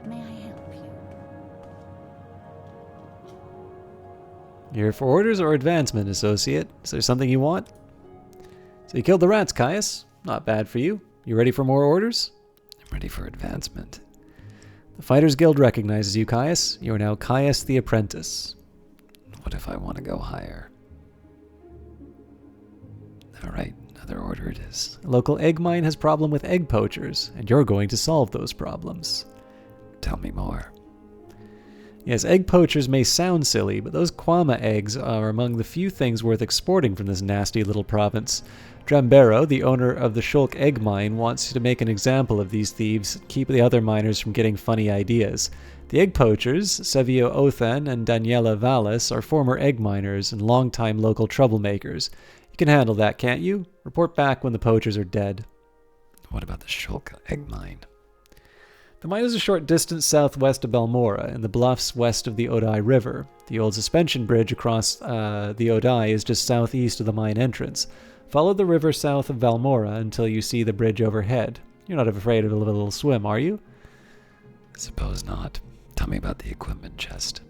May I help you? Here for orders or advancement, associate? Is there something you want? So you killed the rats, Caius. Not bad for you. You ready for more orders? I'm ready for advancement. The Fighters Guild recognizes you, Caius. You are now Caius the Apprentice. What if I want to go higher? Alright, another order it is. A local egg mine has problem with egg poachers, and you're going to solve those problems. Tell me more. Yes, egg poachers may sound silly, but those Kwama eggs are among the few things worth exporting from this nasty little province. Drambero, the owner of the Shulk egg mine, wants to make an example of these thieves and keep the other miners from getting funny ideas. The egg poachers, Sevio Othan and Daniela Vallis, are former egg miners and longtime local troublemakers. You can handle that, can't you? Report back when the poachers are dead. What about the Shulk egg mine? The mine is a short distance southwest of Balmora, in the bluffs west of the Odai River. The old suspension bridge across the Odai is just southeast of the mine entrance. Follow the river south of Balmora until you see the bridge overhead. You're not afraid of a little swim, are you? Suppose not. Tell me about the equipment chest.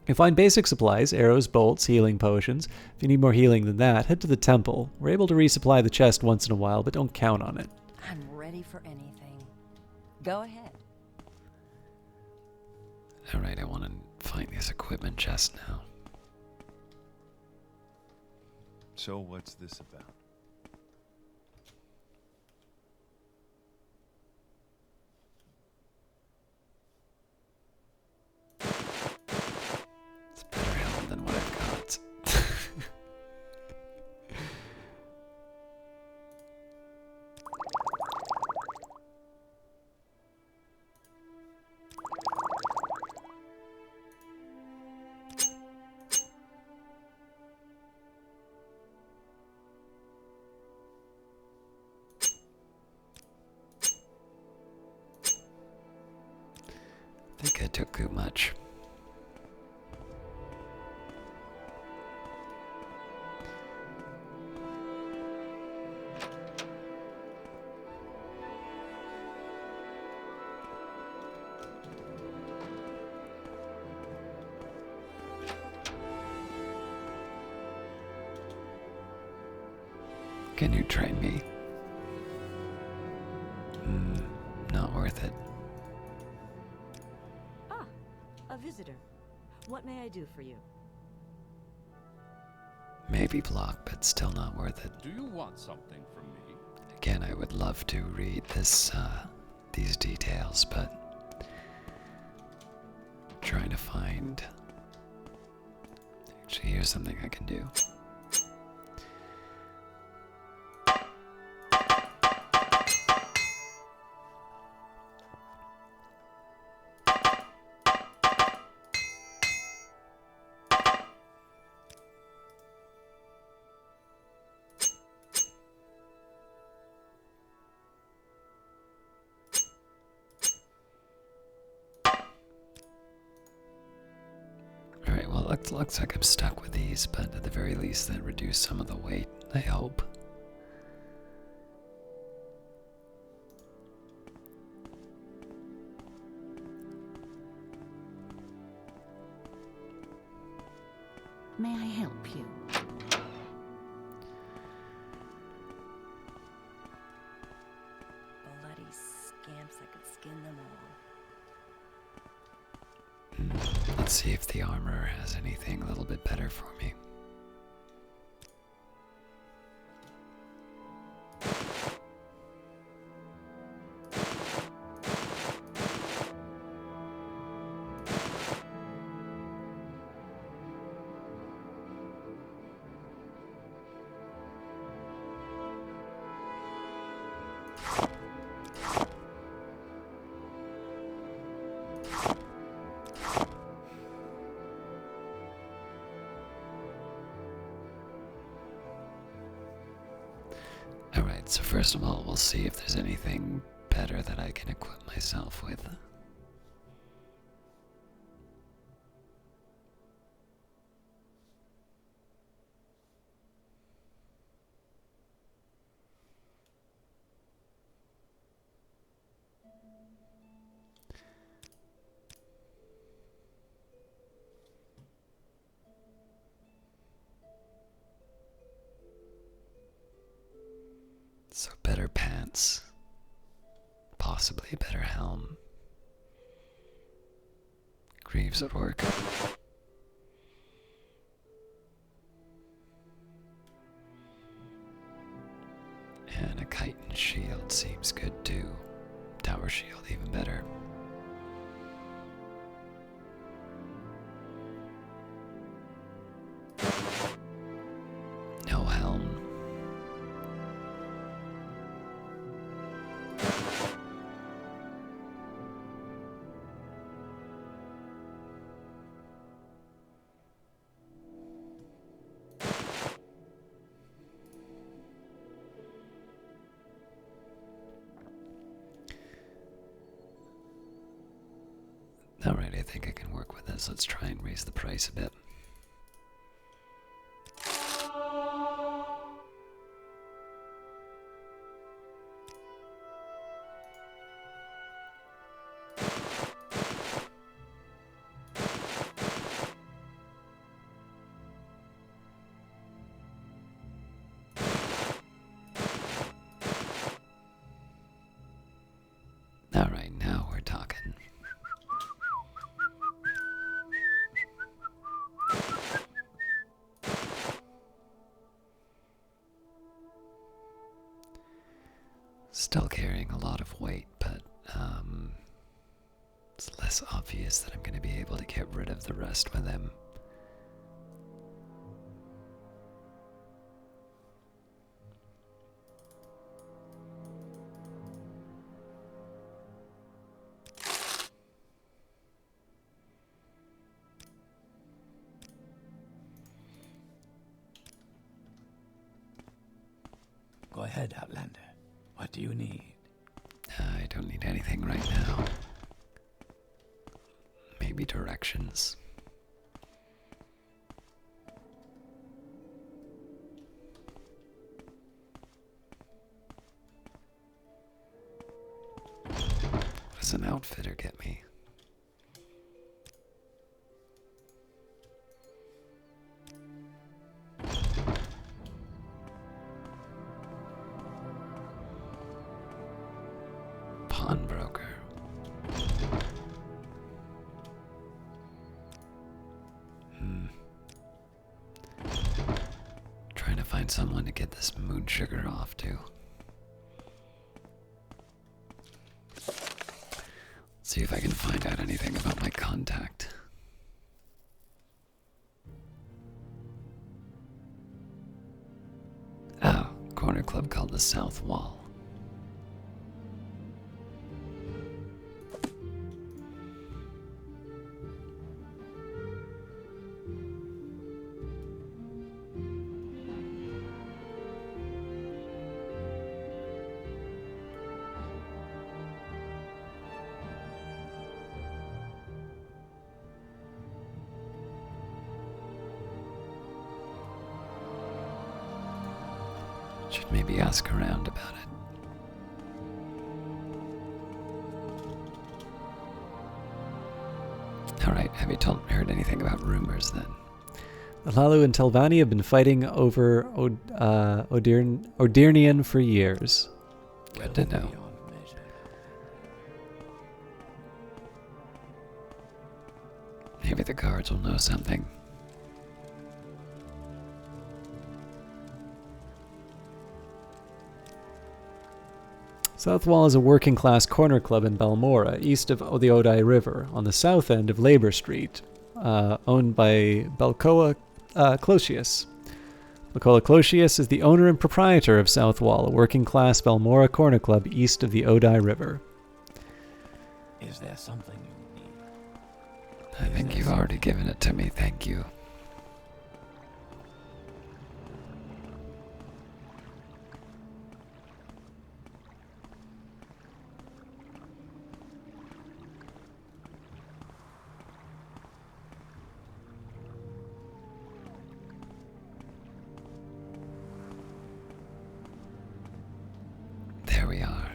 You'll find basic supplies, arrows, bolts, healing potions. If you need more healing than that, head to the temple. We're able to resupply the chest once in a while, but don't count on it. I'm ready for anything. Go ahead. Alright, I want to find this equipment chest now. So what's this about? It's better help than what I've got. I think I took too much. Can you train me? Not worth it. Ah, a visitor. What may I do for you? Maybe block, but still not worth it. Do you want something from me? Again, I would love to read these details, but I'm trying to find. Actually, here's something I can do. Looks like I'm stuck with these, but at the very least that reduce some of the weight, I hope. May I help you? Bloody scamps, I could skin them all. Let's see if the armor has anything a little bit better for me. Alright, so first of all, we'll see if there's anything better that I can equip myself with. So better pants, possibly a better helm. Greaves at work. And a chitin shield seems good too. Tower shield even better. No helm. Alright, I think I can work with this. Let's try and raise the price a bit. Alright, now we're talking. Still carrying a lot of weight, but it's less obvious that I'm going to be able to get rid of the rest with him. Go ahead, Outlander. What do you need? I don't need anything right now. Maybe directions. What does an outfitter get me? Pawnbroker. Trying to find someone to get this moon sugar off to. See if I can find out anything about my contact. Oh, corner club called the South Wall. Should maybe ask around about it. Alright, have you heard anything about rumors then? The Hlalu and Telvanni have been fighting over Odirnian for years. Good to know. Maybe the guards will know something. Southwall is a working-class corner club in Balmora, east of the Odai River, on the south end of Labor Street, owned by Balcoa Closius. Balcoa Closius is the owner and proprietor of Southwall, a working-class Balmora corner club east of the Odai River. Is there something you need? I think you've already given it to me, thank you. There we are.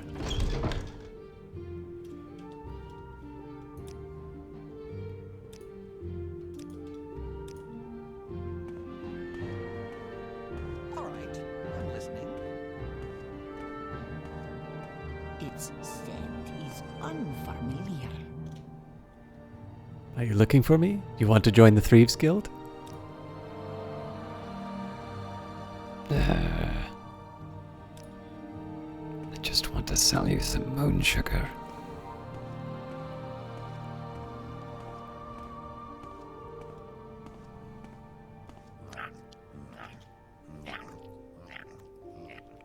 All right, I'm listening. Its scent is unfamiliar. Are you looking for me? You want to join the Thieves Guild? I just want to sell you some moon sugar.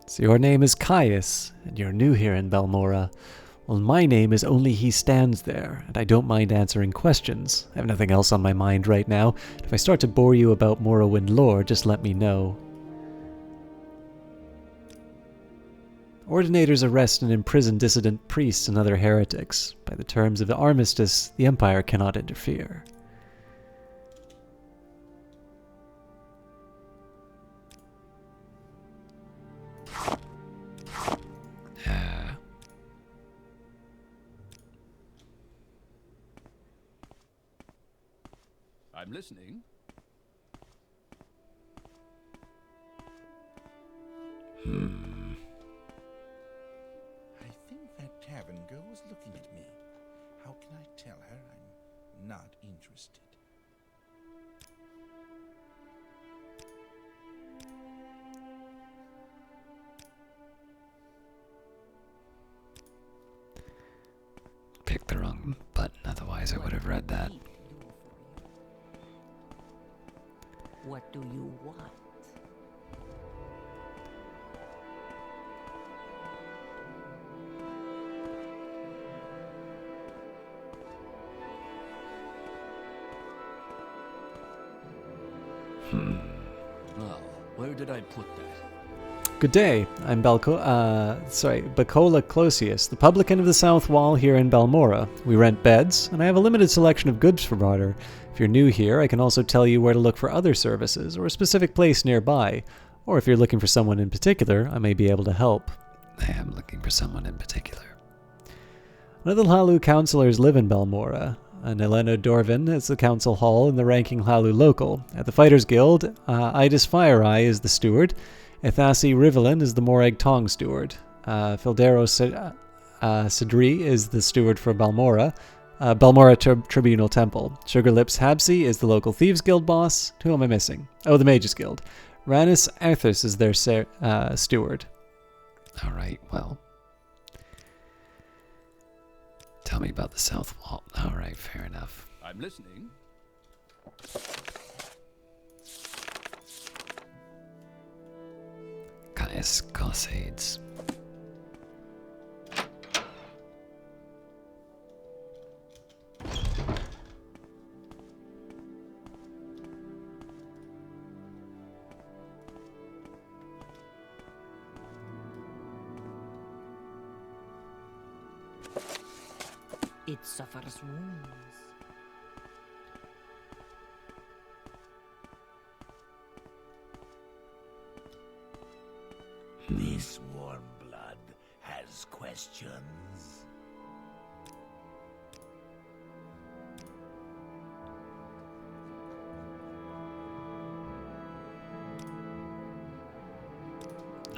So your name is Caius, and you're new here in Balmora. Well, my name is Only He Stands There, and I don't mind answering questions. I have nothing else on my mind right now. If I start to bore you about Morrowind lore, just let me know. Ordinators arrest and imprison dissident priests and other heretics. By the terms of the armistice, the Empire cannot interfere. I'm listening. I think that tavern girl was looking at me. How can I tell her I'm not interested? Picked the wrong button, otherwise I would have read that. What do you want? Well, where did I put that? Good day. I'm Bacola Closius, the publican of the South Wall here in Balmora. We rent beds, and I have a limited selection of goods for barter. If you're new here, I can also tell you where to look for other services, or a specific place nearby. Or if you're looking for someone in particular, I may be able to help. I am looking for someone in particular. None of the Hlalu councillors live in Balmora. And Elena Dorvin is the council hall and the ranking Hlalu local. At the Fighters Guild, Idis Fireeye is the steward. Ithasi Rivelin is the Morag Tong steward. Fildero Sidri is the steward for Balmora. Balmora Tribunal Temple. Sugarlips Habsi is the local Thieves Guild boss. Who am I missing? Oh, the Mages Guild. Ranis Arthus is their steward. Alright, well. Tell me about the South Wall. Alright, fair enough. I'm listening. Caius Caussades. It suffers wounds. This warm blood has questions.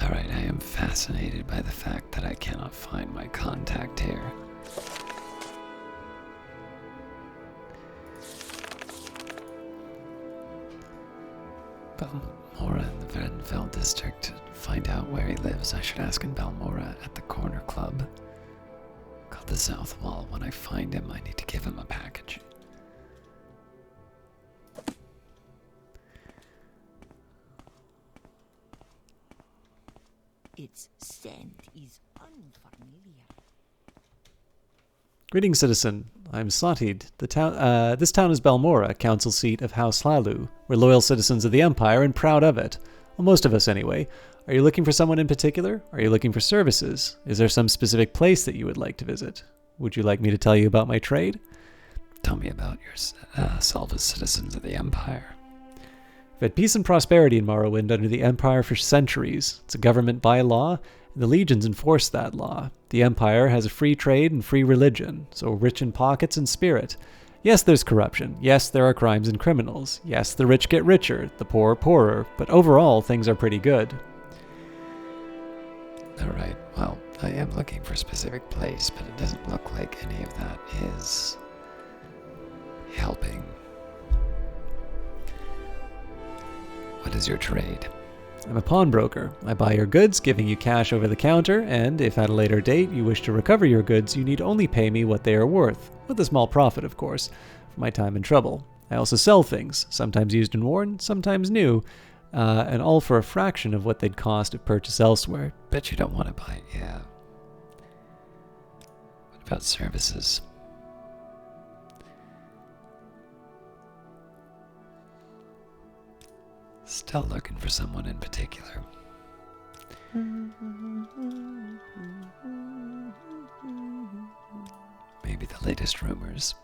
Alright, I am fascinated by the fact that I cannot find my contact here. Balmora in the Venfell district. To find out where he lives, I should ask in Balmora at the corner club called the South Wall. When I find him, I need to give him a package. Its scent is unfamiliar. Greetings, citizen. I'm Satid. This town is Balmora, council seat of House Hlalu. We're loyal citizens of the Empire and proud of it. Well, most of us anyway. Are you looking for someone in particular? Are you looking for services? Is there some specific place that you would like to visit? Would you like me to tell you about my trade? Tell me about yourself as citizens of the Empire. We've had peace and prosperity in Morrowind under the Empire for centuries. It's a government by law, and the legions enforce that law. The Empire has a free trade and free religion, so rich in pockets and spirit. Yes, there's corruption. Yes, there are crimes and criminals. Yes, the rich get richer, the poor poorer, but overall, things are pretty good. Alright, well, I am looking for a specific place, but it doesn't look like any of that is helping. What is your trade? I'm a pawnbroker. I buy your goods, giving you cash over the counter, and if at a later date you wish to recover your goods, you need only pay me what they are worth, with a small profit, of course, for my time and trouble. I also sell things, sometimes used and worn, sometimes new, and all for a fraction of what they'd cost if purchased elsewhere. Bet you don't want to buy, yeah. What about services? Still looking for someone in particular. Maybe the latest rumors.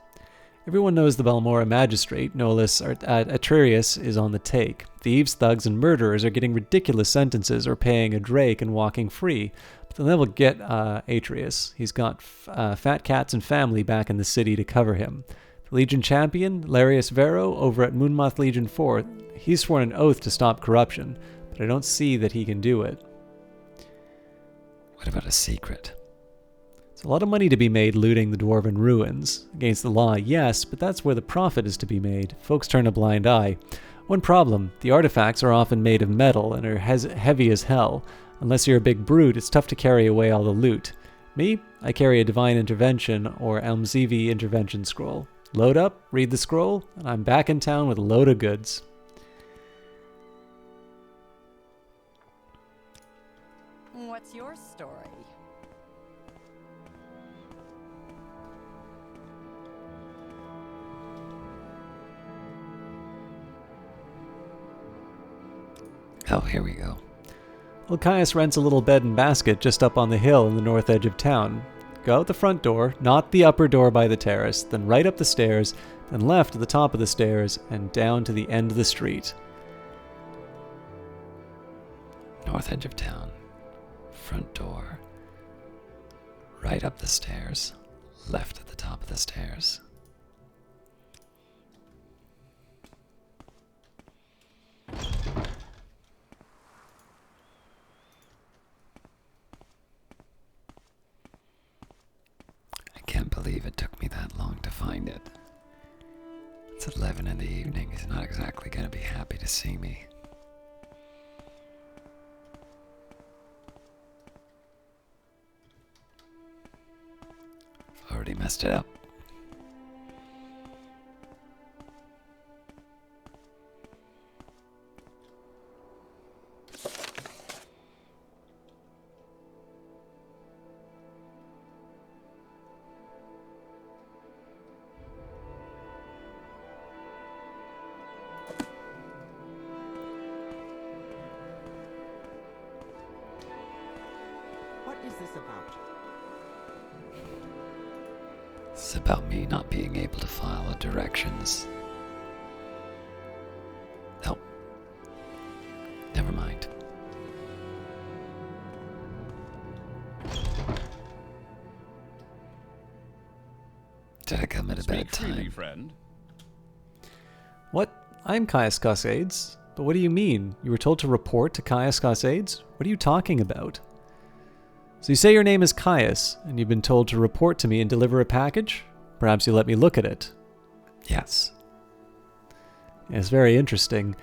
Everyone knows the Balmora magistrate, Nolus Atrerius, is on the take. Thieves, thugs, and murderers are getting ridiculous sentences or paying a drake and walking free. But they'll never get Atrerius. He's got fat cats and family back in the city to cover him. The Legion champion, Larius Vero, over at Moonmoth Legion 4, he's sworn an oath to stop corruption, but I don't see that he can do it. What about a secret? There's a lot of money to be made looting the Dwarven ruins. Against the law, yes, but that's where the profit is to be made. Folks turn a blind eye. One problem, the artifacts are often made of metal and are heavy as hell. Unless you're a big brute, it's tough to carry away all the loot. Me, I carry a Divine Intervention or Almzivi Intervention scroll. Load up, read the scroll, and I'm back in town with a load of goods. What's your story? Oh, here we go. Well, Caius rents a little bed and basket just up on the hill in the north edge of town. Go out the front door, not the upper door by the terrace, then right up the stairs, then left to the top of the stairs, and down to the end of the street. North edge of town. Front door. Right up the stairs. Left at the top of the stairs. I can't believe it took me that long to find it. It's 11 in the evening. He's not exactly going to be happy to see me. I've already messed it up. What is this about? This is about me not being able to follow directions. Oh. Never mind. I come at a bad time. Friend. What? I'm Caius Cassades. But what do you mean? You were told to report to Caius Cassades? What are you talking about? So you say your name is Caius, and you've been told to report to me and deliver a package? Perhaps you let me look at it. Yes. It's very interesting.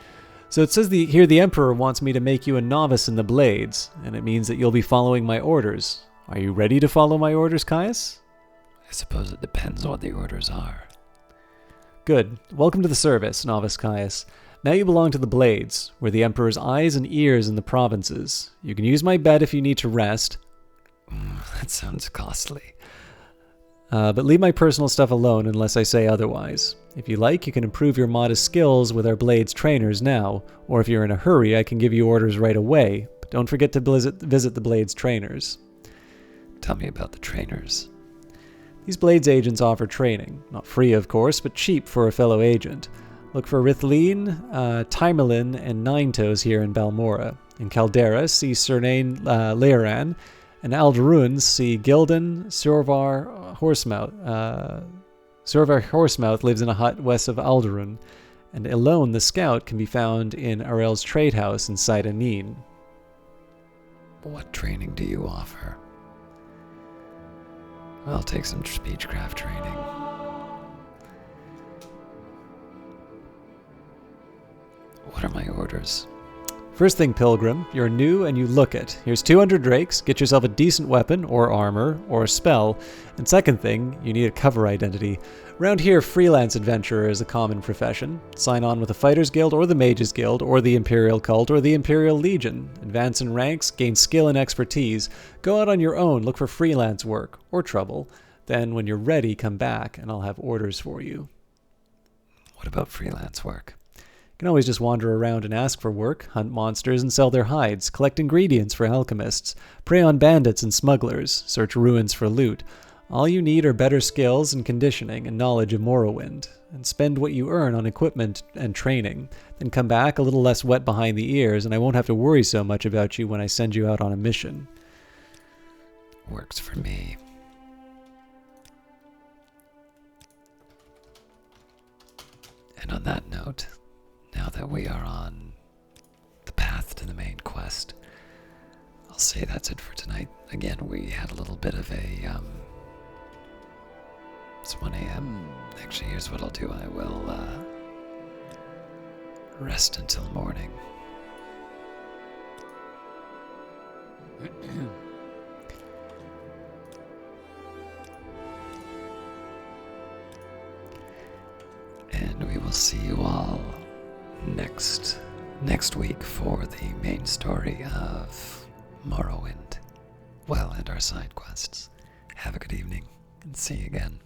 So it says here the Emperor wants me to make you a novice in the blades, and it means that you'll be following my orders. Are you ready to follow my orders, Caius? I suppose it depends what the orders are. Good. Welcome to the service, Novice Caius. Now you belong to the Blades. We're the Emperor's eyes and ears in the provinces. You can use my bed if you need to rest. That sounds costly. But leave my personal stuff alone unless I say otherwise. If you like, you can improve your modest skills with our Blades trainers now, or if you're in a hurry, I can give you orders right away. But don't forget to visit the Blades trainers. Tell me about the trainers. These Blades agents offer training. Not free, of course, but cheap for a fellow agent. Look for Rithleen, Timerlin, and Ninetoes here in Balmora. In Caldera, see Cernane Leiran. In Alderuin, see Gildan, Survar Horsemouth. Survar Horsemouth lives in a hut west of Alderuin. And Elone the Scout can be found in Arel's trade house in Sidanine. What training do you offer? I'll take some speechcraft training. What are my orders? First thing, Pilgrim, you're new and you look it. Here's 200 drakes, get yourself a decent weapon, or armor, or a spell. And second thing, you need a cover identity. Around here, freelance adventurer is a common profession. Sign on with the Fighters Guild, or the Mages Guild, or the Imperial Cult, or the Imperial Legion. Advance in ranks, gain skill and expertise. Go out on your own, look for freelance work, or trouble. Then, when you're ready, come back, and I'll have orders for you. What about freelance work? You can always just wander around and ask for work, hunt monsters and sell their hides, collect ingredients for alchemists, prey on bandits and smugglers, search ruins for loot. All you need are better skills and conditioning and knowledge of Morrowind, and spend what you earn on equipment and training. Then come back a little less wet behind the ears, and I won't have to worry so much about you when I send you out on a mission. Works for me. And on that note, now that we are on the path to the main quest, I'll say that's it for tonight. Again, we had a little bit of a, it's 1 a.m. Actually, here's what I'll do. I will, rest until morning. And we will see you all next week for the main story of Morrowind. Well, and our side quests. Have a good evening, and see you again.